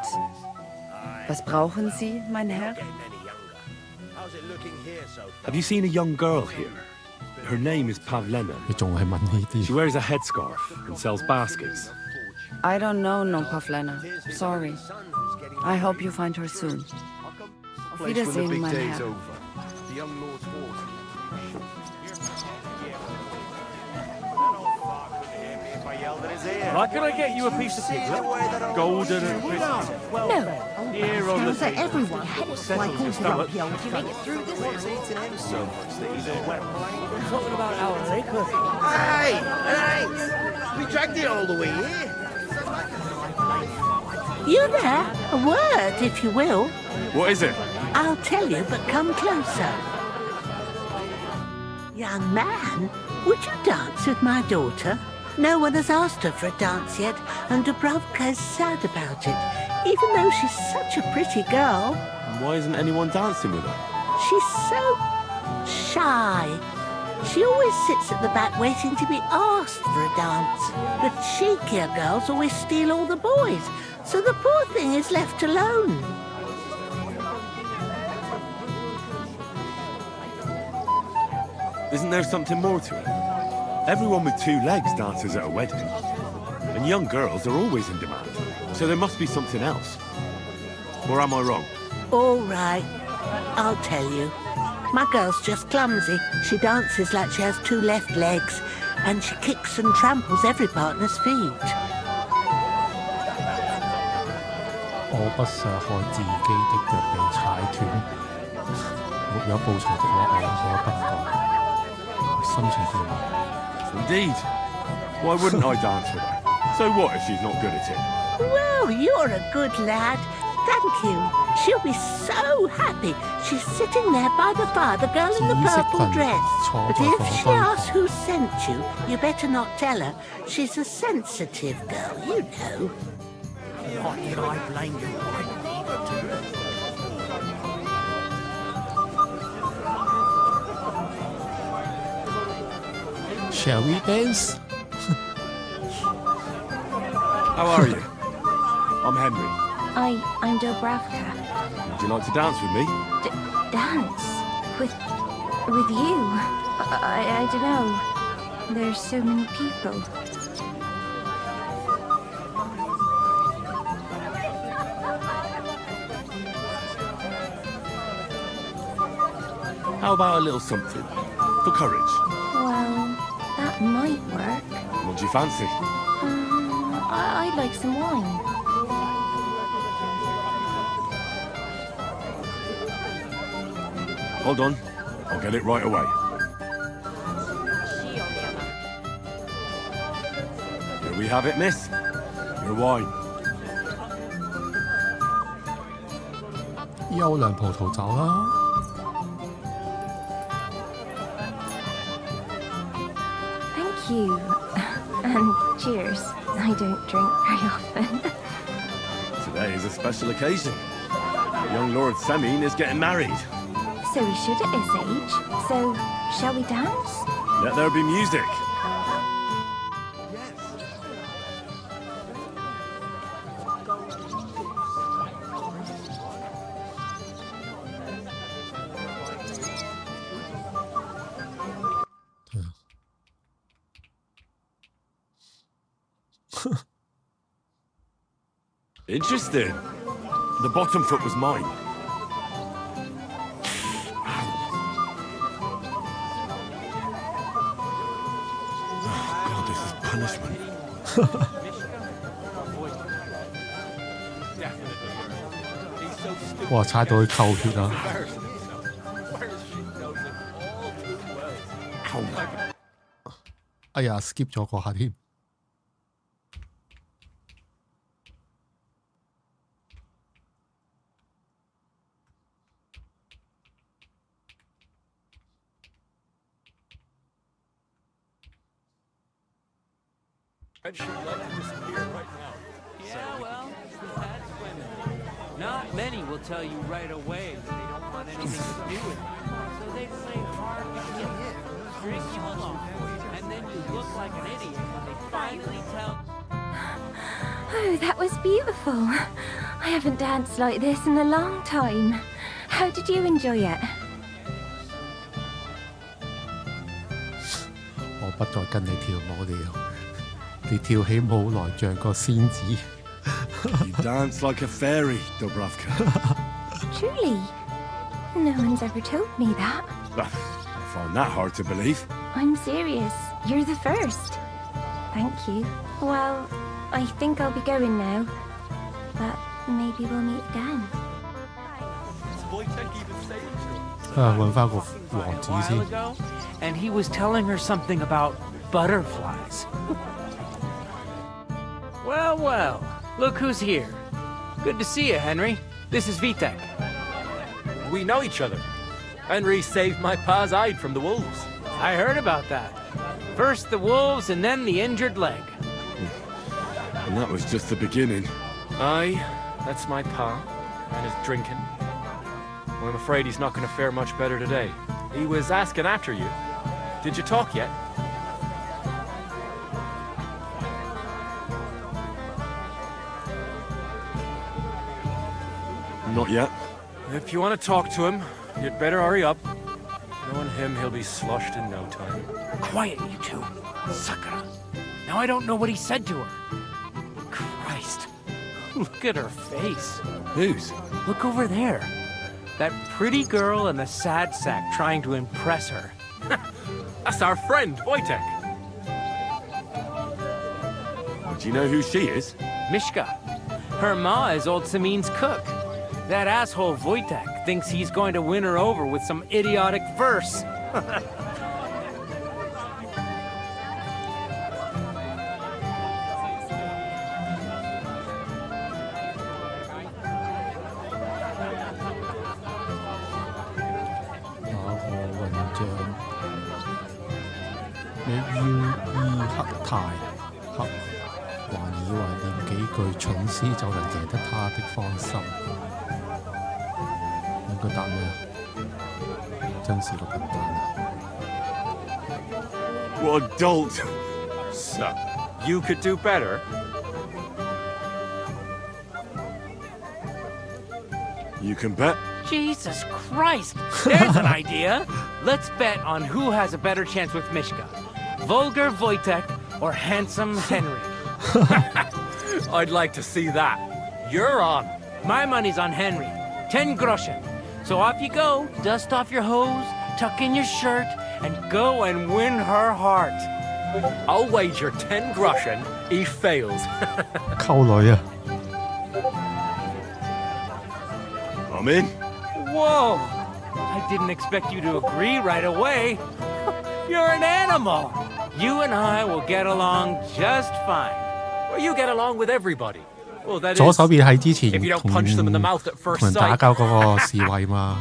Was brauchen Sie, mein Herr? How's it looking here so far? Have you seen a young girl here? Her name is Pavlena. 你仲係問呢啲？ She wears a headscarf and sells baskets. I don't know no Pavlena. Sorry. I hope you find her soon. Auf Place when the Wiedersehen, big mein day's Herr. over. The young lord's horse. Right, can I get you a piece of piglet? Golden and crisp. No. Here on the Sounds like table. everyone Settles your stomach. You make it through this one. So much that he's a wet. Talking about our liquor. Hey! We dragged it all the way here. You there? A word, if you will. What is it? I'll tell you, but come closer. Young man, would you dance with my daughter? No one has asked her for a dance yet, and Dubravka is sad about it, even though she's such a pretty girl. Why isn't anyone dancing with her? She's so shy. She always sits at the back waiting to be asked for a dance. The cheekier girls always steal all the boys, so the poor thing is left alone. Isn't there something more to it? Everyone with 2 legs dances at a wedding. And young girls are always in demand. So there must be something else. Or am I wrong? All right, I'll tell you. My girl's just clumsy. She dances like she has 2 left legs, and she kicks and tramples every partner's feet. 我不想看自己的腳被踩斷，沒有報酬的話，我不講。心情點啊？ Indeed. Why wouldn't I dance with her? So what if she's not good at it? Well, you're a good lad. Thank you. She'll be so happy. She's sitting there by the fire, the girl in the purple dress. But if she asks who sent you, you better not tell her. She's a sensitive girl, you know. Not that I blame you. Shall we dance? How are you? I'm Henry. I'm Dubravka. Would you like to dance with me? Dance? With you? I don't know. There's so many people. How about a little something? For courage. Well, that might work. What do you fancy? I'd like some wine. Hold on. I'll get it right away. Here we have it, miss. Your wine. 優良葡萄酒啦。 Thank you. And cheers. I don't drink very often. Today is a special occasion. Young Lord Semine is getting married. So we should at his age. So, shall we dance? Let there be music. Interesting. The bottom foot was mine. Oh, God, this is punishment. 哇！踩到佢扣血啊！哎呀，skip 咗嗰下添。 Red should love to disappear right now. Yeah, well, that's women. Not many will tell you right away that they don't want anything to do with you. So they play hard to get hit, string you along, and then you look like an idiot when they finally tell... Oh, that was beautiful. I haven't danced like this in a long time. How did you enjoy it? 我不再跟你跳舞了。 你跳起舞來像個仙子。You dance like a fairy, Dubravka. Truly? No one's ever told me that. I find that hard to believe. I'm serious. You're the first. Thank you. Well, I think I'll be going now. But maybe we'll meet again. 揾翻個王子先。 And he was telling her something about butterflies. Well, well, look who's here. Good to see you, Henry. This is Vitek. We know each other. Henry saved my pa's hide from the wolves. I heard about that. First the wolves and then the injured leg. And that was just the beginning. Aye, that's my pa, and his drinking. Well, I'm afraid he's not going to fare much better today. He was asking after you. Did you talk yet? Not yet. If you want to talk to him, you'd better hurry up. Knowing him, he'll be sloshed in no time. Quiet, you two. Sakura. Now I don't know what he said to her. Christ. Look at her face. Whose? Look over there. That pretty girl and the sad sack trying to impress her. That's our friend, Wojtek. Do you know who she is? Mishka. Her ma is old Samin's cook. That asshole Wojtek thinks he's going to win her over with some idiotic verse. What a dolt! So, you could do better? You can bet. Jesus Christ! There's an idea! Let's bet on who has a better chance with Mishka. Vulgar Wojtek or handsome Henry. I'd like to see that. You're on. My money's on Henry. 10 groschen. So off you go, dust off your hose, tuck in your shirt, and go and win her heart. I'll wager 10 groschen he fails. 溝女啊！ I'm in. Whoa! I didn't expect you to agree right away. You're an animal. You and I will get along just fine. Well, you get along with everybody. Well, that 左 is, 手邊係之前 if you don't 同 punch them in the mouth at 同 first 人打 sight. 交嗰個侍衛嘛。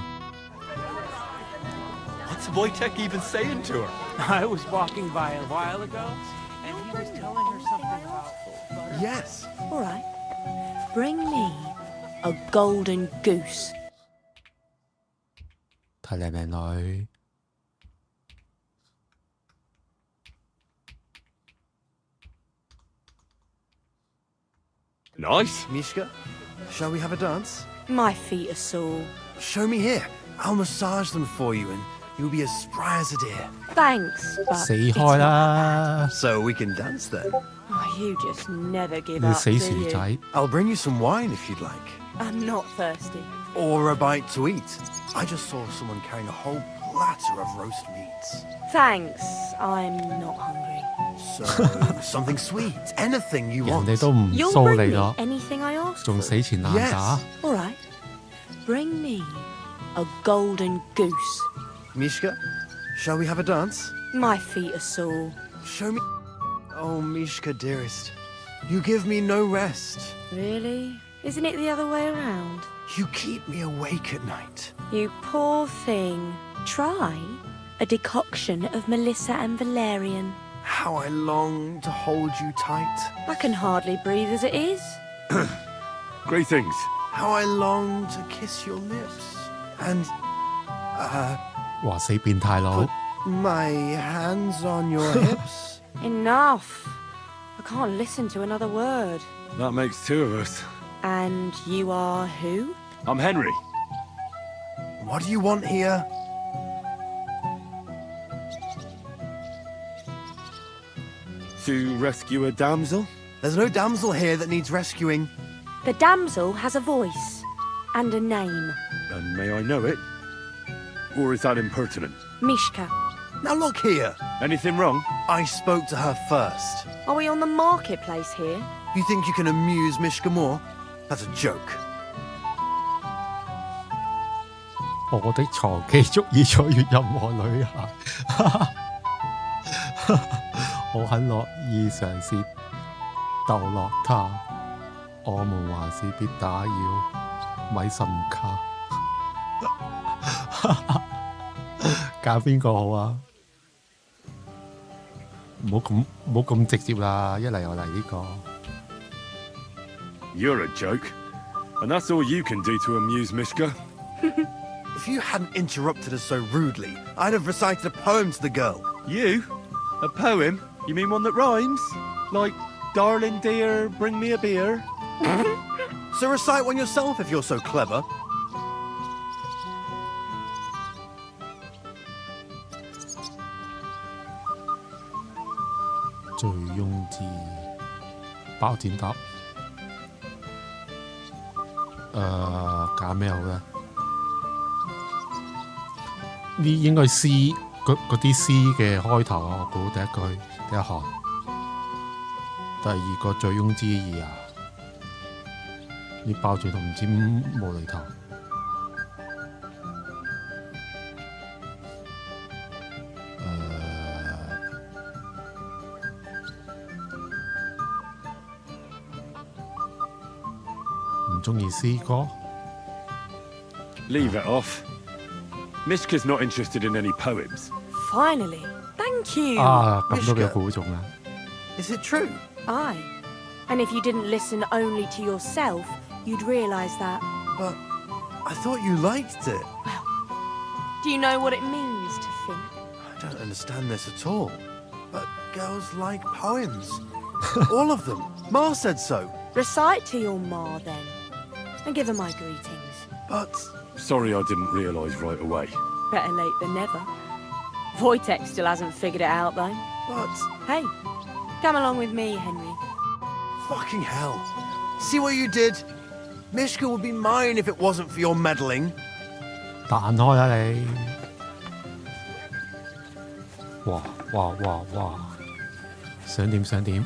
What's Wojtek even saying to her? I was walking by a while ago, and he was telling her something about... Yes. All right. Bring me a golden goose. 睇靚靚女。 Nice. Mishka, shall we have a dance? My feet are sore. Show me here. I'll massage them for you and you'll be as spry as a deer. Thanks, but 死 it's 開 not. 啦！ So we can dance then. Oh, you just never give 你 up, 死 do 薯 you? 仔！ I'll bring you some wine if you'd like. I'm not thirsty. Or a bite to eat. I just saw someone carrying a whole platter of roast meats. Thanks, I'm not hungry. So, something sweet. Anything you 人 want. 哋都唔 You'll 騷 bring 你 me 咯， anything I ask 仲 for. 死纏爛打。 All right. Bring me a golden goose. Mishka, shall we have a dance? My feet are sore. Show me. Oh, Mishka, dearest. You give me no rest. Really? Isn't it the other way around? You keep me awake at night. You poor thing. Try a decoction of Melissa and Valerian. How I long to hold you tight. I can hardly breathe as it is. Greetings. How I long to kiss your lips. And, 哇！死變態佬！ my hands on your hips. Enough. I can't listen to another word. That makes two of us. And you are who? I'm Henry. What do you want here? To rescue a damsel? There's no damsel here that needs rescuing. The damsel has a voice and a name. And may I know it? Or is that impertinent? Mishka. Now look here. Anything wrong? I spoke to her first. Are we on the marketplace here? You think you can amuse Mishka more? That's a joke. 我的床記足以取悦任何女孩。我很樂意嘗試逗樂他。我們還是別打擾，咪甚卡。揀邊個好啊？唔好咁直接啦，一嚟又嚟呢個。 You're a joke. And that's all you can do to amuse Mishka. If you hadn't interrupted us so rudely, I'd have recited a poem to the girl. You? A poem? You mean one that rhymes? Like, darling dear, bring me a beer? So recite one yourself if you're so clever. "醉翁之意包剪揼。揀咩好咧？呢應該詩嗰啲詩嘅開頭啊，我估第一句第一行，第二個醉翁之意啊，呢包住都唔知無厘頭。唔中意詩歌。 Leave it off. Mishka's not interested in any poems. Finally. Thank you. 咁都俾估中啦。 Is it true? Aye. And if you didn't listen only to yourself, you'd realise that. But I thought you liked it. Do you know what it means to think? I don't understand this at all. But girls like poems. All of them. Ma said so. Recite to your ma then. And give her my greetings. But... Sorry I didn't realise right away. Better late than never. Wojtek still hasn't figured it out though. But... Hey, come along with me, Henry. Fucking hell. See what you did? Mishka would be mine if it wasn't for your meddling. 彈開啊你！哇！想點想點？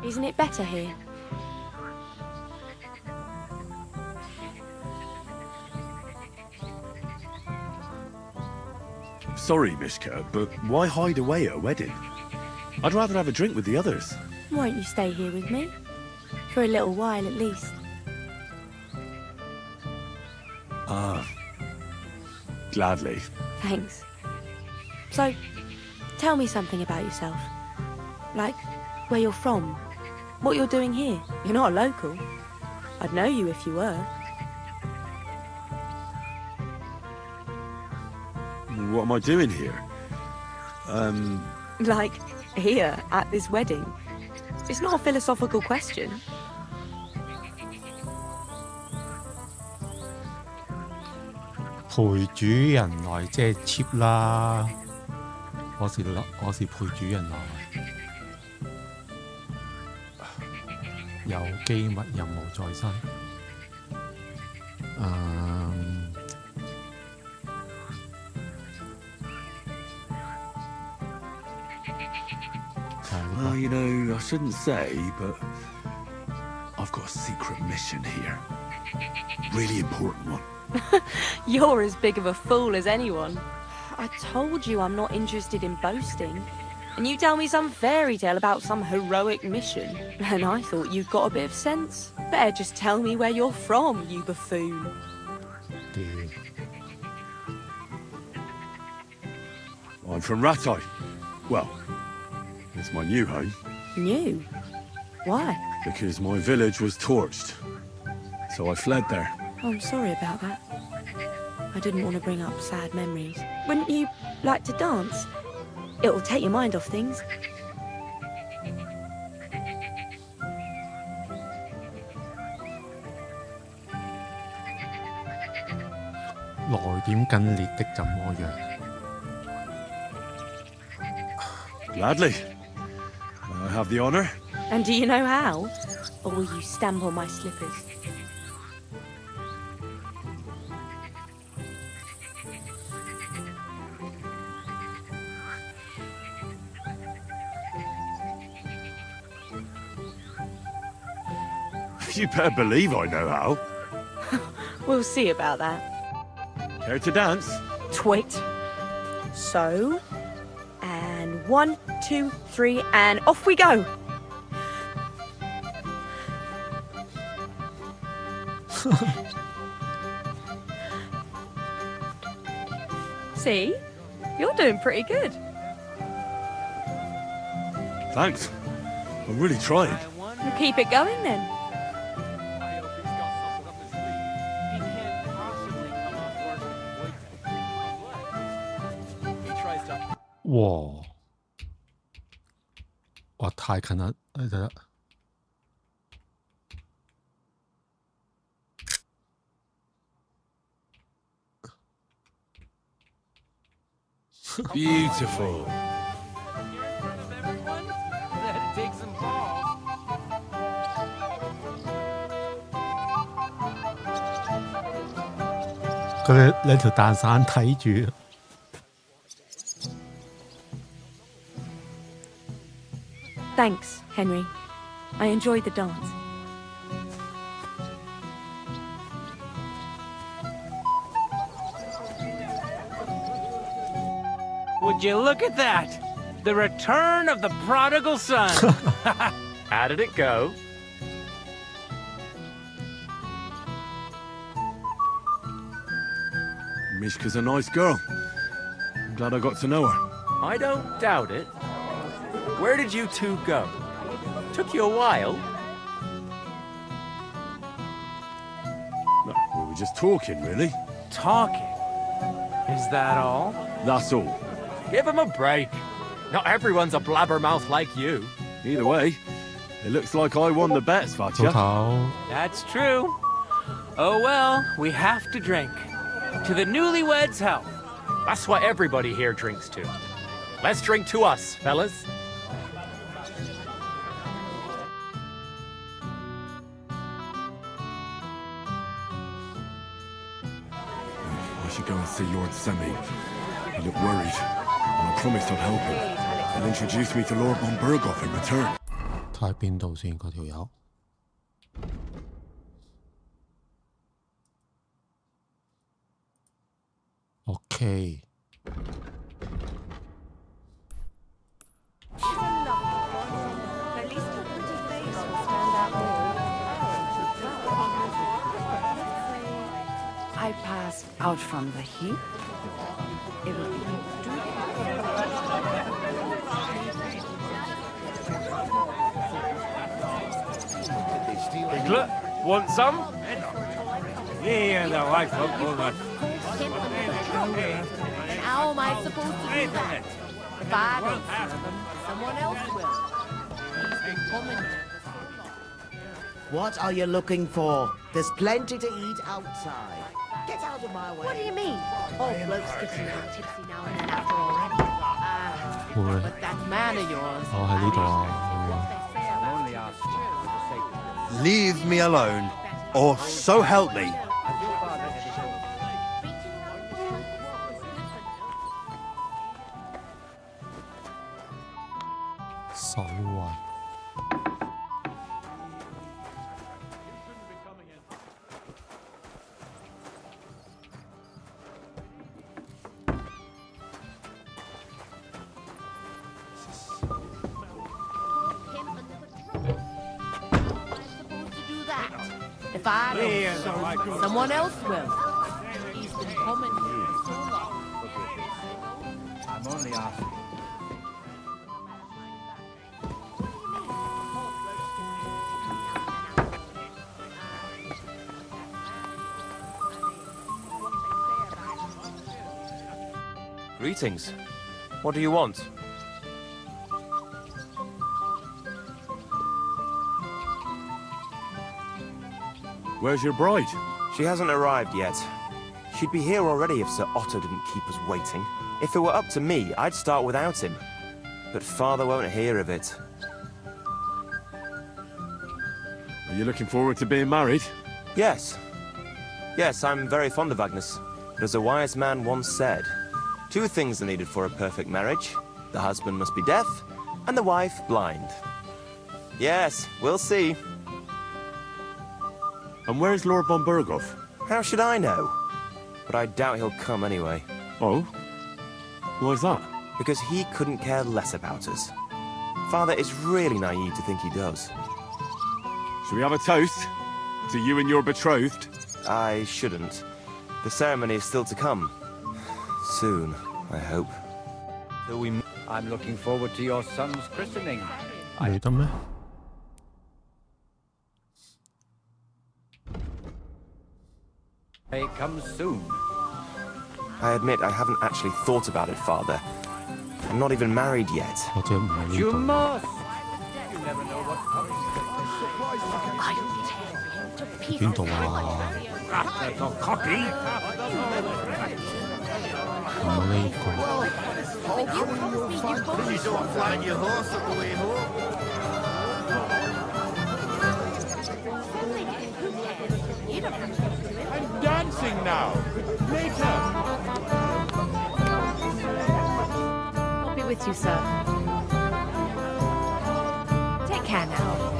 Isn't it better here? Sorry, Mishka, but why hide away at a wedding? I'd rather have a drink with the others. Won't you stay here with me? For a little while at least. Gladly. Thanks. So, tell me something about yourself. Like, where you're from. What you're doing here. You're not a local. I'd know you if you were. What am I doing here? Like, here, at this wedding. It's not a philosophical question. 陪主人來即係 cheap 啦，我是陪主人來，有機密任務在身。Well, you know, I shouldn't say, but I've got a secret mission here. Really important one. You're as big of a fool as anyone. I told you I'm not interested in boasting. And you tell me some fairy tale about some heroic mission. And I thought you'd got a bit of sense. Better just tell me where you're from, you buffoon. I'm from Ratai. Well, it's my new home. New? Why? Because my village was torched. So I fled there. Oh, I'm sorry about that. I didn't want to bring up sad memories. Wouldn't you like to dance? It'll take your mind off things. 來點更烈的怎麼樣？ Gladly. I have the honour. And do you know how? Or will you stamp on my slippers? You better believe I know how. We'll see about that. Care to dance? Twit. So, and 1, 2, 3, and off we go. See? You're doing pretty good. Thanks. I'm really trying. We'll keep it going then.哇！哇，太近啦！睇睇啦。Beautiful. That'd take some balls. 佢哋兩條蛋散睇住。Thanks, Henry. I enjoyed the dance. Would you look at that? The return of the prodigal son. How did it go? Mishka's a nice girl. I'm glad I got to know her. I don't doubt it. Where did you two go? Took you a while. No, we were just talking, really. Talking? Is that all? That's all. Give him a break. Not everyone's a blabbermouth like you. Either way, it looks like I won the bet, Svatja. That's true. Oh well, we have to drink. To the newlyweds' health. That's what everybody here drinks to. Let's drink to us, fellas. I should go and see Lord Semi. He looked worried, and I promised I'd help him. And introduce me to Lord von Berghoff in return. 睇下邊度先嗰條友。OK。I pass out from the heat. It will be Piglet, want some? Yeah, the wife will pull that. How am I supposed to do that? If I don't serve him, someone else will. He's been coming here for so long. What are you looking for? There's plenty to eat outside. Get out of my way. What do you mean? Oh, blokes getting a little tipsy now and then after already. But that man of yours. 我喺呢度啊。 Leave me alone, or so help me. If I don't, someone else will. He's been coming here for so long. I'm only asking. Greetings. What do you want? Where's your bride? She hasn't arrived yet. She'd be here already if Sir Otto didn't keep us waiting. If it were up to me, I'd start without him. But Father won't hear of it. Are you looking forward to being married? Yes. Yes, I'm very fond of Agnes. But as a wise man once said, 2 things are needed for a perfect marriage. The husband must be deaf, and the wife blind. Yes, we'll see. And where's Lord von Berghoff? How should I know? But I doubt he'll come anyway. Oh? Why's that? Because he couldn't care less about us. Father is really naive to think he does. Shall we have a toast? To you and your betrothed? I shouldn't. The ceremony is still to come. Soon, I hope. I'm looking forward to your son's christening. 嚟得咩？ It comes soon. I admit I haven't actually thought about it, Father. I'm not even married yet. 或者唔係呢 You 度。 must. You never know what comes. 邊度啊？ That's a copy. 唔係呢個。 You don't fly your horse on the way home. I'm dancing now. Later. I'll be with you, sir. Take care now.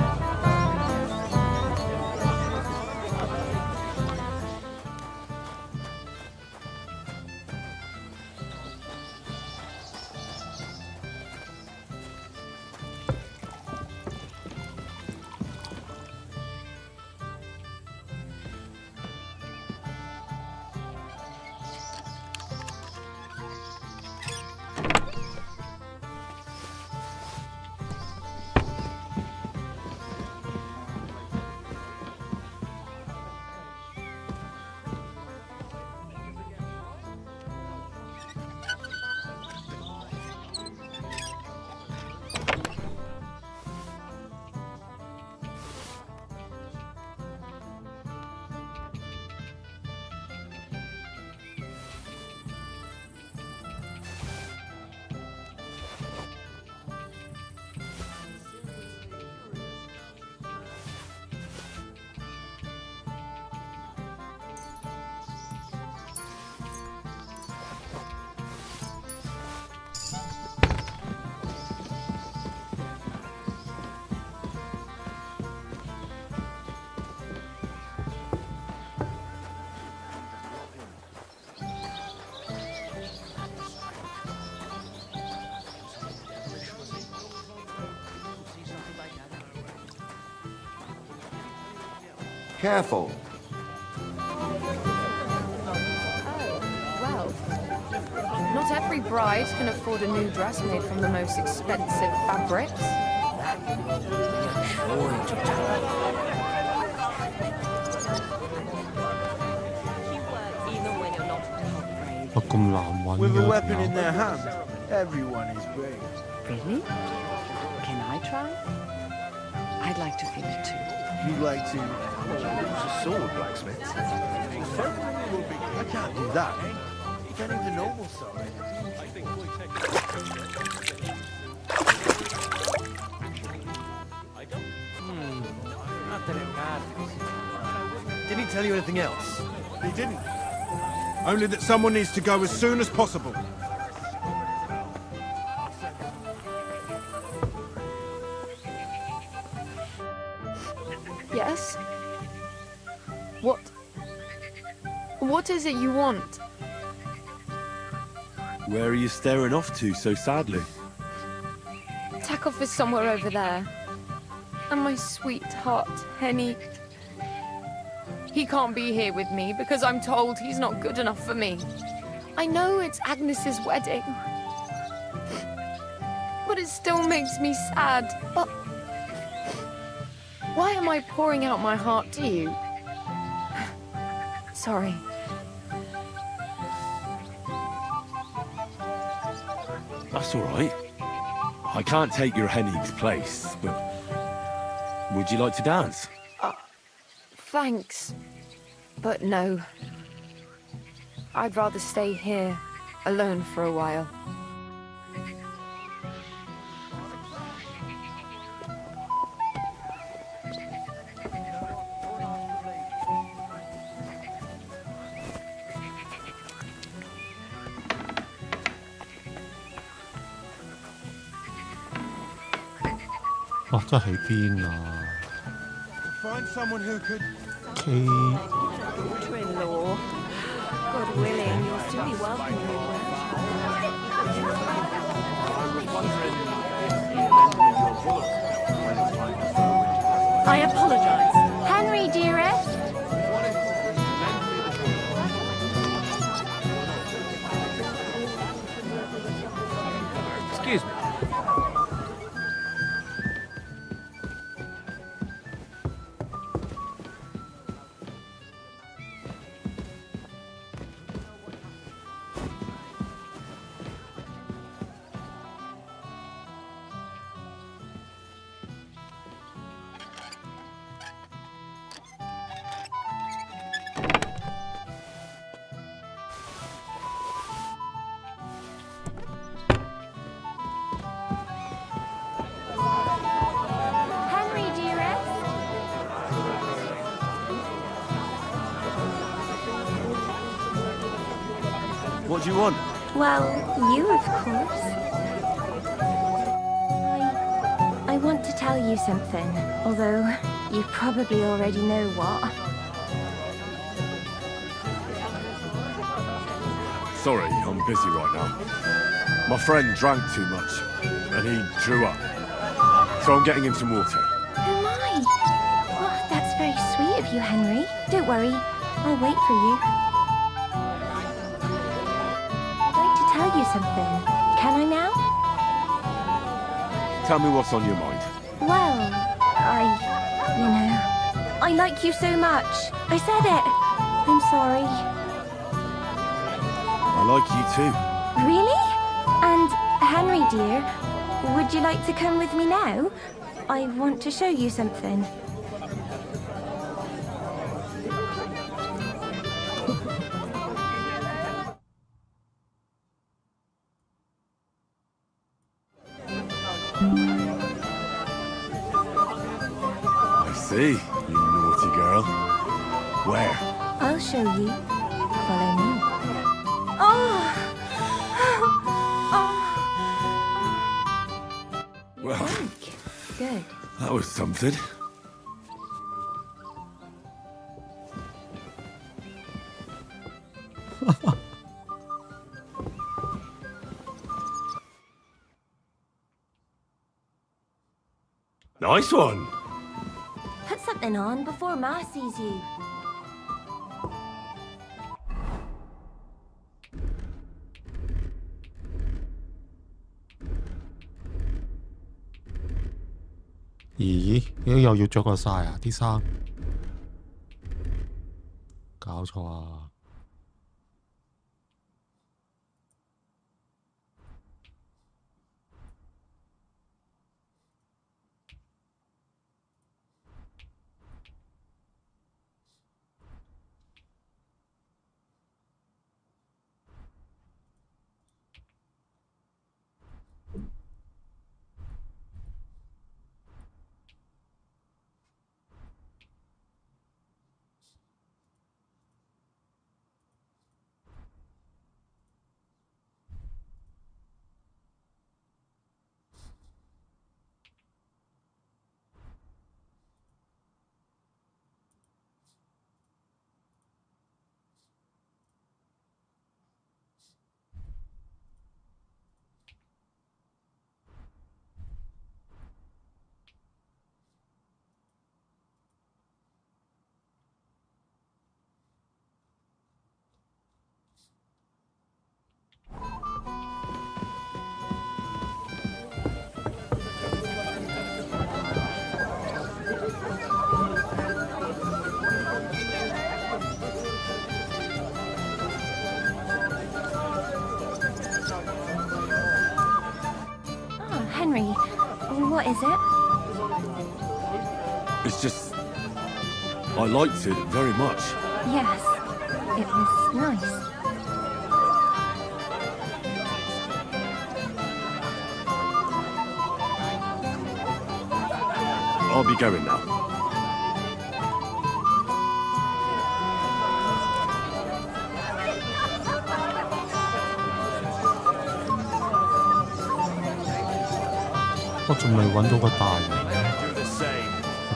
Careful. Well, not every bride can afford a new dress made from the most expensive fabrics. With a weapon in their hand, everyone is brave. Really? Can I try? I'd like to feel it too. You'd like to use a sword, blacksmith? Certainly will be. I can't do that. You can't even normal sword. I think we'll take Not that it matters. Did he tell you anything else? He didn't. Only that someone needs to go as soon as possible. Yes? What is it you want? Where are you staring off to so sadly? Takeoff is somewhere over there. And my sweetheart, Henny. He can't be here with me because I'm told he's not good enough for me. I know it's Agnes's wedding. But it still makes me sad. But why am I pouring out my heart to you? Sorry. That's all right. I can't take your Henny's place, but would you like to dance? Thanks. But no. I'd rather stay here, alone for a while. Find someone who could. Daughter-in-law. God willing, you'll still be welcome in I apologize. Henry, dearest. Excuse me. Henry, dearest. What do you want? Well, you, of course. I want to tell you something, although you probably already know what. Sorry, I'm busy right now. My friend drank too much, and he threw up. So I'm getting him some water. Oh my! Oh, that's very sweet of you, Henry. Don't worry, I'll wait for you. I'd like to tell you something. Can I now? Tell me what's on your mind. Well, I like you so much. I said it. I'm sorry. I like you too. Really? And Henry, dear, would you like to come with me now? I want to show you something. I see, you naughty girl. Where? I'll show you. Follow me. Oh! Well, Good. that was something. Nice one. Put something on before Ma sees you.咦？點解又要着過晒啊？啲衫搞錯啊！Henry, what is it? It's just... I liked it very much. Yes, it was nice. I'll be going now.我仲未揾到個大人。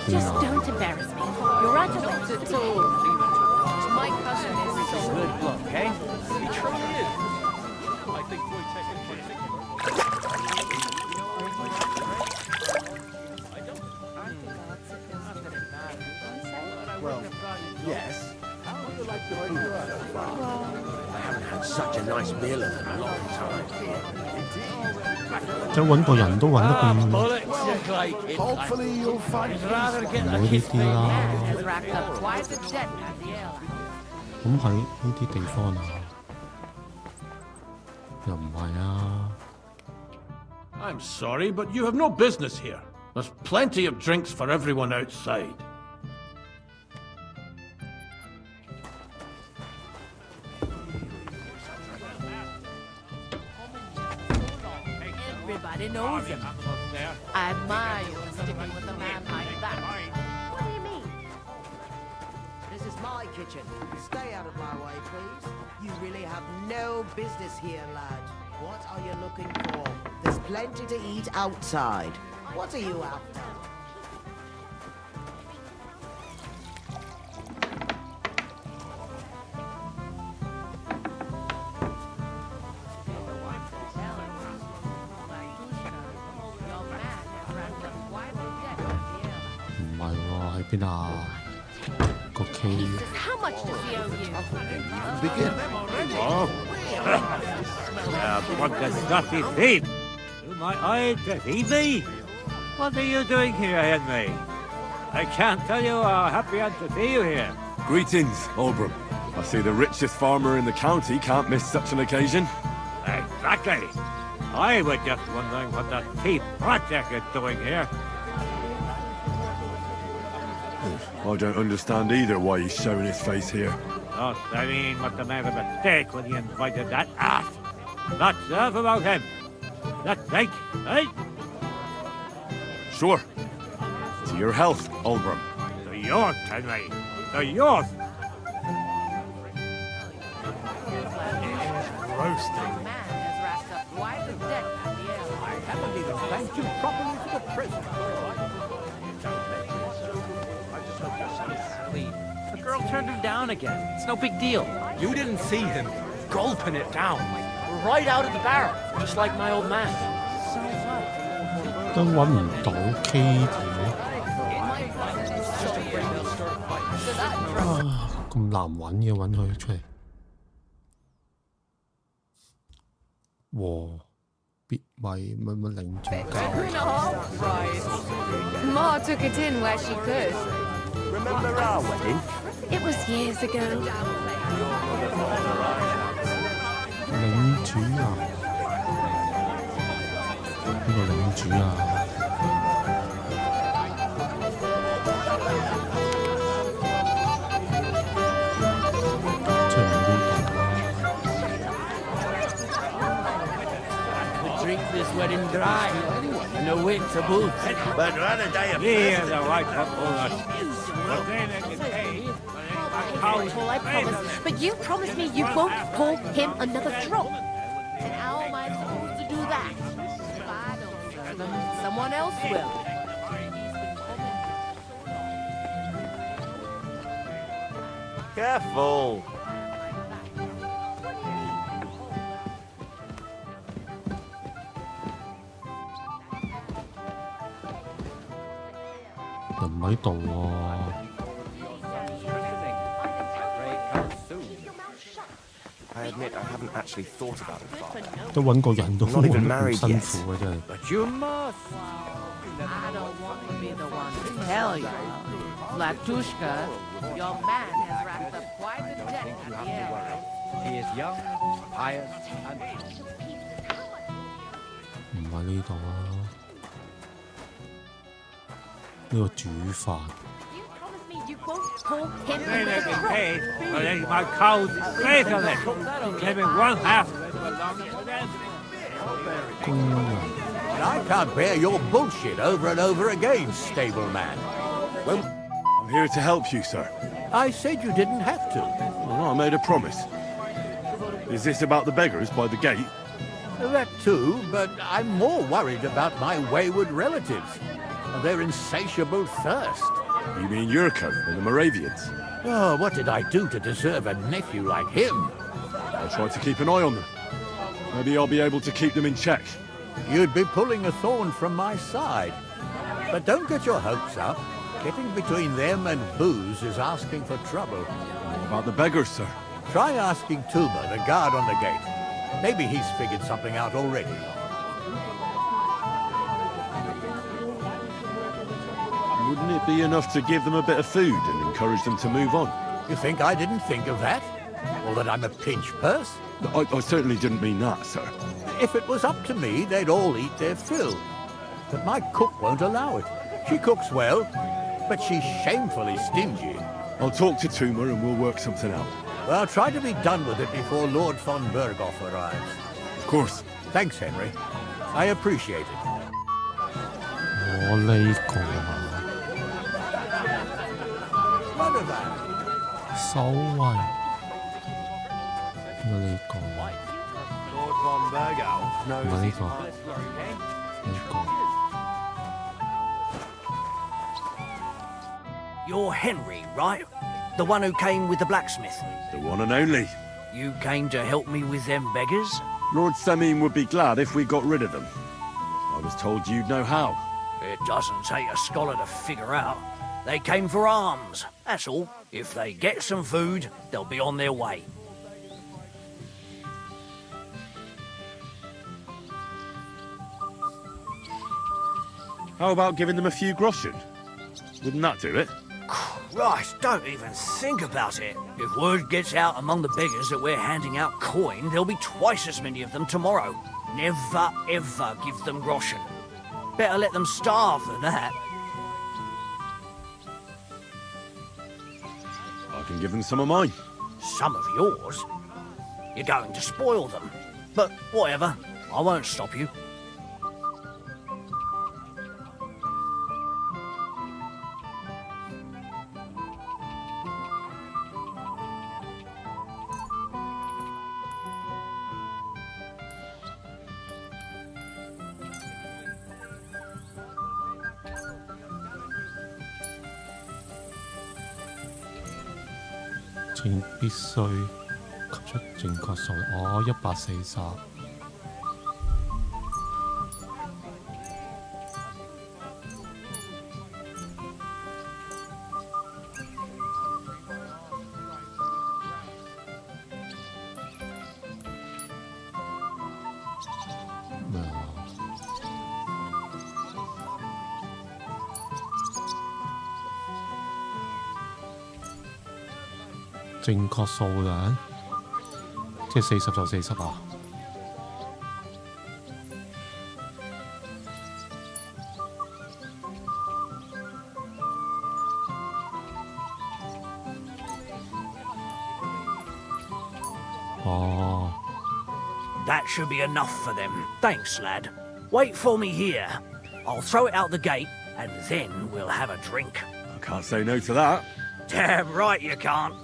Just don't embarrass me. You're right to let it all. My cousin is so good look, eh? He truly is. I think we take it Well, yes. I haven't had such a nice meal in a long time. 即係揾個人都揾得咁唔 Hopefully you'll find 會呢啲啦。咁喺呢啲地方啊，又唔係啊。I'm sorry, but you have no business here. There's plenty of drinks for everyone outside. Everybody knows him. I admire you for sticking with a man like that. What do you mean? This is my kitchen. Stay out of my way, please. You really have no business here, lad. What are you looking for? There's plenty to eat outside. What are you after? Bên nào có K How much does he owe you? begin. Oh. What the stuffy thief! Do my eye deceive thee? What are you doing here, Henry? I can't tell you how happy I am to see you here. Greetings, Oldbrook. I see the richest farmer in the county can't miss such an occasion. Exactly. I was just wondering what that thief project is doing here. I don't understand either why he's showing his face here. Not, I mean, what the man of a mistake when he invited that ass. Not enough about him. That's right, right? Sure. To your health, Oldbrook. To yours, Henry. To yours. Roasting. Man has racked up quite a debt at the airline. I haven't even thanked you properly for the present. The girl turned him down again. It's no big deal. You didn't see him gulping it down. Right out of the barrel. Just like my old man. 都揾唔到 K 點啊！咁難揾嘅揾佢出嚟，和別為乜領主教。 Ma took it in where she could. Remember our wedding? It was years ago. 領主啊，邊個領主啊？出唔到度啊！ Drink this wedding dry, and no wit to boot. But rather die of Yeah, the white couple. But then I can pay. Well, I promise. But you promised me you won't pour him another drop. And how am I supposed to do that? If I don't serve him, someone else will. Careful.又唔喺度喎。 I admit I haven't actually thought about it, Father. 都揾個人都 Not even 揾得 married 咁辛 yet. 苦嘅真係。 But you must. I don't want to be the one to tell you. Latushka, your man has racked up quite a debt at the airline. He is young, pious, and 唔喺呢度啊！呢個煮飯。 You won't pour him Then I another can drop. pay. But then my cows straight on it. Give me one half. I can't bear your bullshit over and over again, stableman. Well, I'm here to help you, sir. I said you didn't have to. Well, I made a promise. Is this about the beggars by the gate? That too, but I'm more worried about my wayward relatives and their insatiable thirst. You mean Yurko and the Moravians? Oh, what did I do to deserve a nephew like him? I'll try to keep an eye on them. Maybe I'll be able to keep them in check. You'd be pulling a thorn from my side. But don't get your hopes up. Getting between them and booze is asking for trouble. What about the beggars, sir? Try asking Tuba, the guard on the gate. Maybe he's figured something out already. Wouldn't it be enough to give them a bit of food and encourage them to move on? You think I didn't think of that? Or that I'm a pinch purse? I certainly didn't mean that, sir. If it was up to me, they'd all eat their fill. But my cook won't allow it. She cooks well, but she's shamefully stingy. I'll talk to Tuma and we'll work something out. Well, try to be done with it before Lord von Berghoff arrives. Of course. Thanks, Henry. I appreciate it. 我呢個啊，收威，我呢個， Lord von Berghoff 唔 knows 係呢 his 個， first okay? 呢個。 You're Henry, right? The one who came with the blacksmith. The one and only. You came to help me with them beggars? Lord Semine would be glad if we got rid of them. I was told you'd know how. It doesn't take a scholar to figure out. They came for alms, that's all. If they get some food, they'll be on their way. How about giving them a few groschen? Wouldn't that do it? Christ, don't even think about it. If word gets out among the beggars that we're handing out coin, there'll be twice as many of them tomorrow. Never, ever give them groschen. Better let them starve than that. I can give them some of mine. Some of yours? You're going to spoil them. But whatever, I won't stop you.錢必須給出正確數。哦，140。正確數量，即係40就40啊！哦， That should be enough for them. Thanks, lad. Wait for me here. I'll throw it out the gate, and then we'll have a drink. I can't say no to that. Damn right you can't.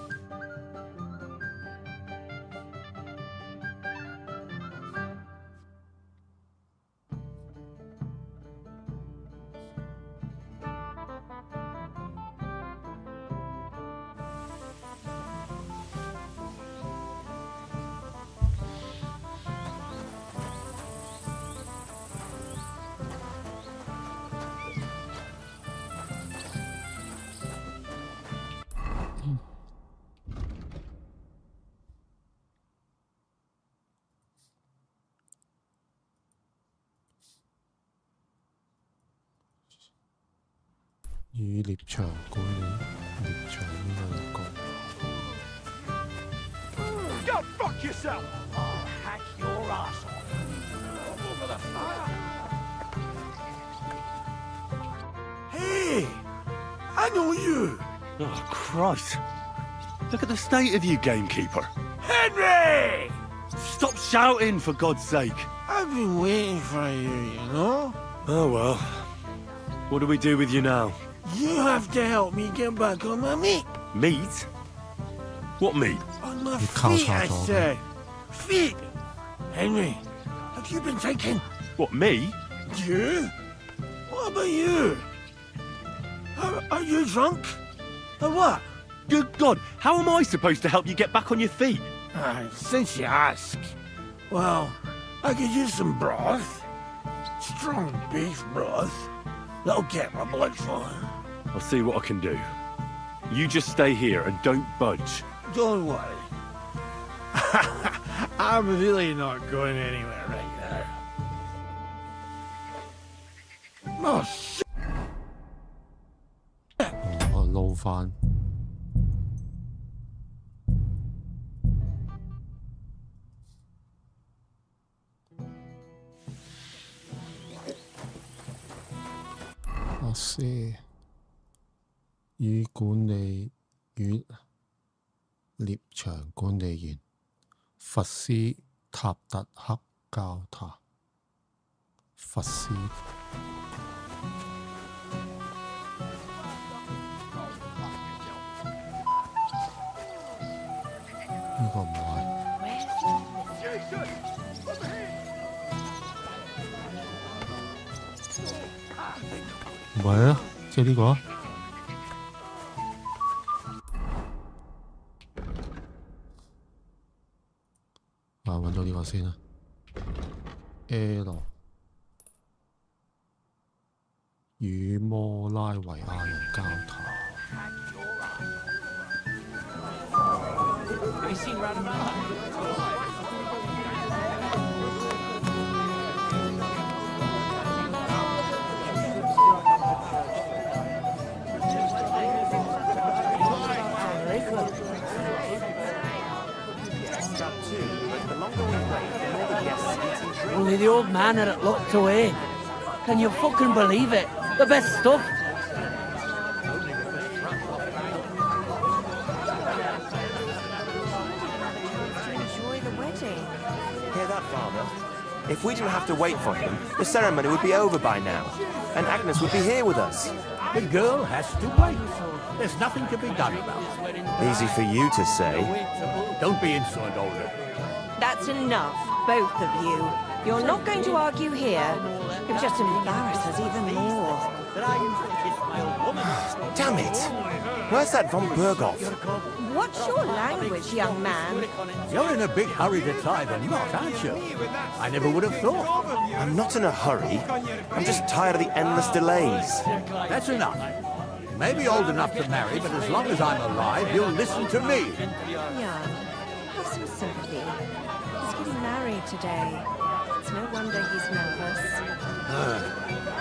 與獵場管理，獵場呢個。Go fuck yourself! I'll hack your ass off. Over the fire. Hey! I know you! Oh, Christ. Look at the state of you, gamekeeper. Henry! Stop shouting, for God's sake. I've been waiting for you, you know? Oh, well. What do we do with you now? You have to help me get back on my feet. Meat? What meat? On my feet, I said. Feet! Henry, have you been taken? What, me? You? What about you? Are you drunk? Or what? Good God, how am I supposed to help you get back on your feet? Since you ask. Well, I could use some broth. Strong beef broth. That'll get my blood flowing. I'll see what I can do. You just stay here and don't budge. Don't worry. I'm really not going anywhere right now. Oh, shit. 補翻。與管理與獵場管理員佛斯塔特克交談。佛斯呢個唔係。唔係啊，即係呢個啊。揾到呢個先啦。L 與摩拉維亞人交談。Only the old man had it locked away. Can you fucking believe it? The best stuff. Enjoy the wedding. Hear that, Father? If we didn't have to wait for him, the ceremony would be over by now, and Agnes would be here with us. The girl has to wait. There's nothing to be done about it. Easy for you to say. Don't be insolent, Older. That's enough, both of you. You're not going to argue here. You'll just embarrass us even more. Damn it! Where's that von Berghoff? What's your language, young man? You're in a big hurry to tie the knot, aren't you? I never would have thought. I'm not in a hurry. I'm just tired of the endless delays. That's enough. You may be old enough to marry, but as long as I'm alive, you'll listen to me. Young, have some sympathy. He's getting married today. It's no wonder he's nervous.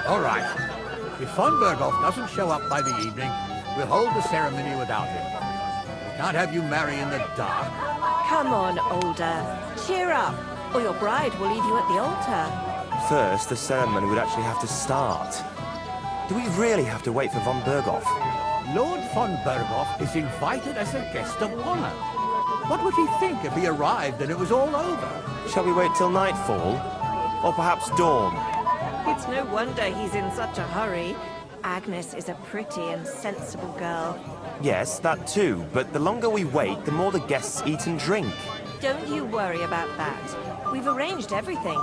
All right. If von Berghoff doesn't show up by the evening, we'll hold the ceremony without him. We can't have you marry in the dark. Come on, Older. Cheer up, or your bride will leave you at the altar. First, the ceremony would actually have to start. Do we really have to wait for von Berghoff? Lord von Berghoff is invited as a guest of honor. What would he think if he arrived and it was all over? Shall we wait till nightfall? Or perhaps dawn? It's no wonder he's in such a hurry. Agnes is a pretty and sensible girl. Yes, that too, but the longer we wait, the more the guests eat and drink. Don't you worry about that. We've arranged everything,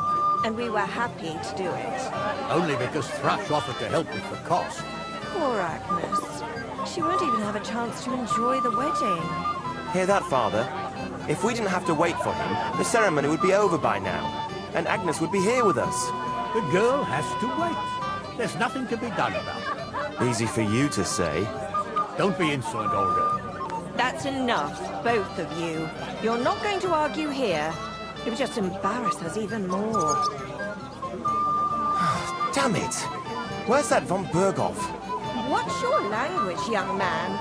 and we were happy to do it. Only because Thrush offered to help with the cost. Poor Agnes. She won't even have a chance to enjoy the wedding. Hear that, Father? If we didn't have to wait for him, the ceremony would be over by now, and Agnes would be here with us. The girl has to wait. There's nothing to be done about it. Easy for you to say. Don't be insolent, Older. That's enough, both of you. You're not going to argue here. It would just embarrass us even more. Damn it! Where's that von Berghoff? What's your language, young man?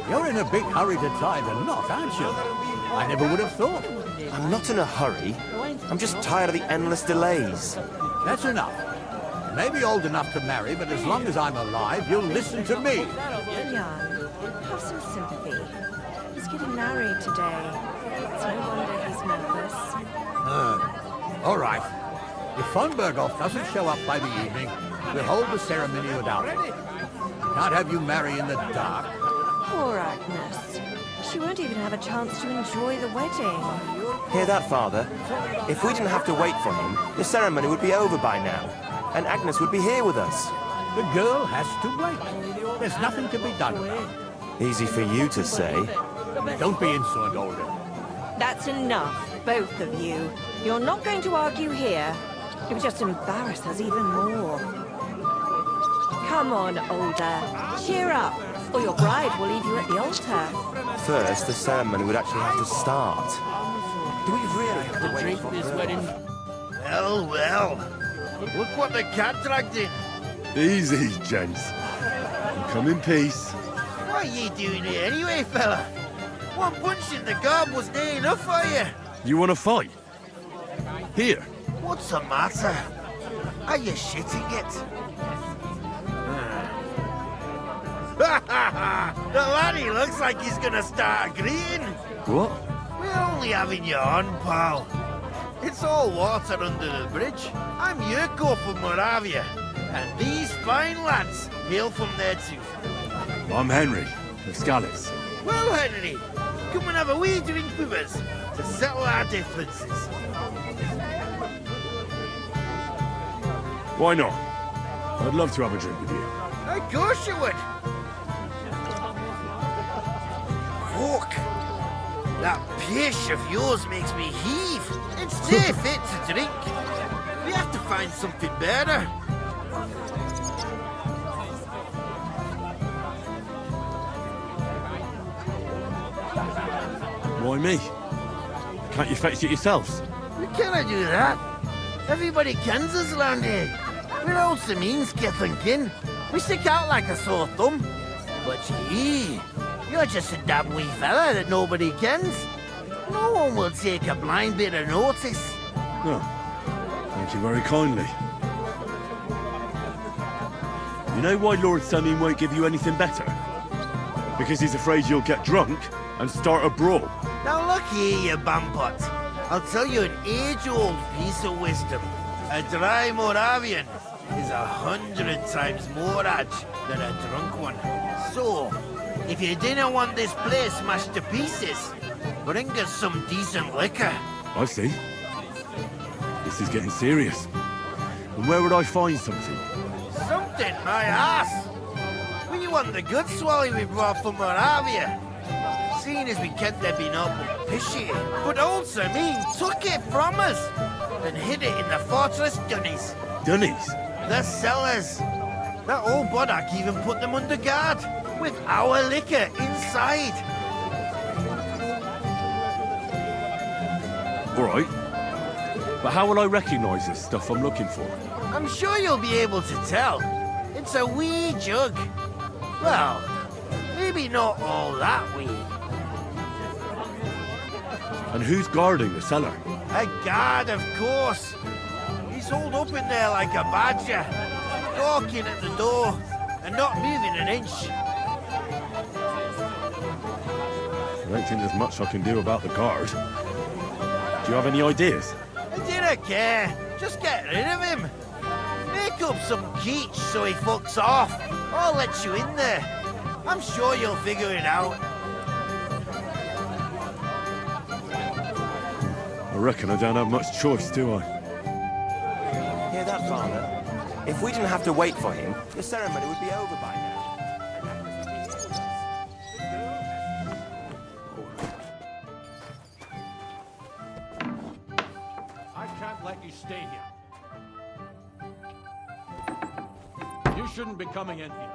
You're in a big hurry to tie the knot, aren't you? I never would have thought. I'm not in a hurry. I'm just tired of the endless delays. That's enough. You may be old enough to marry, but as long as I'm alive, you'll listen to me. Young, have some sympathy. He's getting married today. It's no wonder he's nervous. All right. If von Berghoff doesn't show up by the evening, we'll hold the ceremony without him. We can't have you marry in the dark. Poor Agnes. She won't even have a chance to enjoy the wedding. Hear that, Father? If we didn't have to wait for him, the ceremony would be over by now, and Agnes would be here with us. The girl has to wait. There's nothing to be done about it. Easy for you to say. Don't be insolent, Older. That's enough, both of you. You're not going to argue here. It would just embarrass us even more. Come on, Older. Cheer up, or your bride will leave you at the altar. First, the ceremony would actually have to start. Do we really have to wait for this wedding? Well, well. Look what the cat dragged in. Easy, gents. You come in peace. Why What are you doing here anyway, fella? One punch in the gob wasn't enough for you. You want to fight? Here. What's the matter? Are you shitting it? The laddie looks like he's gonna start agreeing. What? We're only having you on, pal. It's all water under the bridge. I'm Yurko from Moravia, and these fine lads hail from there too. I'm Henry, of Scallis. Well, Henry, come and have a wee drink with us to settle our differences. Why not? I'd love to have a drink with you. Of course you would. Fuck. That pish of yours makes me heave. It's too fit to drink. We have to find something better. Why me? Can't you fetch it yourselves? We cannot do that. Everybody kens us around here. We're old Sameen's kith and kin. We stick out like a sore thumb. But gee, you're just a damn wee fella that nobody kens. No one will take a blind bit of notice. No. Thank you very kindly. You know why Lord Sameen won't give you anything better? Because he's afraid you'll get drunk and start a brawl. Now look here, you bampot. I'll tell you an age-old piece of wisdom. A dry Moravian is 100 times more edge than a drunk one. So, if you didn't want this place smashed to pieces, bring us some decent liquor. I see. This is getting serious. And where would I find something? Something, my ass. We want the good swally we brought from Moravia. Seeing as we can't there be no pishy, but old Sameen took it from us and hid it in the fortress dunnies. Dunnies? The cellars. That old Boddock even put them under guard with our liquor inside. All right. But how will I recognize this stuff I'm looking for? I'm sure you'll be able to tell. It's a wee jug. Well, maybe not all that wee. And who's guarding the cellar? A guard, of course. He's holed up in there like a badger, gawking at the door and not moving an inch. I don't think there's much I can do about the guard. Do you have any ideas? I didn't care. Just get rid of him. Make up some geech so he fucks off. I'll let you in there. I'm sure you'll figure it out. I reckon I don't have much choice, do I? Hear that, Father? If we didn't have to wait for him, the ceremony would be over by now. I can't let you stay here. You shouldn't be coming in here.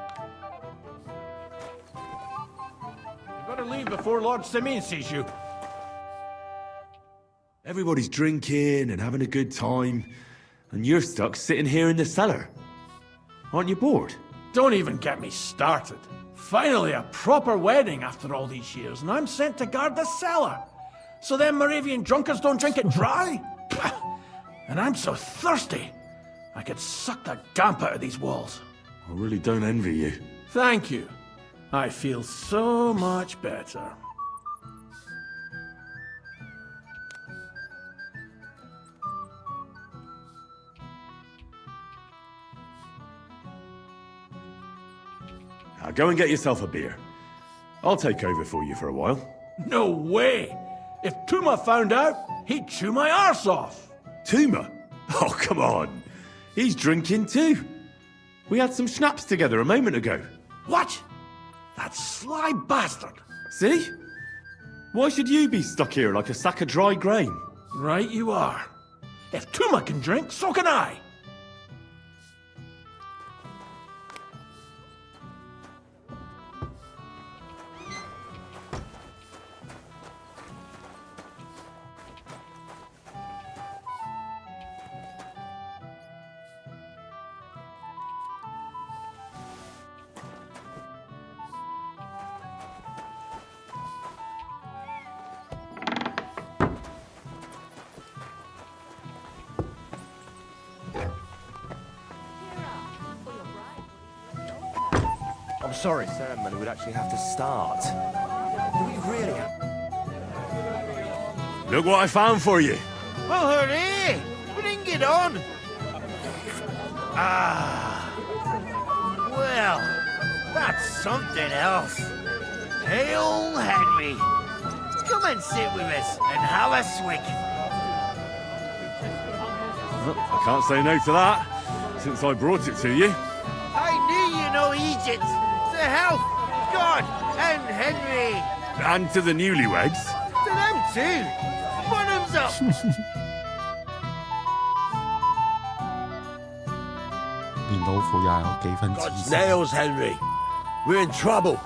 You better leave before Lord Sameen sees you. Everybody's drinking and having a good time, and you're stuck sitting here in the cellar. Aren't you bored? Don't even get me started. Finally, a proper wedding after all these years, and I'm sent to guard the cellar. So them Moravian drunkards don't drink it dry? And I'm so thirsty, I could suck the damp out of these walls. I really don't envy you. Thank you. I feel so much better. Now go and get yourself a beer. I'll take over for you for a while. No way! If Tuma found out, he'd chew my arse off. Tuma? Oh, come on. He's drinking too. We had some schnapps together a moment ago. What? That sly bastard. See? Why should you be stuck here like a sack of dry grain? Right you are. If Tuma can drink, so can I. I'm sorry. The ceremony would actually have to start. Do we really have... Look what I found for you. Oh, hooray! Bring it on! Ah. Well, that's something else. Hail Henry. Come and sit with us and have a swig. Well, I can't say no to that, since I brought it to you. I knew you know Egypt. To health, God, and Henry. And to the newlyweds. To them too. Bottoms up. God's nails, Henry. We're in trouble.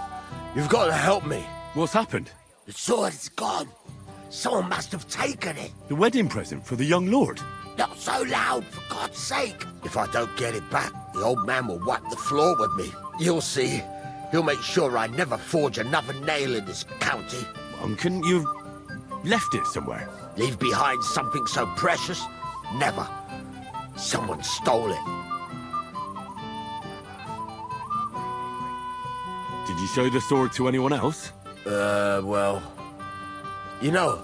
You've got to help me. What's happened? The sword is gone. Someone must have taken it. The wedding present for the young lord. Not so loud, for God's sake. If I don't get it back, the old man will wipe the floor with me. You'll see. He'll make sure I never forge another nail in this county. Couldn't you have left it somewhere? Leave behind something so precious? Never. Someone stole it. Did you show the sword to anyone else? Well... You know,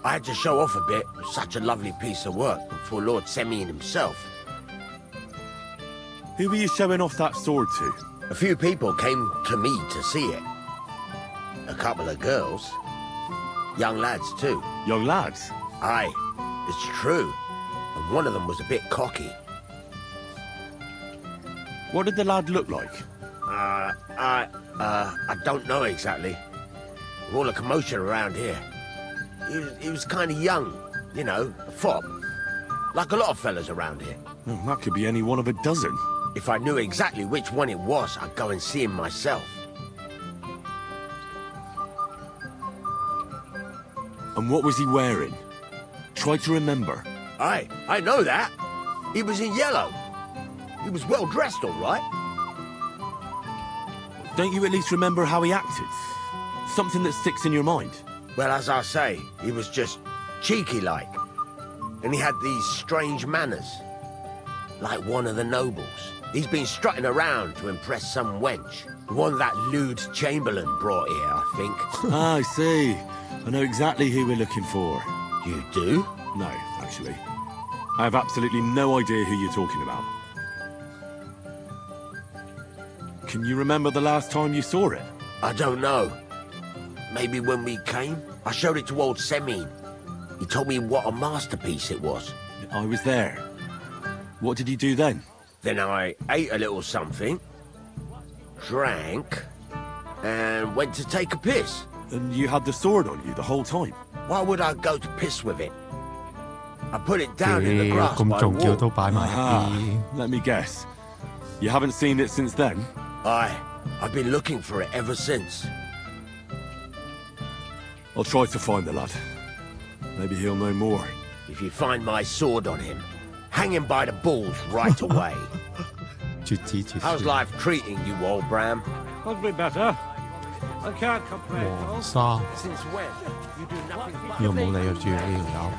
I had to show off a bit. It was such a lovely piece of work before Lord Semyon himself. Who were you showing off that sword to? A few people came to me to see it. A couple of girls. Young lads, too. Young lads? Aye, it's true. And one of them was a bit cocky. What did the lad look like? I don't know exactly. With all the commotion around here. He was kind of young, you know, a fop. Like a lot of fellas around here. Well, that could be any one of a dozen. If I knew exactly which one it was, I'd go and see him myself. And what was he wearing? Try to remember. Aye, I know that. He was in yellow. He was well dressed, all right. Don't you at least remember how he acted? Something that sticks in your mind. Well, as I say, he was just cheeky-like. And he had these strange manners. Like one of the nobles. He's been strutting around to impress some wench. The one that lewd Chamberlain brought here, I think. Ah, I see. I know exactly who we're looking for. You do? No, actually. I have absolutely no idea who you're talking about. Can you remember the last time you saw it? I don't know. Maybe when we came? I showed it to old Semyon. He told me what a masterpiece it was. I was there. What did you do then? Then I ate a little something, drank, and went to take a piss. And you had the sword on you the whole time? Why would I go to piss with it? I put it down in the grass by the wall. Aha, let me guess. You haven't seen it since then? Aye, I've been looking for it ever since. I'll try to find the lad. Maybe he'll know more. If you find my sword on him, hang him by the balls right away. How's life treating you, old Bram? Could be better. I can't complain. Sa Since when? You do nothing but 呢個冇理佢住呢條友。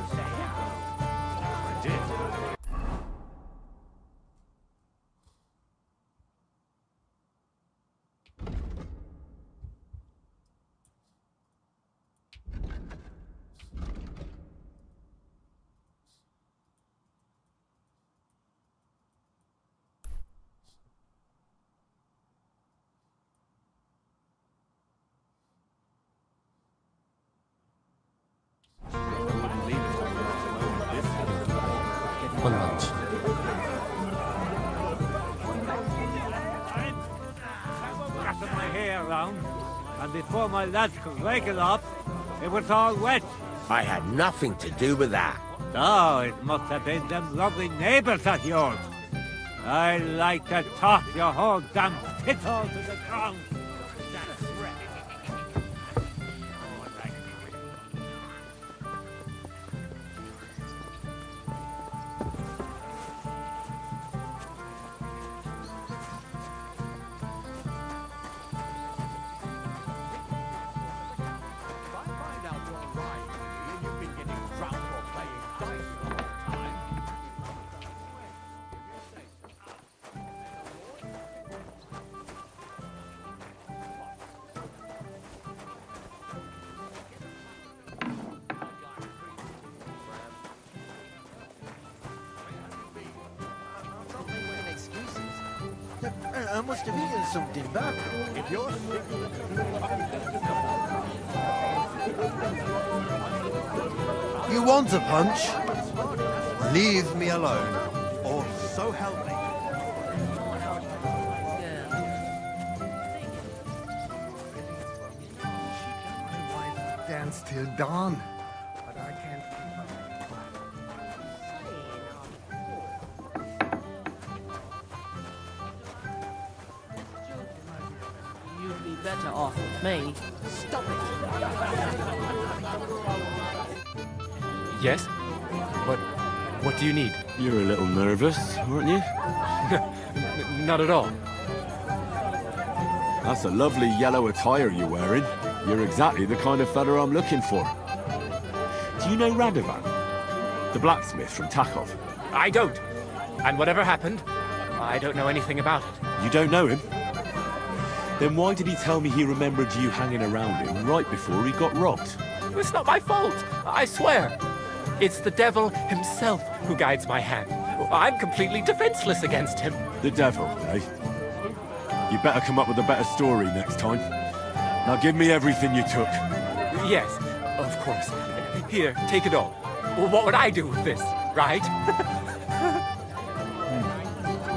昆仑池。 Got my hair round, and before my lads could rake it up, it was all wet. I had nothing to do with that. Oh, it must have been them lovely neighbours of yours. I like to toss your whole damn pit all to the ground. I must have eaten something bad. If you're sick... You want a punch? Leave me alone, or so help me. Dance till dawn, but I can't keep up. You'd be better off with me. Stop it. Yes? What do you need? You're a little nervous, aren't you? Not at all. That's a lovely yellow attire you're wearing. You're exactly the kind of fella I'm looking for. Do you know Radovan? The blacksmith from Takov? I don't. And whatever happened, I don't know anything about it. You don't know him? Then why did he tell me he remembered you hanging around him right before he got robbed? It's not my fault, I swear. It's the devil himself who guides my hand. I'm completely defenseless against him. The devil, eh? You better come up with a better story next time. Now give me everything you took. Yes, of course. Here, take it all. Well, what would I do with this, right?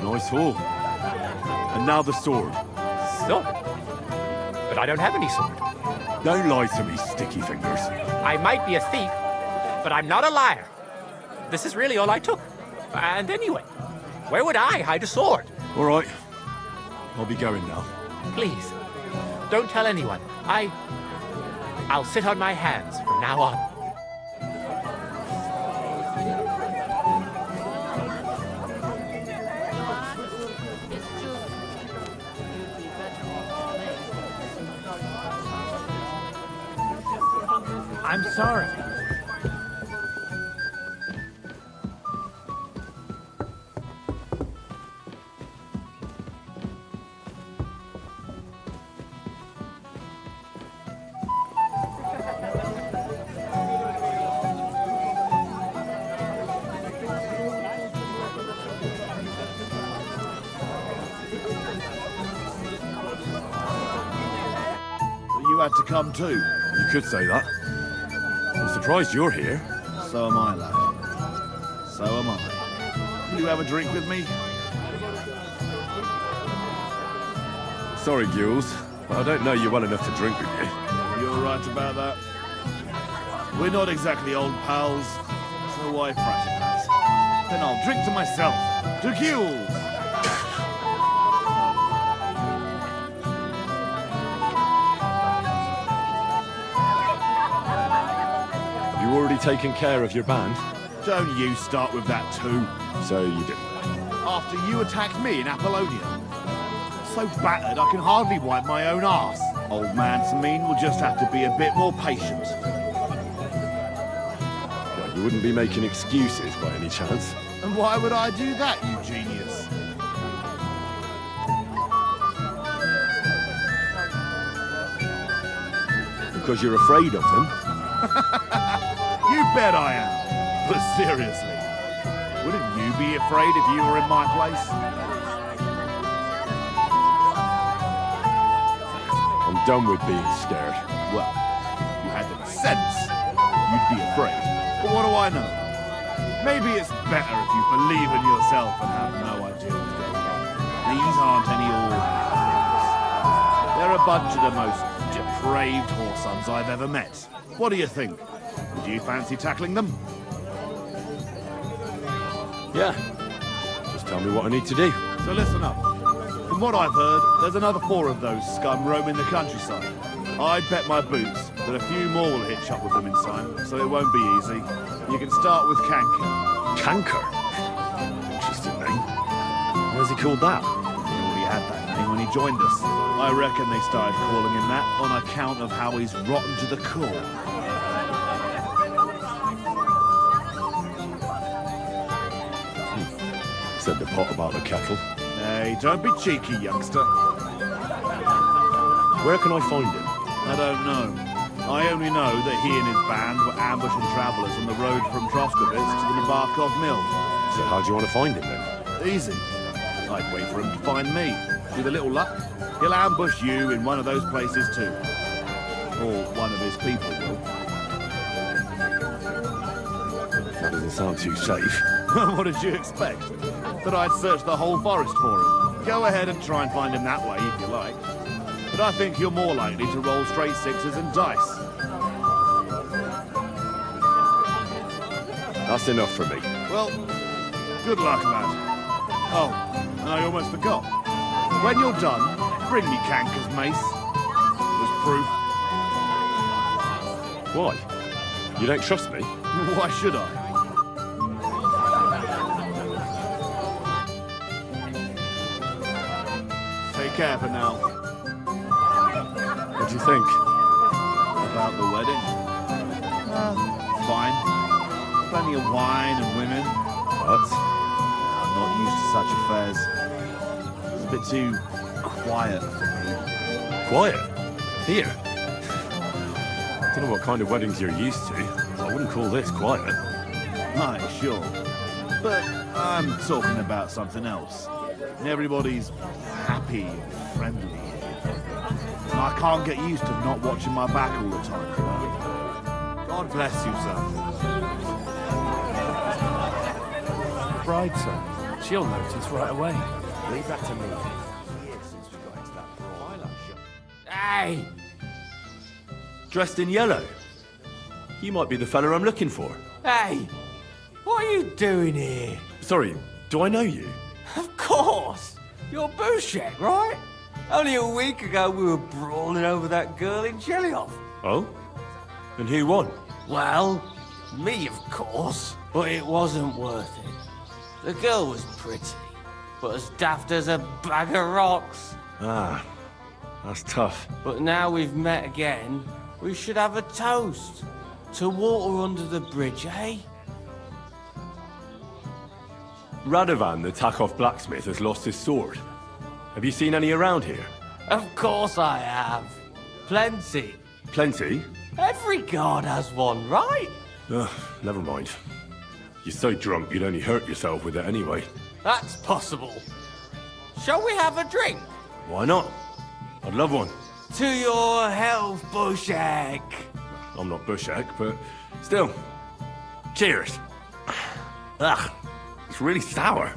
Nice haul. And now the sword. So? But I don't have any sword. Don't lie to me, sticky fingers. I might be a thief, but I'm not a liar. This is really all I took. And anyway, where would I hide a sword? All right. I'll be going now. Please, don't tell anyone. I'll sit on my hands from now on. I'm sorry. You had to come too. You could say that. I'm surprised you're here. So am I, lad. So am I. Will you have a drink with me? Sorry, Jules, but I don't know you well enough to drink with you. You're right about that. We're not exactly old pals, so why fraternize? Then I'll drink to myself. To Jules! You already taken care of your band? Don't you start with that too. So you didn't. After you attacked me in Apollonia. So battered I can hardly wipe my own arse. Old man Samine will just have to be a bit more patient. Well, you wouldn't be making excuses by any chance. And why would I do that, you genius? Because you're afraid of them? You bet I am. But seriously, wouldn't you be afraid if you were in my place? I'm done with being scared. Well, if you had the sense, you'd be afraid. But what do I know? Maybe it's better if you believe in yourself and have no idea what's going on. These aren't any ordinary. They're a bunch of the most depraved whoresons I've ever met. What do you think? Would you fancy tackling them? Yeah. Just tell me what I need to do. So listen up. From what I've heard, there's another 4 of those scum roaming the countryside. I'd bet my boots that a few more will hitch up with them in time, so it won't be easy. You can start with Canker. Canker? Interesting name. Why's he called that? He already had that name when he joined us. I reckon they started calling him that on account of how he's rotten to the core. Said the pot about the kettle. Hey, don't be cheeky, youngster. Where can I find him? I don't know. I only know that he and his band were ambushing travellers on the road from Troskowitz to the Nabarkov mill. So how do you want to find him then? Easy. I'd wait for him to find me. With a little luck, he'll ambush you in one of those places too. Or one of his people will. That doesn't sound too safe. What did you expect? That I'd search the whole forest for him? Go ahead and try and find him that way if you like. But I think you're more likely to roll straight sixes and dice. That's enough for me. Well, good luck, lad. Oh, and I almost forgot. When you're done, bring me Kanker's mace. As proof. Why? You don't trust me? Why should I? Take care for now. What do you think? About the wedding? Fine. Plenty of wine and women. But? I'm not used to such affairs. It's a bit too quiet for me. Quiet? Here? Don't know what kind of weddings you're used to. I wouldn't call this quiet. Aye, sure. But I'm talking about something else. Everybody's happy and friendly here. And I can't get used to not watching my back all the time, you know? God bless you, son. Bride, sir. She'll notice right away. Leave that to me. Years since we got into that brawl. Hey! Dressed in yellow? You might be the fella I'm looking for. Hey! What are you doing here? Sorry, do I know you? Of course! You're Bushek, right? Only a week ago we were brawling over that girl in Jelly-Off. Oh? And who won? Well, me, of course. But it wasn't worth it. The girl was pretty, but as daft as a bag of rocks. Ah, that's tough. But now we've met again, we should have a toast. To water under the bridge, eh? Radovan, the Takov blacksmith, has lost his sword. Have you seen any around here? Of course I have. Plenty. Plenty? Every guard has one, right? Ugh, never mind. You're so drunk you'd only hurt yourself with it anyway. That's possible. Shall we have a drink? Why not? I'd love one. To your health, Bushek. I'm not Bushek, but still. Cheers. Ugh, it's really sour.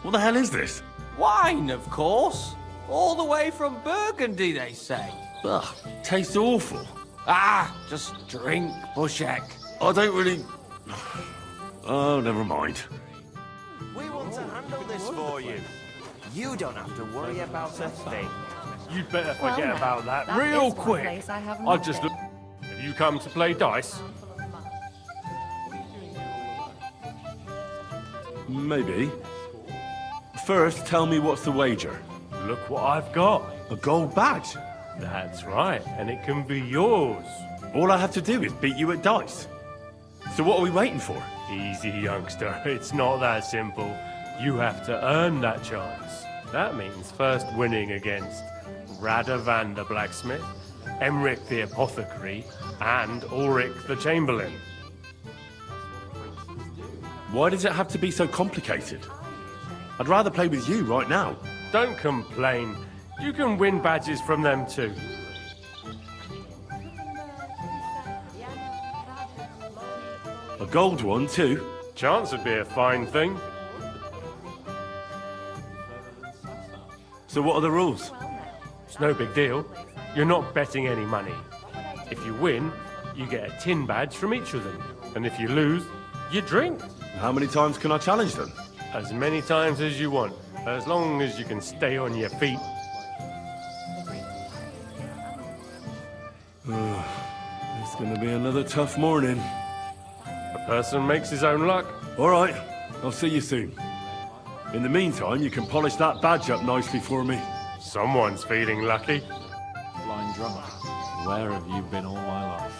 What the hell is this? Wine, of course. All the way from Burgundy, they say. Ugh, tastes awful. Ah, just drink, Bushek. I don't really... Oh, never mind. We want to handle this for you. You don't have to worry about a thing. You'd better Well, forget now, about that that real is one quick. place I have I not just been. look. Have you come to play dice? Maybe. First, tell me what's the wager. Look what I've got. A gold badge? That's right, and it can be yours. All I have to do is beat you at dice. So what are we waiting for? Easy, youngster. It's not that simple. You have to earn that chance. That means first winning against Radovan the blacksmith, Emric the apothecary, and Ulrich the chamberlain. Why does it have to be so complicated? I'd rather play with you right now. Don't complain. You can win badges from them too. A gold one too? Chance would be a fine thing. So what are the rules? It's no big deal. You're not betting any money. If you win, you get a tin badge from each of them. And if you lose, you drink. How many times can I challenge them? As many times as you want, as long as you can stay on your feet. It's gonna be another tough morning. A person makes his own luck. All right, I'll see you soon. In the meantime, you can polish that badge up nicely for me. Someone's feeling lucky. Blind drummer, where have you been all my life?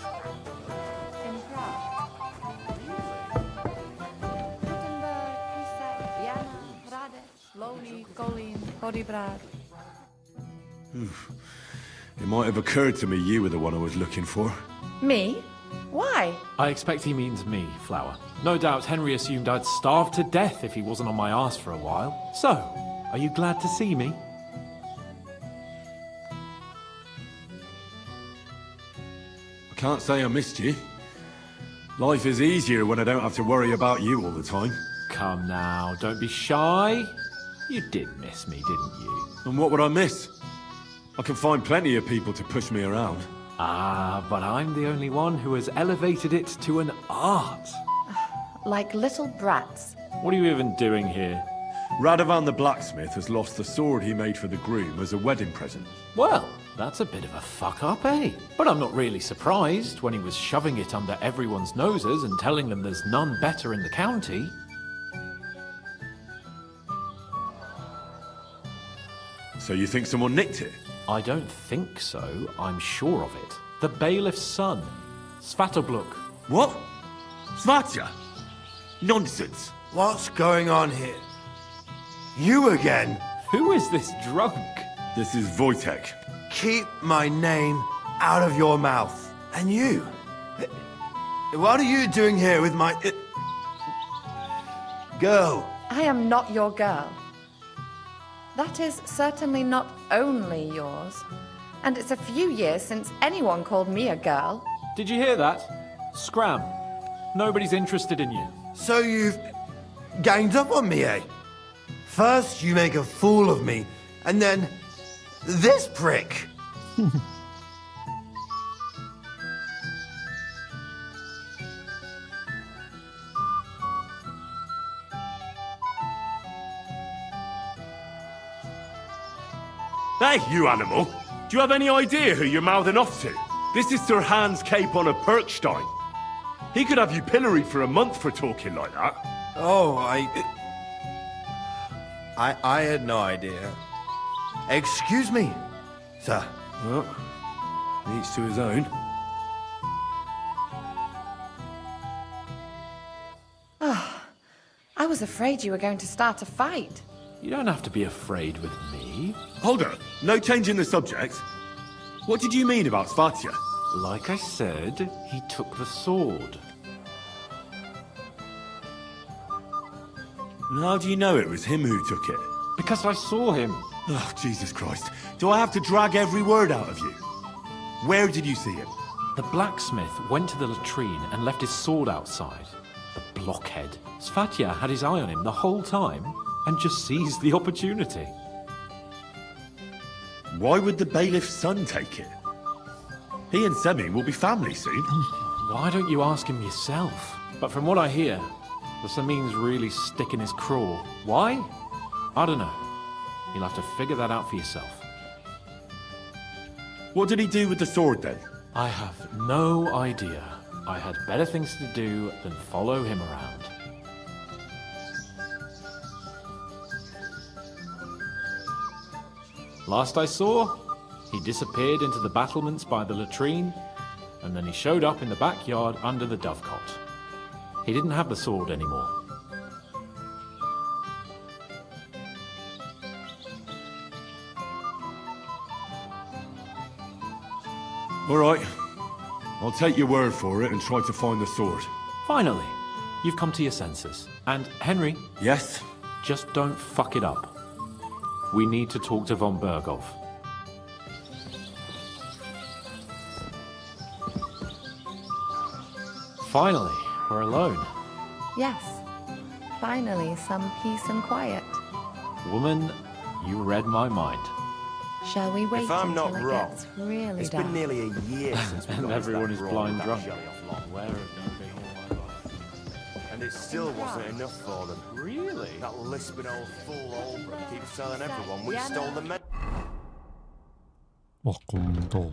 It might have occurred to me you were the one I was looking for. Me? Why? I expect he means me, Flower. No doubt Henry assumed I'd starve to death if he wasn't on my arse for a while. So, Are you glad to see me? I can't say I missed you. Life is easier when I don't have to worry about you all the time. Come now, don't be shy. You did miss me, didn't you? And what would I miss? I can find plenty of people to push me around. Ah, but I'm the only one who has elevated it to an art. Like little brats. What are you even doing here? Radovan the blacksmith has lost the sword he made for the groom as a wedding present. Well, that's a bit of a fuck-up, eh? But I'm not really surprised when he was shoving it under everyone's noses and telling them there's none better in the county. So you think someone nicked it? I don't think so, I'm sure of it. The bailiff's son, Svatobluk. What? Svatja? Nonsense. What's going on here? You again? Who is this drunk? This is Wojtek. Keep my name out of your mouth. And you? What are you doing here with my... girl? I am not your girl. That is certainly not only yours. And it's a few years since anyone called me a girl. Did you hear that? Scram. Nobody's interested in you. So you've ganged up on me, eh? First you make a fool of me, and then this prick. Hey, you animal! Do you have any idea who you're mouthing off to? This is Sir Hans Cape on a Perkstein. He could have you pilloried for a month for talking like that. Oh, I had no idea. Excuse me, sir. Well, each to his own. I was afraid you were going to start a fight. You don't have to be afraid with me. Hold on, no change in the subject. What did you mean about Svatja? Like I said, he took the sword. And how do you know it was him who took it? Because I saw him. Oh, Jesus Christ. Do I have to drag every word out of you? Where did you see him? The blacksmith went to the latrine and left his sword outside. The blockhead. Svatja had his eye on him the whole time and just seized the opportunity. Why would the bailiff's son take it? He and Semi will be family soon. Why don't you ask him yourself? But from what I hear, the Samin's really sticking his craw. Why? I don't know. You'll have to figure that out for yourself. What did he do with the sword then? I have no idea. I had better things to do than follow him around. Last I saw, he disappeared into the battlements by the latrine, and then he showed up in the backyard under the dovecot. He didn't have the sword anymore. All right. I'll take your word for it and try to find the sword. Finally, you've come to your senses. And Henry? Yes? Just don't fuck it up. We need to talk to von Berghoff. Finally, we're alone. Yes. Finally, some peace and quiet. Woman, you read my mind. Shall we wait If I'm until not it wrong, gets really it's dark? been nearly a year since we And got everyone that is brawl blind with drunk. that jelly off Where have you been all my life? And it still wasn't enough for them. Really? That lisping old fool Albrecht keeps telling everyone we stole the men. 哇，咁多！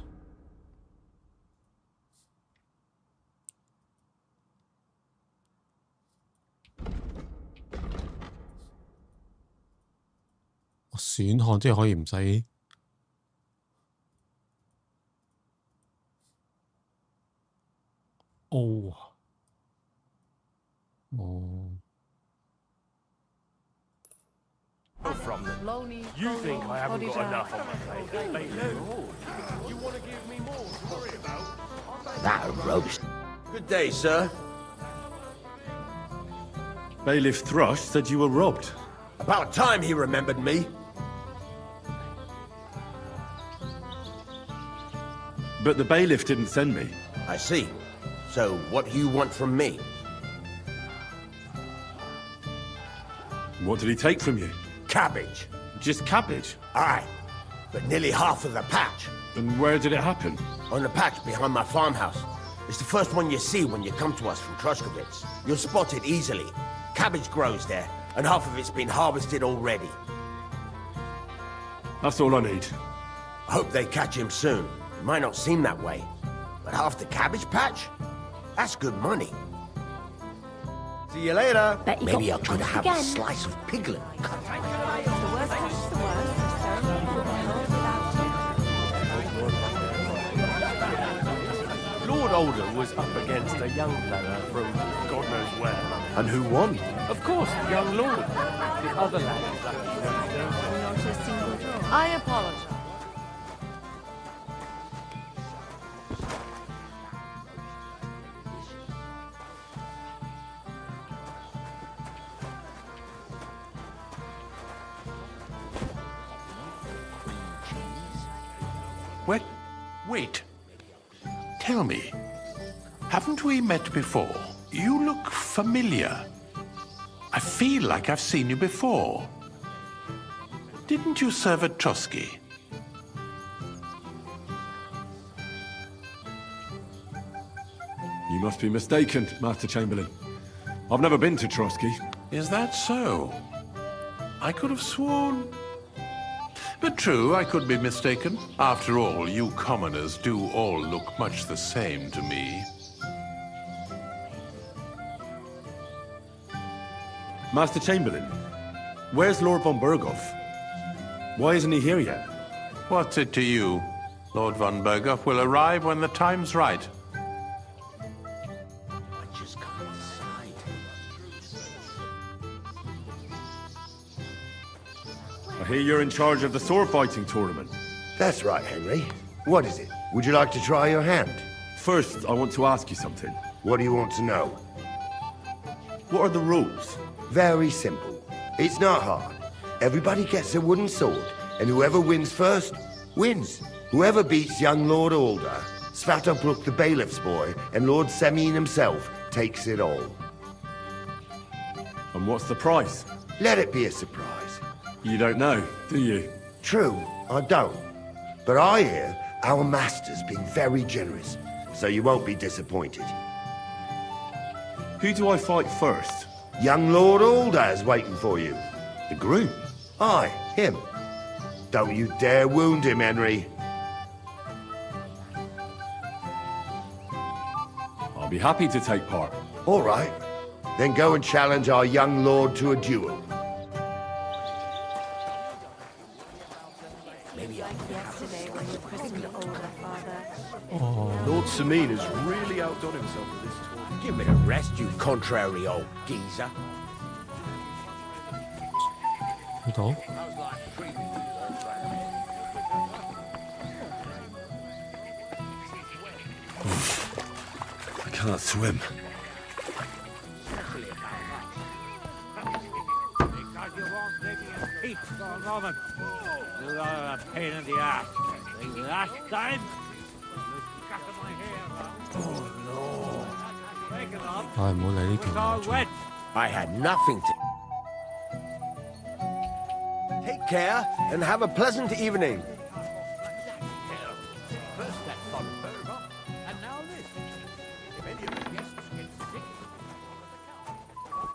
選項即係可以唔使。哦，哦。 From them. You think I haven't got enough on my plate? Bailiff? You want to give me more to worry about? That roast. Good day, sir. Bailiff Thrush said you were robbed. About time he remembered me. But the bailiff didn't send me. I see. So, what do you want from me? What did he take from you? Cabbage. Just cabbage? Aye, but nearly half of the patch. And where did it happen? On the patch behind my farmhouse. It's the first one you see when you come to us from Truskowitz. You'll spot it easily. Cabbage grows there, and half of it's been harvested already. That's all I need. I hope they catch him soon. It might not seem that way, but half the cabbage patch? That's good money. See you later. Bet you Maybe got I could have again. a slice of piglet. The worst comes to the worst, the ceremony will be held without him. Lord Alder was up against a young fella from God knows where. And who won? Of course, the young lord. The other lad is lucky enough to go. Not a single drop. I apologize. Wait. Tell me, haven't we met before? You look familiar. I feel like I've seen you before. Didn't you serve at Trotsky? You must be mistaken, Master Chamberlain. I've never been to Trotsky. Is that so? I could have sworn. But true, I could be mistaken. After all, you commoners do all look much the same to me. Master Chamberlain, where's Lord von Berghoff? Why isn't he here yet? What's it to you? Lord von Berghoff will arrive when the time's right. I hear you're in charge of the sword fighting tournament. That's right, Henry. What is it? Would you like to try your hand? First, I want to ask you something. What do you want to know? What are the rules? Very simple. It's not hard. Everybody gets a wooden sword, and whoever wins first, wins. Whoever beats young Lord Alder, Svatobrook the bailiff's boy, and Lord Semyon himself takes it all. And what's the prize? Let it be a surprise. You don't know, do you? True, I don't. But I hear our master's been very generous, so you won't be disappointed. Who do I fight first? Young Lord Alder's waiting for you. The groom? Aye, him. Don't you dare wound him, Henry. I'll be happy to take part. All right. Then go and challenge our young lord to a duel. Yesterday when you christened Older, Father. Lord Semyon has really outdone himself with this tour. Give me a rest, you contrary old geezer. 呢度 I can't swim. You are a pain in the ass. The last time, you scattered my hair. Oh, no. Take it up. 唉，唔好理呢條 It's all 牛 wet. I had nothing to... Take care and have a pleasant evening. First that von Berghoff, and now this. If any of the guests get sick,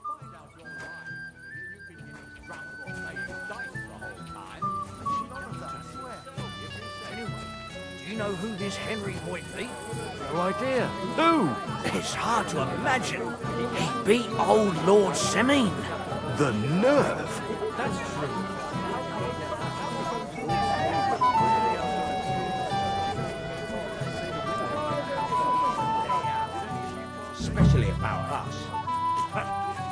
find out your mind. You've been getting drunk or playing dice the whole time. None of that, I swear. Anyway, do you know who this Henry might be? No idea. Who? It's hard to imagine. He beat old Lord Semyon. The nerve! That's true. Especially about us.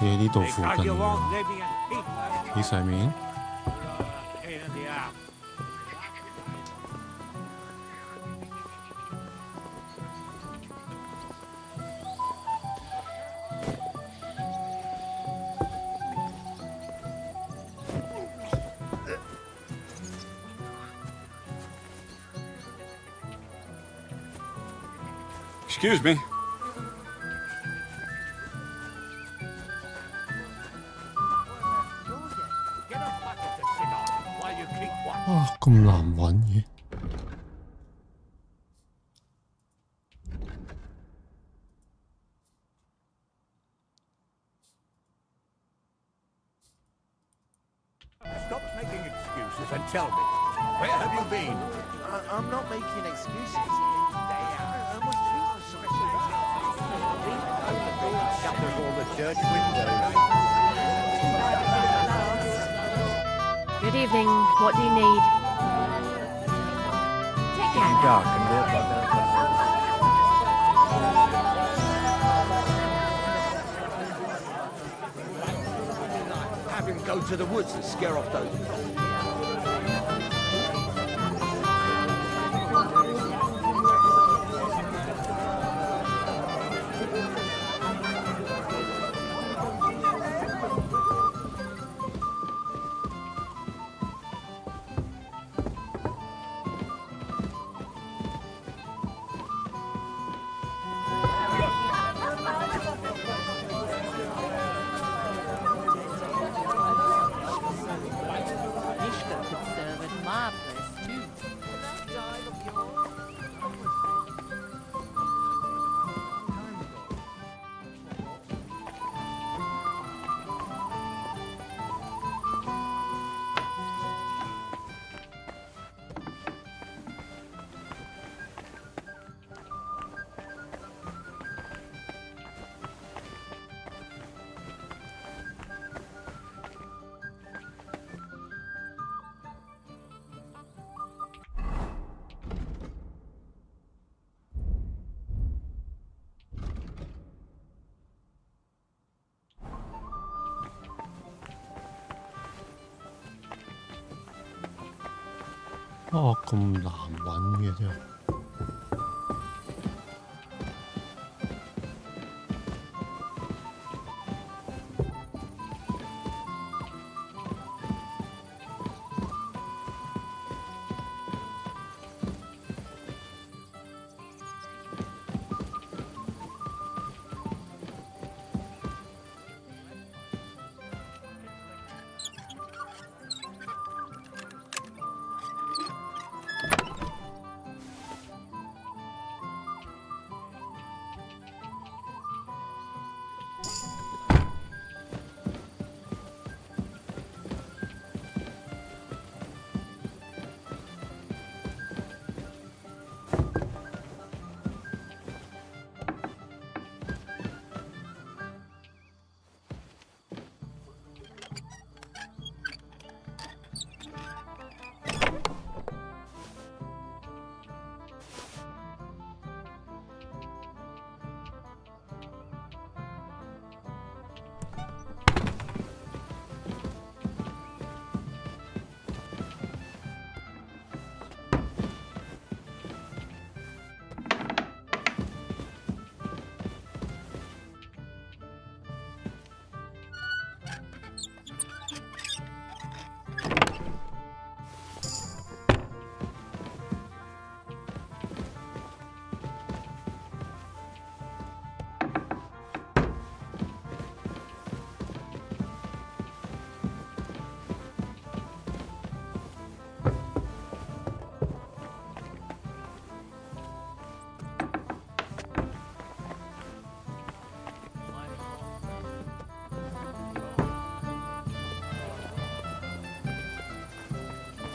你呢度附 Because 近 you won't leave me in peace. 呢上面 Pain in the ass. Excuse me.啊，咁難揾嘅。Stop making excuses and tell me, where have you been? I'm not making excuses. Shutters all the church windows. Good evening. What do you need? Take care. Dark and we're Have him go to the woods and scare off those.哦，咁難揾嘅啫。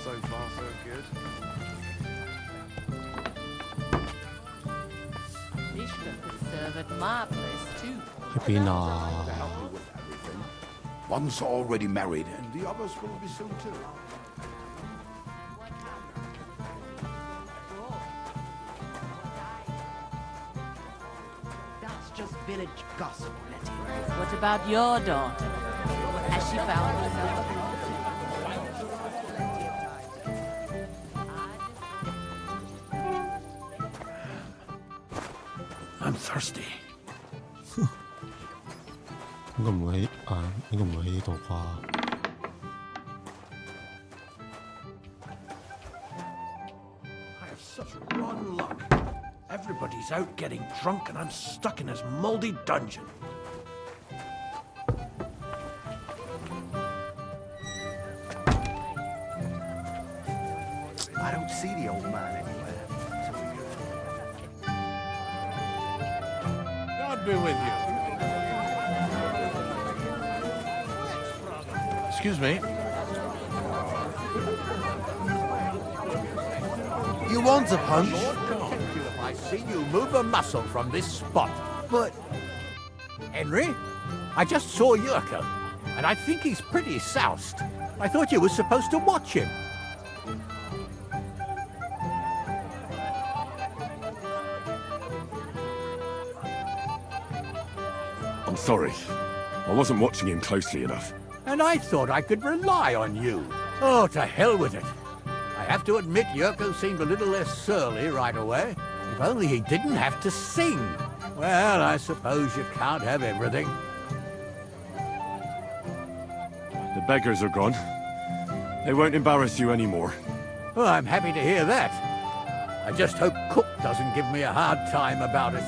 So far, so good. Mishka could serve at my place too. 喺邊啊？ One's already married, and the others will be soon too. That's just village gossip, Letty. What about your daughter? Has she found herself? I'm thirsty. 應該唔會喺應該唔會喺呢度啩？ I have such rotten luck. Everybody's out getting drunk and I'm stuck in this moldy dungeon. I don't see the old man anywhere. God be with you. Excuse me. You want a punch? Lord protect you if I see you move a muscle from this spot. But... Henry, I just saw Yurko, and I think he's pretty soused. I thought you were supposed to watch him. I'm sorry. I wasn't watching him closely enough. And I thought I could rely on you. Oh, to hell with it. I have to admit Yurko seemed a little less surly right away. If only he didn't have to sing. Well, I suppose you can't have everything. The beggars are gone. They won't embarrass you anymore. Well, I'm happy to hear that. I just hope Cook doesn't give me a hard time about it.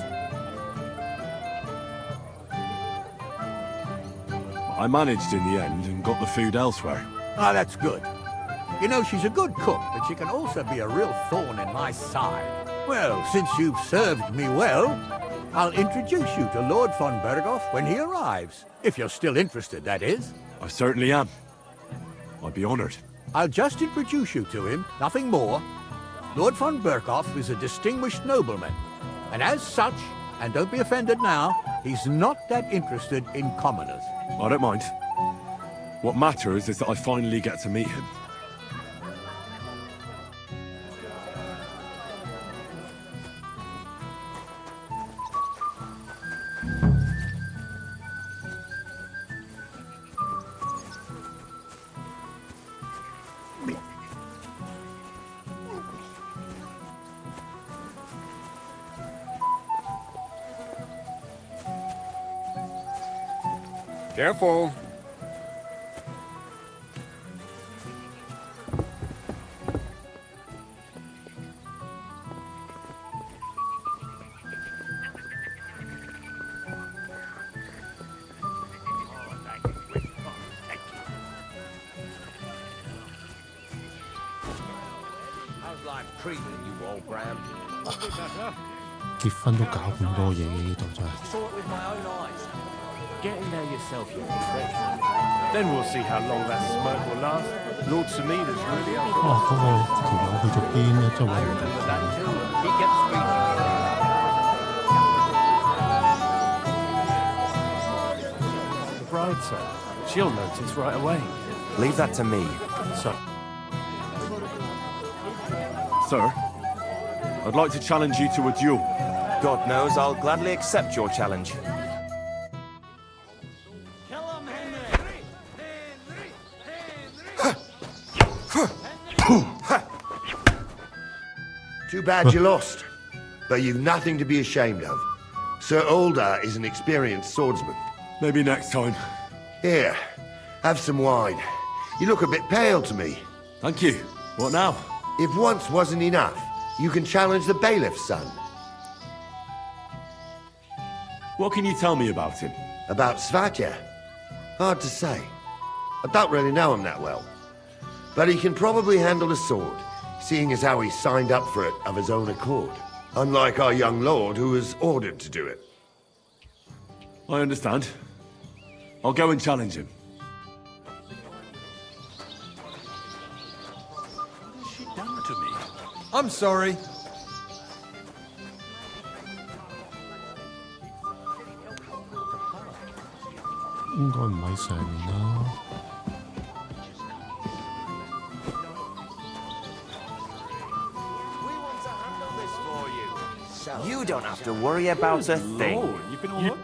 I managed in the end and got the food elsewhere. Ah, that's good. You know, she's a good cook, but she can also be a real thorn in my side. Well, since you've served me well, I'll introduce you to Lord von Berghoff when he arrives. If you're still interested, that is. I certainly am. I'd be honored. I'll just introduce you to him, nothing more. Lord von Berghoff is a distinguished nobleman, and as such, and don't be offended now, he's not that interested in commoners. I don't mind. What matters is that I finally get to meet him. Careful. How's life treating you, old Bram? 結婚都搞咁多嘢嘅呢度真係。 Saw it with my own eyes. Get in there yourself, you prick. Then we'll see how long that smoke will last. Lord Samida's really up. 啊，嗰個條友去咗邊咧？真係揾唔到。 He kept speaking. The bride, sir. She'll notice right away. Leave that to me. Sir, I'd like to challenge you to a duel. God knows I'll gladly accept your challenge. Too bad you lost. But you've nothing to be ashamed of. Sir Ulder is an experienced swordsman. Maybe next time. Here, have some wine. You look a bit pale to me. Thank you. What now? If once wasn't enough, you can challenge the bailiff's son. What can you tell me about him? About Svatja? Hard to say. I don't really know him that well. But he can probably handle a sword, seeing as how he signed up for it of his own accord. Unlike our young lord, who was ordered to do it. I understand. I'll go and challenge him. What has she done to me? I'm sorry. "應該唔喺上面啦。 You don't have to worry about a thing. You've been all over.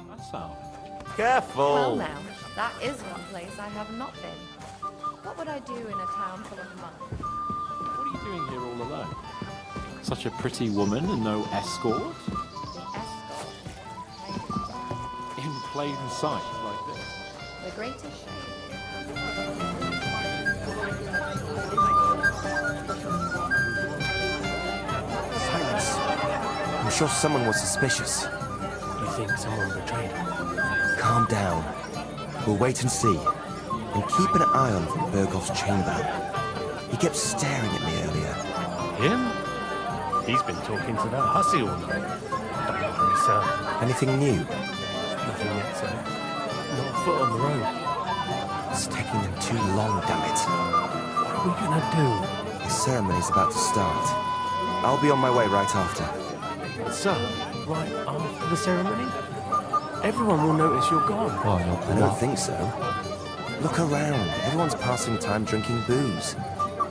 That's how. Careful. Well now, that is one place I have not been. What would I do in a town full of monks? What are you doing here all alone? Such a pretty woman and no escort? In plain sight like this. The greatest shame. sure someone was suspicious. You think someone betrayed her? Calm down. We'll wait and see. And keep an eye on von Bergoff's chamberlain. He kept staring at me earlier. Him? He's been talking to that hussy all night. Don't worry, sir. Anything new? Nothing yet, sir. Not a foot on the road. It's taking them too long, damn it. What are we gonna do? The ceremony's about to start. I'll be on my way right after. Sir, right after the ceremony? Everyone will notice you're gone. I don't think so. Look around. Everyone's passing time drinking booze.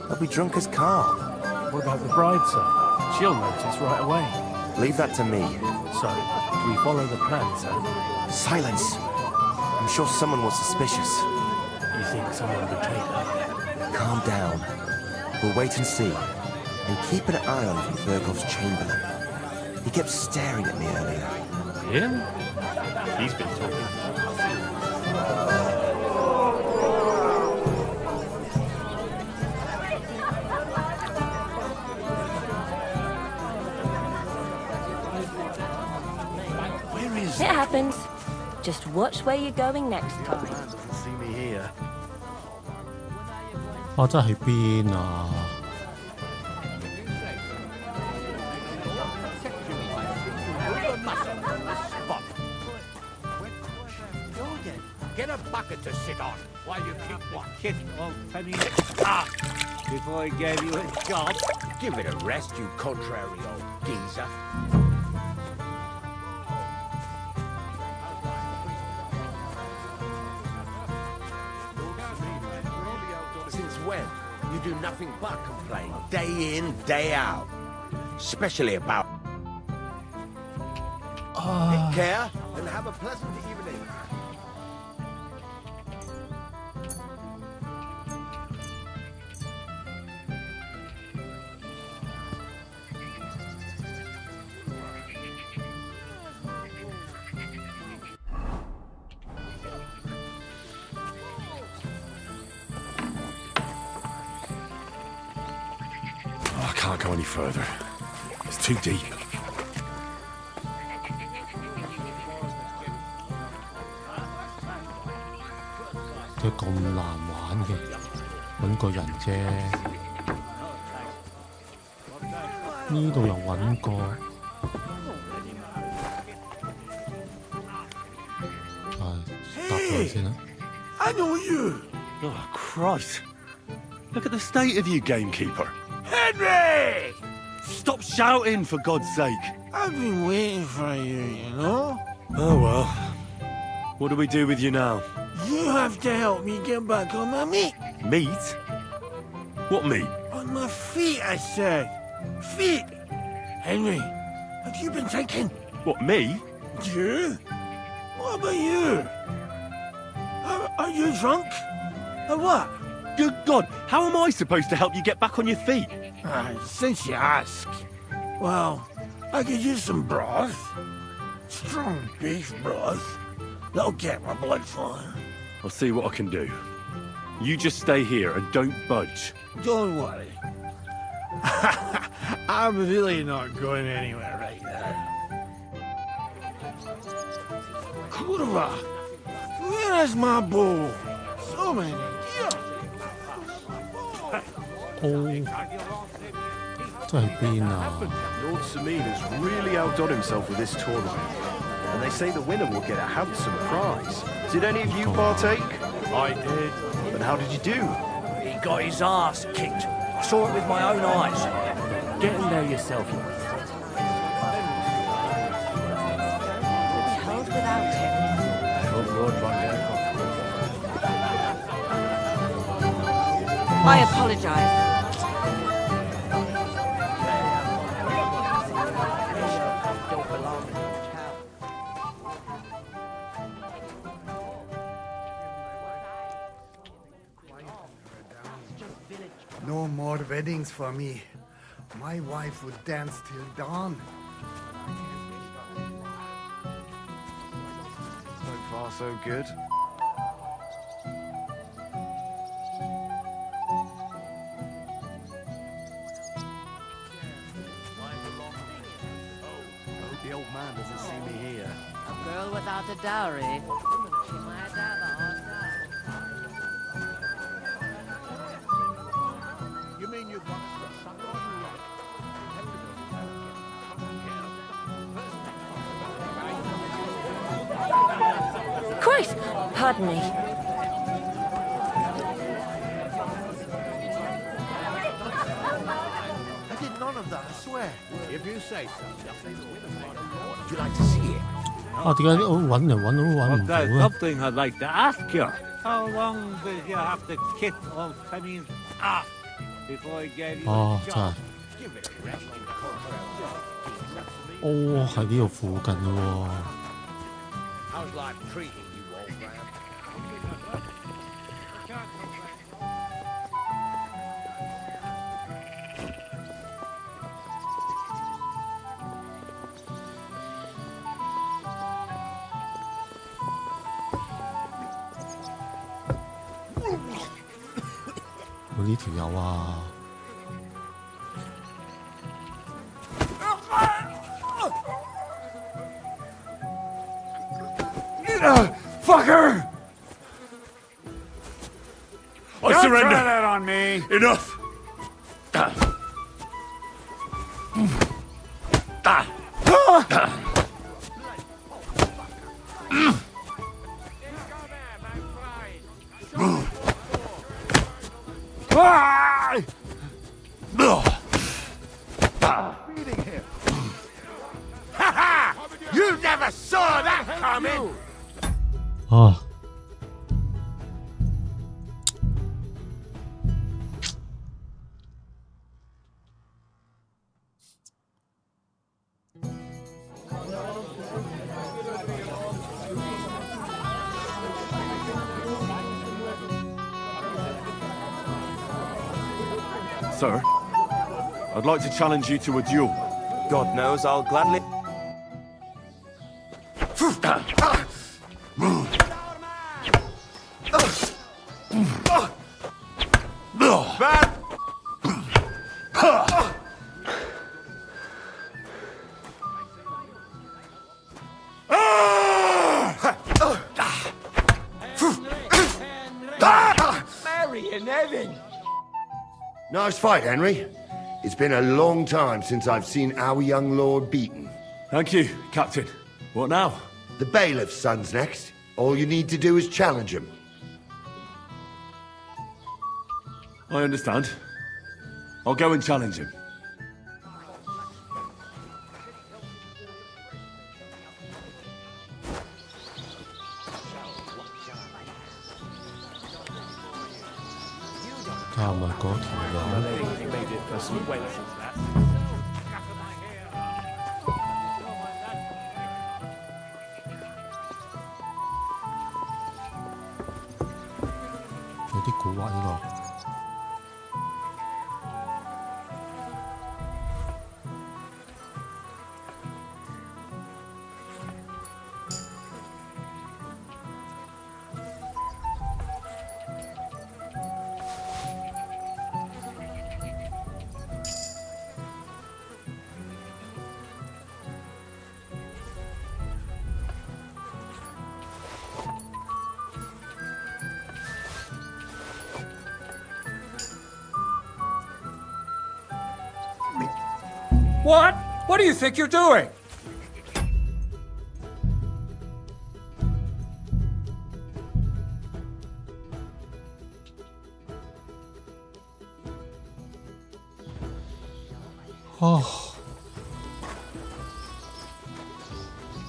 They'll be drunk as carp. What about the bride, sir? She'll notice right away. Leave that to me. So, do we follow the plan, sir? Silence! I'm sure someone was suspicious. You think someone betrayed her? Calm down. We'll wait and see. And keep an eye on von Bergoff's chamberlain. He kept staring at me earlier. Him? He's been talking. Where is It happens. Just watch where you're going next time. See me here. 哦，真係喺邊啊？ Get a bucket to sit on while you keep watch. Shit, oh, Penny. Ah! Before I gave you a job. Give it a rest, you contrary old geezer. Since when? You do nothing but complain, day in, day out. Especially about... Take care, and have a pleasant evening. I can't go any further. It's too deep. 佢咁難玩嘅，揾個人啫。呢度又揾過，搭佢先啦。 I know you! Oh, Christ. Look at the state of you, gamekeeper. Henry! Stop shouting, for God's sake. I've been waiting for you, you know? Oh, well. What do we do with you now? You have to help me get back on my meat. Meat? What meat? On my feet, I said. Feet! Henry, have you been thinking? What, me? You? What about you? Are you drunk? Or what? Good God, how am I supposed to help you get back on your feet? Since you ask. Well, I could use some broth. Strong beef broth. That'll get my blood flowing. I'll see what I can do. You just stay here and don't budge. Don't worry. I'm really not going anywhere right now. Kurva! Where is my bowl? So many. 真係邊啊？ Lord Samin has really outdone himself with this tournament. And they say the winner will get a handsome prize. Did any of you partake? I did. And how did you do? He got his ass kicked. I saw it with my own eyes. Get in there yourself. Held without him. I apologize. No more weddings for me. My wife would dance till dawn. So far, so good. Without a dowry, she might have a hard time. You mean you've got Christ! Pardon me. I did none of that, I swear. If you say so. Would you like to see it? 啊，點解我揾嚟揾都揾唔到 There's 咧？ something I'd like to ask you. How long did you have to kick old Penny's ass before he gave you 哦， a 真係 job?，哦，喺呢度附近嘅喎。 How's life treating you, old man? 我呢條友啊， Fucker! I Don't surrender. try that on me. Enough. Beating him. Ha ha! You never saw that coming! 啊，Sir, I'd like to challenge you to a duel. God knows I'll gladly... Mary and Evan! Nice fight, Henry. It's been a long time since I've seen our young lord beaten. Thank you, Captain. What now? The bailiff's son's next. All you need to do is challenge him. I understand. I'll go and challenge him. How am I got He made it for some wenches, that. 有啲古惑呢個。 What? What do you think you're doing? Oh.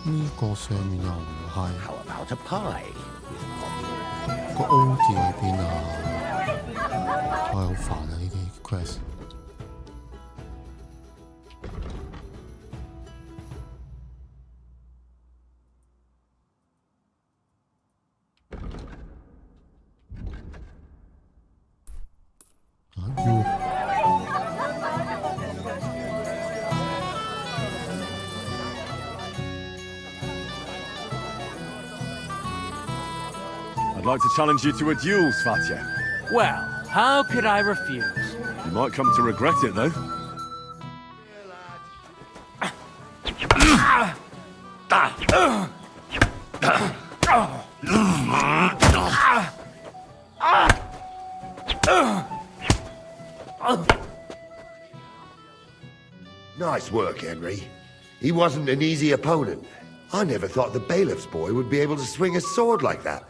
呢個上面又唔係。How about a pie? 個 O 字喺邊啊？唉，好煩啊！呢啲 quest。 I'd like to challenge you to a duel, Svatya. Well, how could I refuse? You might come to regret it, though. Nice work, Henry. He wasn't an easy opponent. I never thought the bailiff's boy would be able to swing a sword like that.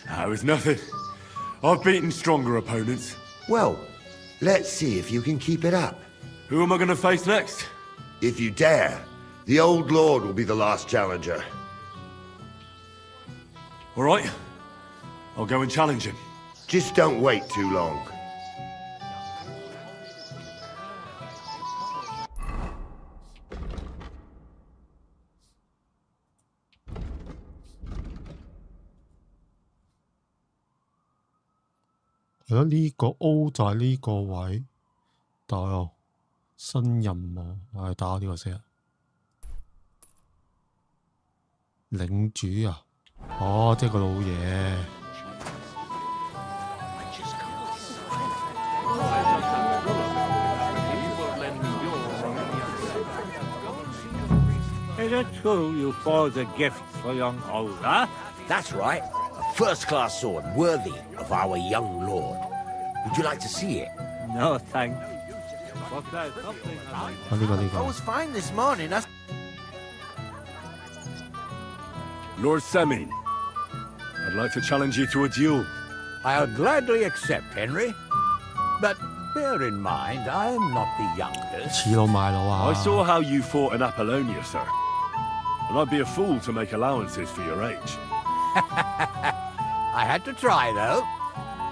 That was nothing. I've beaten stronger opponents. Well, let's see if you can keep it up. Who am I going to face next? If you dare, the Old Lord will be the last challenger. All right. I'll go and challenge him. Just don't wait too long.呢個 O 就係呢個位，但係新任務，打呢個先。領主啊，哦，即係個老爺。Is it true you forged a gift for young Olga? That's right. A first-class sword worthy of our young lord. Would you like to see it? No, thanks. But there's something I was fine this morning. Lord Semin, I'd like to challenge you to a duel. I'll gladly accept, Henry. But bear in mind, I'm not the youngest. I saw how you fought in Apollonia, sir. And I'd be a fool to make allowances for your age. I had to try, though.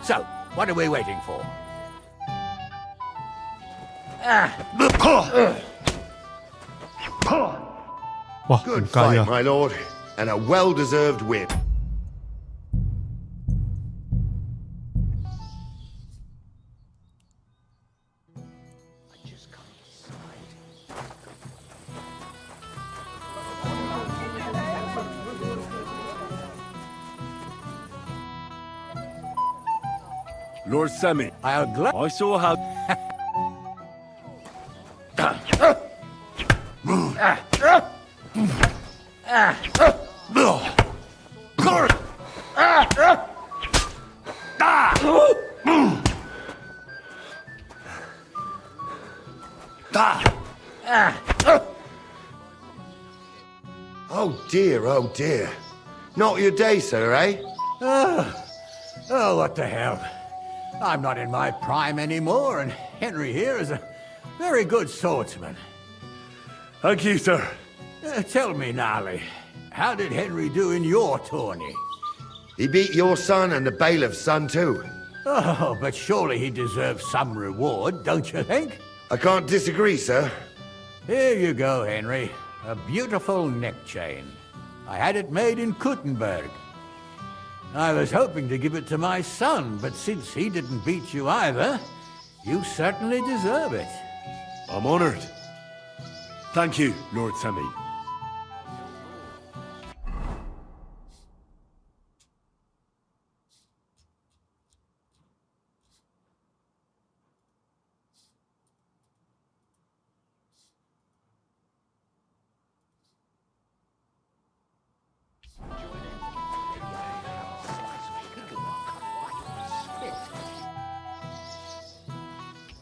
So, what are we waiting for? Good fight, my lord, and a well-deserved win. Lord Semin, I saw how... Oh dear. Not your day, sir, eh? Oh, what the hell. I'm not in my prime anymore, and Henry here is a very good swordsman. Thank you, sir. Tell me, Gnarly, how did Henry do in your tourney? He beat your son and the bailiff's son, too. Oh, but surely he deserves some reward, don't you think? I can't disagree, sir. Here you go, Henry. A beautiful neck chain. I had it made in Kuttenberg. I was hoping to give it to my son, but since he didn't beat you either, you certainly deserve it. I'm honored. Thank you, Lord Semin.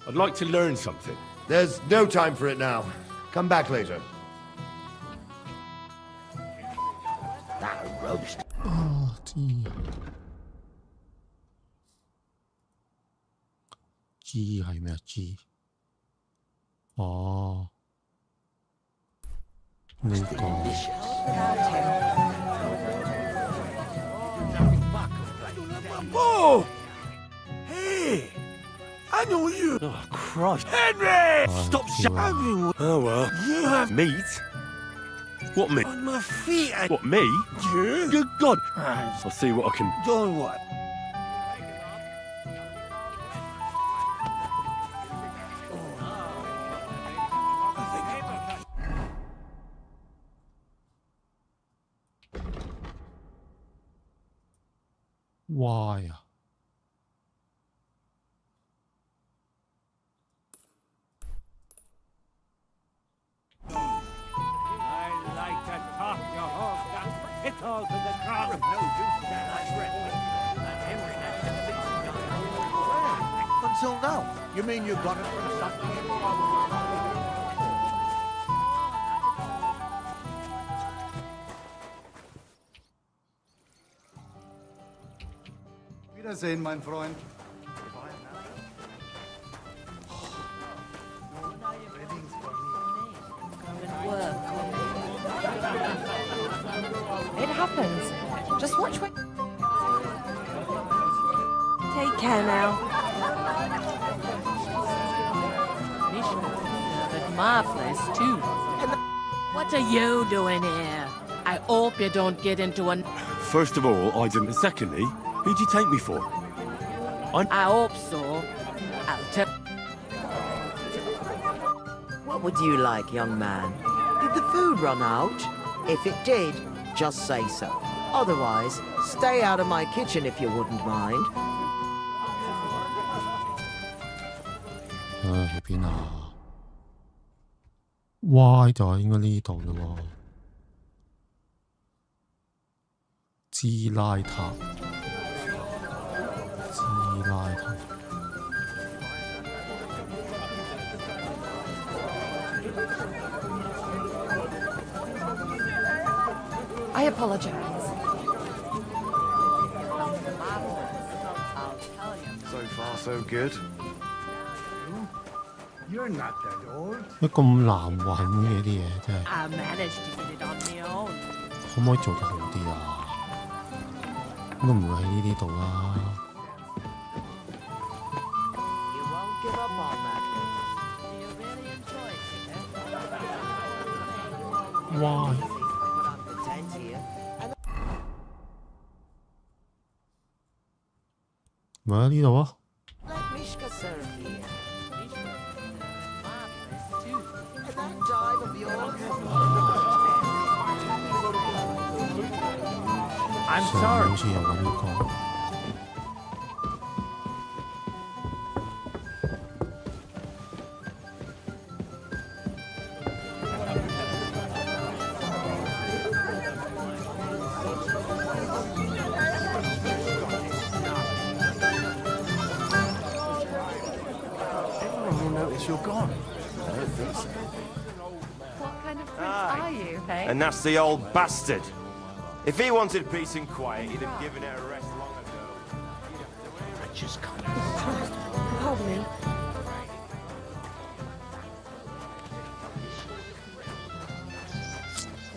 I'd like to learn something. There's no time for it now. Come back later. That roast. Oh, G 係咩啊 ？G 哦，呢個 Whoa! Hey! I know you! Oh, Christ. Henry! Stop shouting! Oh, well. You have Meat? What meat? on my feet. What, me? You? Good God! I'll see what I can... Doing what? Why 啊？ until now. You mean you got it from something? Wiedersehen, mein Freund. It happens. Just watch what. Take care now. At my place, too. What are you doing here? I hope you don't get into an... First of all, I didn't. Secondly, who'd you take me for? I hope so. I'll tell... What would you like, young man? Did the food run out? If it did, just say so. Otherwise, stay out of my kitchen if you wouldn't mind. 去邊啊？Y 就係應該呢度嘞喎。支拉塔，支拉塔。I apologize. So far, so good. You're not that old. 乜咁難揾嘅啲嘢真係， I managed to get it on my own. 可唔可以做得好啲啊？應該唔會喺呢啲度啦。You won't give up on that. Why? But I'm content here. 咪喺呢度啊！ Let Mishka serve here. And that dive of yours. I'm 上 sorry. 好似有揾過。Everyone will notice you're gone. I don't think so. What kind of prince are you, hey? A nasty old bastard. If he wanted peace and quiet, he'd have given it a rest long ago. Just kind Pardon me.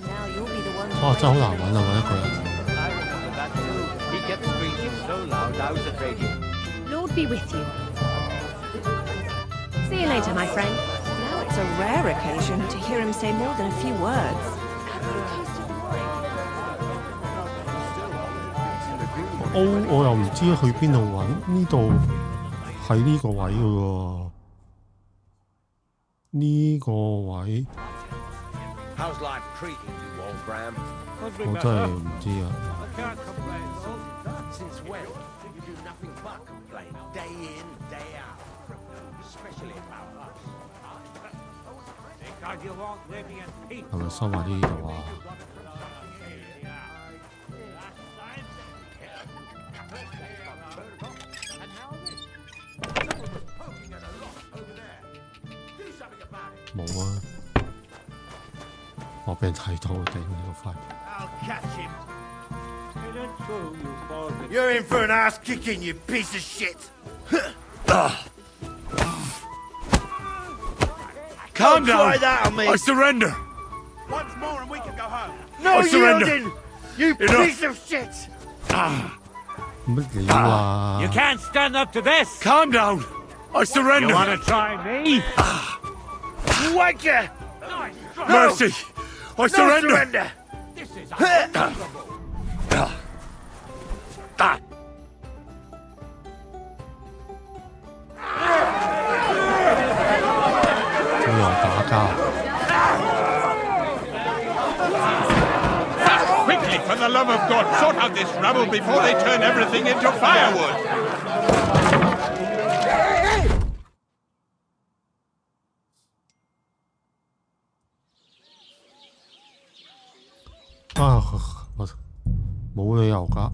Now you'll be the one. 哇！真係好難揾啊，揾一個人。 He kept screeching so loud I was afraid he... Lord be with you. See you later, my friend. Now it's a rare occasion to hear him say more than a few words. 我又唔知去邊度揾，呢度係呢個位嘅喎，呢個位 How's life treating you, old Graham? 我真係唔知啊。 Since when? You do nothing but complain, day in, day out. Especially about us. Because you won't live in peace. 係咪收埋呢度啊？ 冇啊！我俾人睇到頂呢個塊。 I'll catch him. You're in for an ass kicking, you piece of shit. Calm Don't down. try that on me. I surrender. Once more and we can go home. No I surrender. yielding, you Enough. piece of shit. 乜料啊？ You can't stand up to this! Calm down. I surrender. You want to try me? Wanker! Mercy. I No surrender. surrender. This is 都有打交。 Quickly, for the love of God, sort out this rubble before they turn everything into firewood! Ah, 冇理由㗎。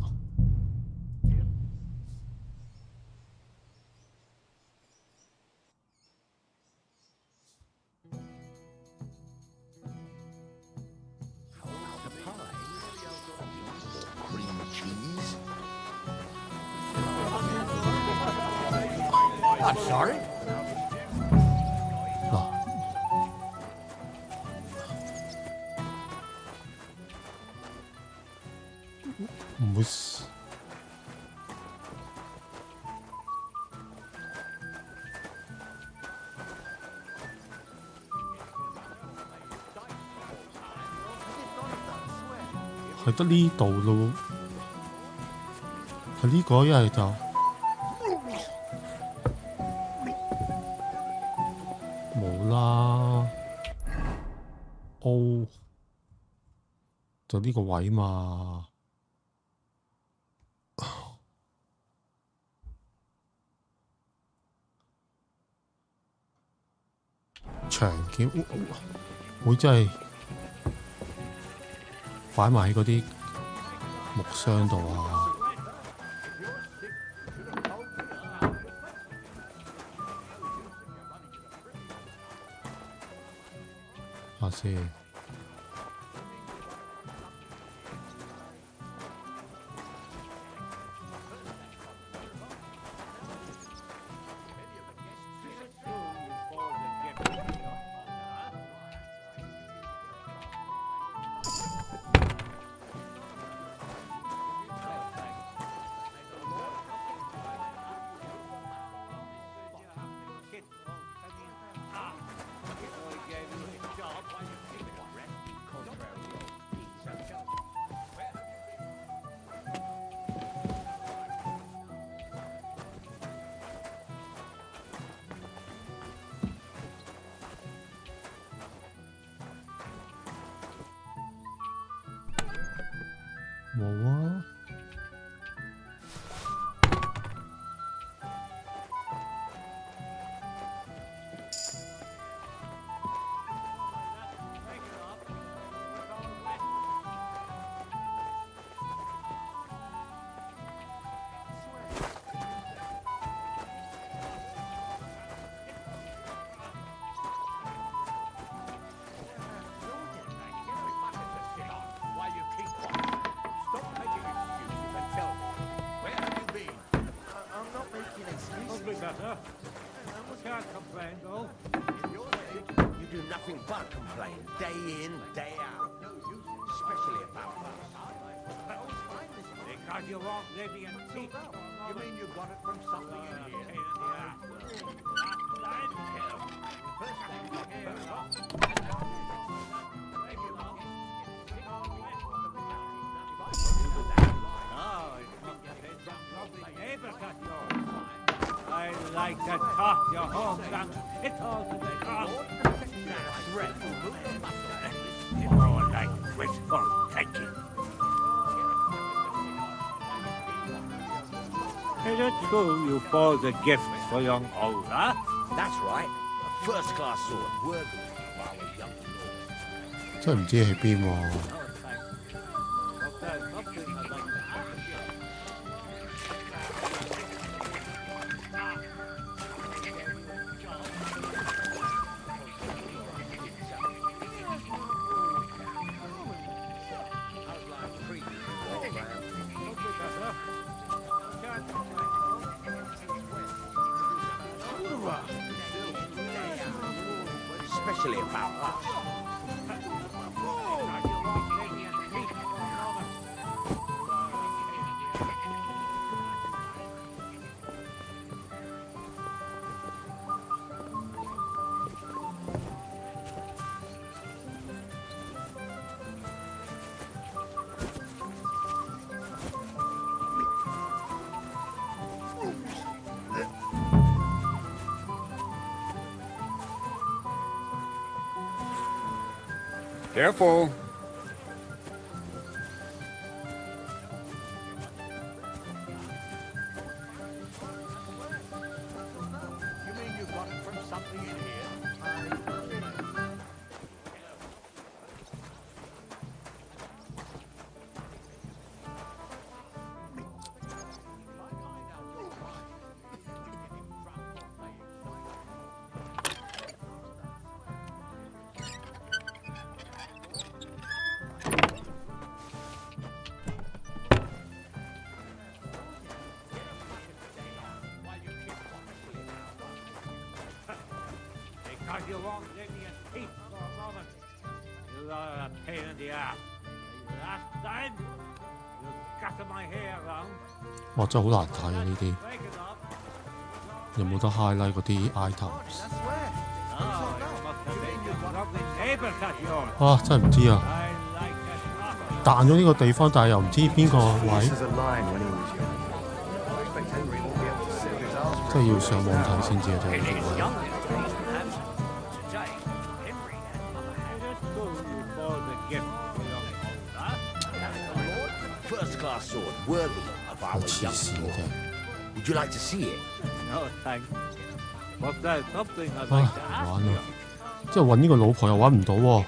I'm sorry. 嗱，唔會係得呢度咯，係呢個一係就冇啦。O 就呢個位嘛。長劍會真係擺埋喺嗰啲木箱度啊！下先。冇啊！Can't complain, though. You do nothing but complain, day in, day out. Especially about us. Because you won't live in teeth. You mean you got it from something in here? I like to toss your home and pickles in the ground. More like wishful thinking. Is it true you forge the gifts for young Olga? That's right. A first-class sword, worthy of our young lord. 真係唔知喺邊喎。Especially about us. Careful. You mean you got it from something in here? because you won't give me a peep for a moment. You are a pain in the ass. Last time, you scattered my hair around. 哇，真係好難睇啊！呢啲有冇得 highlight 嗰啲 items？ 哇，真係唔知啊！彈咗呢個地方，但係又唔知邊個位，真係要上網睇先知啊！真係。First-class sword, worthy of our young lord. Would you like to see it? No, thanks. But there's something I'd 唉， like to 唔 ask 玩 you. 啊！即係揾呢個老婆又揾唔到喎，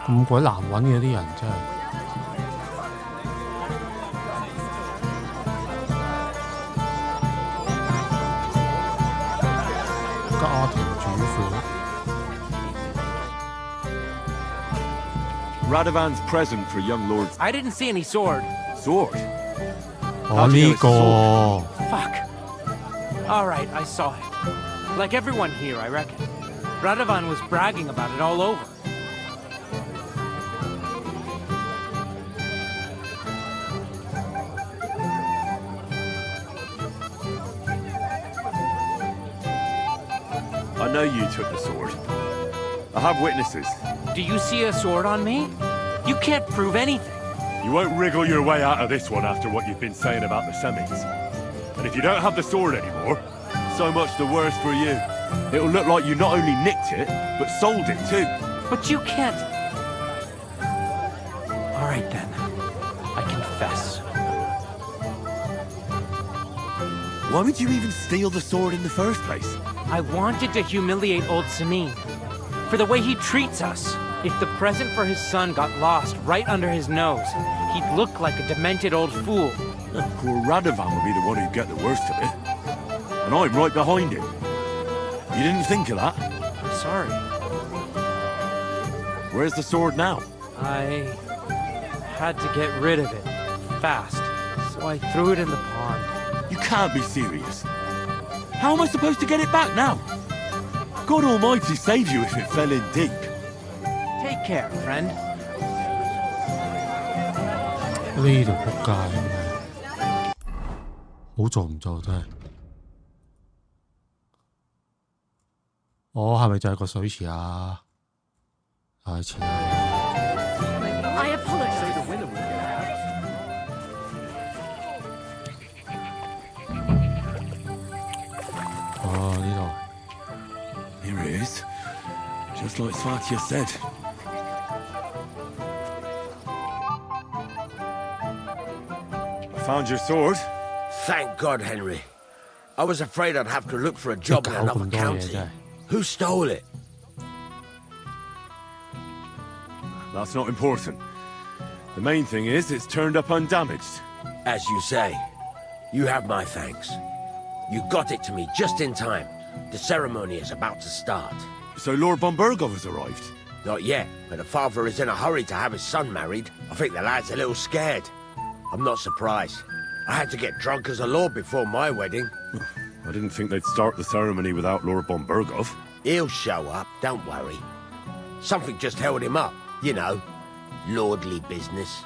咁鬼難揾嘅啲人真係。家庭主婦。Radovan's present for young lords. I didn't see any sword. Sword? 哦，呢個 Fuck. All right, I saw it. Like everyone here, I reckon. Radovan was bragging about it all over. I know you took the sword. I have witnesses. Do you see a sword on me? You can't prove anything. You won't wriggle your way out of this one after what you've been saying about the Semits. And if you don't have the sword anymore, so much the worse for you. It'll look like you not only nicked it, but sold it too. But you can't. All right then. I confess. Why would you even steal the sword in the first place? I wanted to humiliate old Samin. For the way he treats us. If the present for his son got lost right under his nose, he'd look like a demented old fool. Poor Radovan would be the one who'd get the worst of it. And I'm right behind him. You didn't think of that? I'm sorry. Where's the sword now? I had to get rid of it fast, so I threw it in the pond. You can't be serious. How am I supposed to get it back now? God Almighty save you if it fell in deep. Take care, friend. 呢條仆街真係好做唔做真係。係咪就係個水池啊？係池啊！ I apologize. Here it is. Just like Svatia said. Found your sword? Thank God, Henry. I was afraid I'd have to look for a job in another county. Who stole it? That's not important. The main thing is it's turned up undamaged. As you say, you have my thanks. You got it to me just in time. The ceremony is about to start. So Lord von Burgov has arrived? Not yet, but the father is in a hurry to have his son married. I think the lad's a little scared. I'm not surprised. I had to get drunk as a lord before my wedding. I didn't think they'd start the ceremony without Lord von Burgov. He'll show up, don't worry. Something just held him up, you know. Lordly business.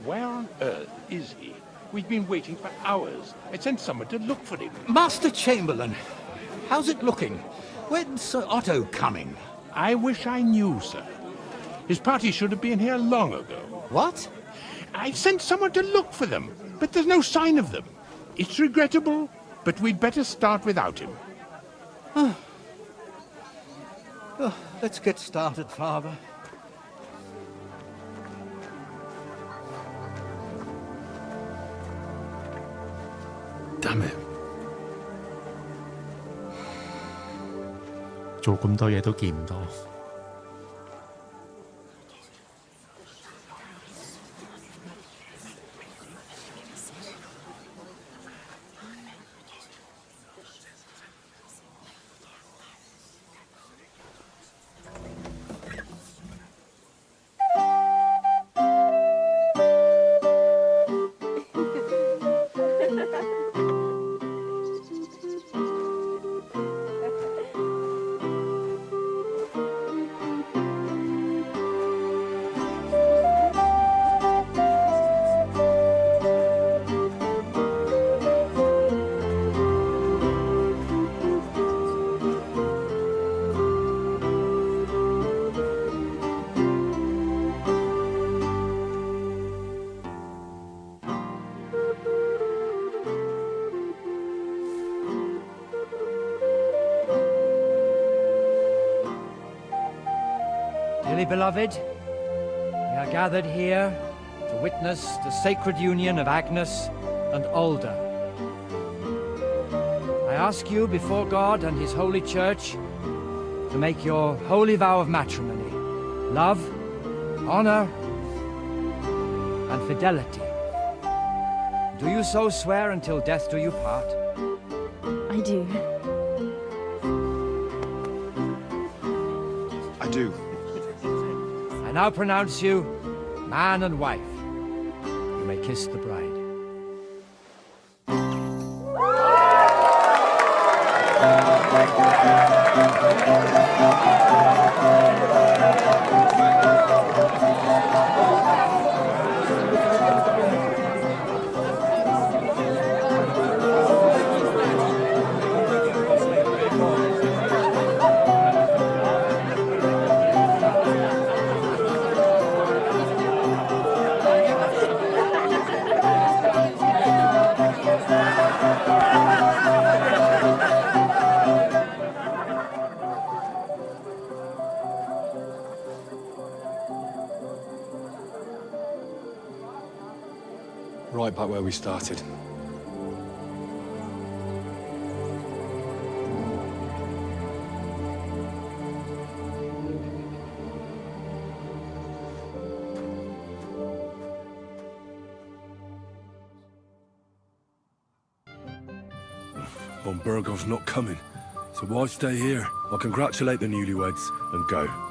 Where on earth is he? We've been waiting for hours. I sent someone to look for him. Master Chamberlain, how's it looking? When's Sir Otto coming? I wish I knew, sir. His party should have been here long ago. What? I sent someone to look for them, but there's no sign of them. It's regrettable, but we'd better start without him. Let's get started, Father. Damn it. 做咁多嘢都見唔到。Dearly beloved, we are gathered here to witness the sacred union of Agnes and Alda. I ask you before God and His holy church to make your holy vow of matrimony, love, honor, and fidelity. Do you so swear until death do you part? I do. I do. I now pronounce you man and wife. You may kiss the bride. Right back where we started. Von Bergov's not coming, so why stay here? I'll congratulate the newlyweds and go.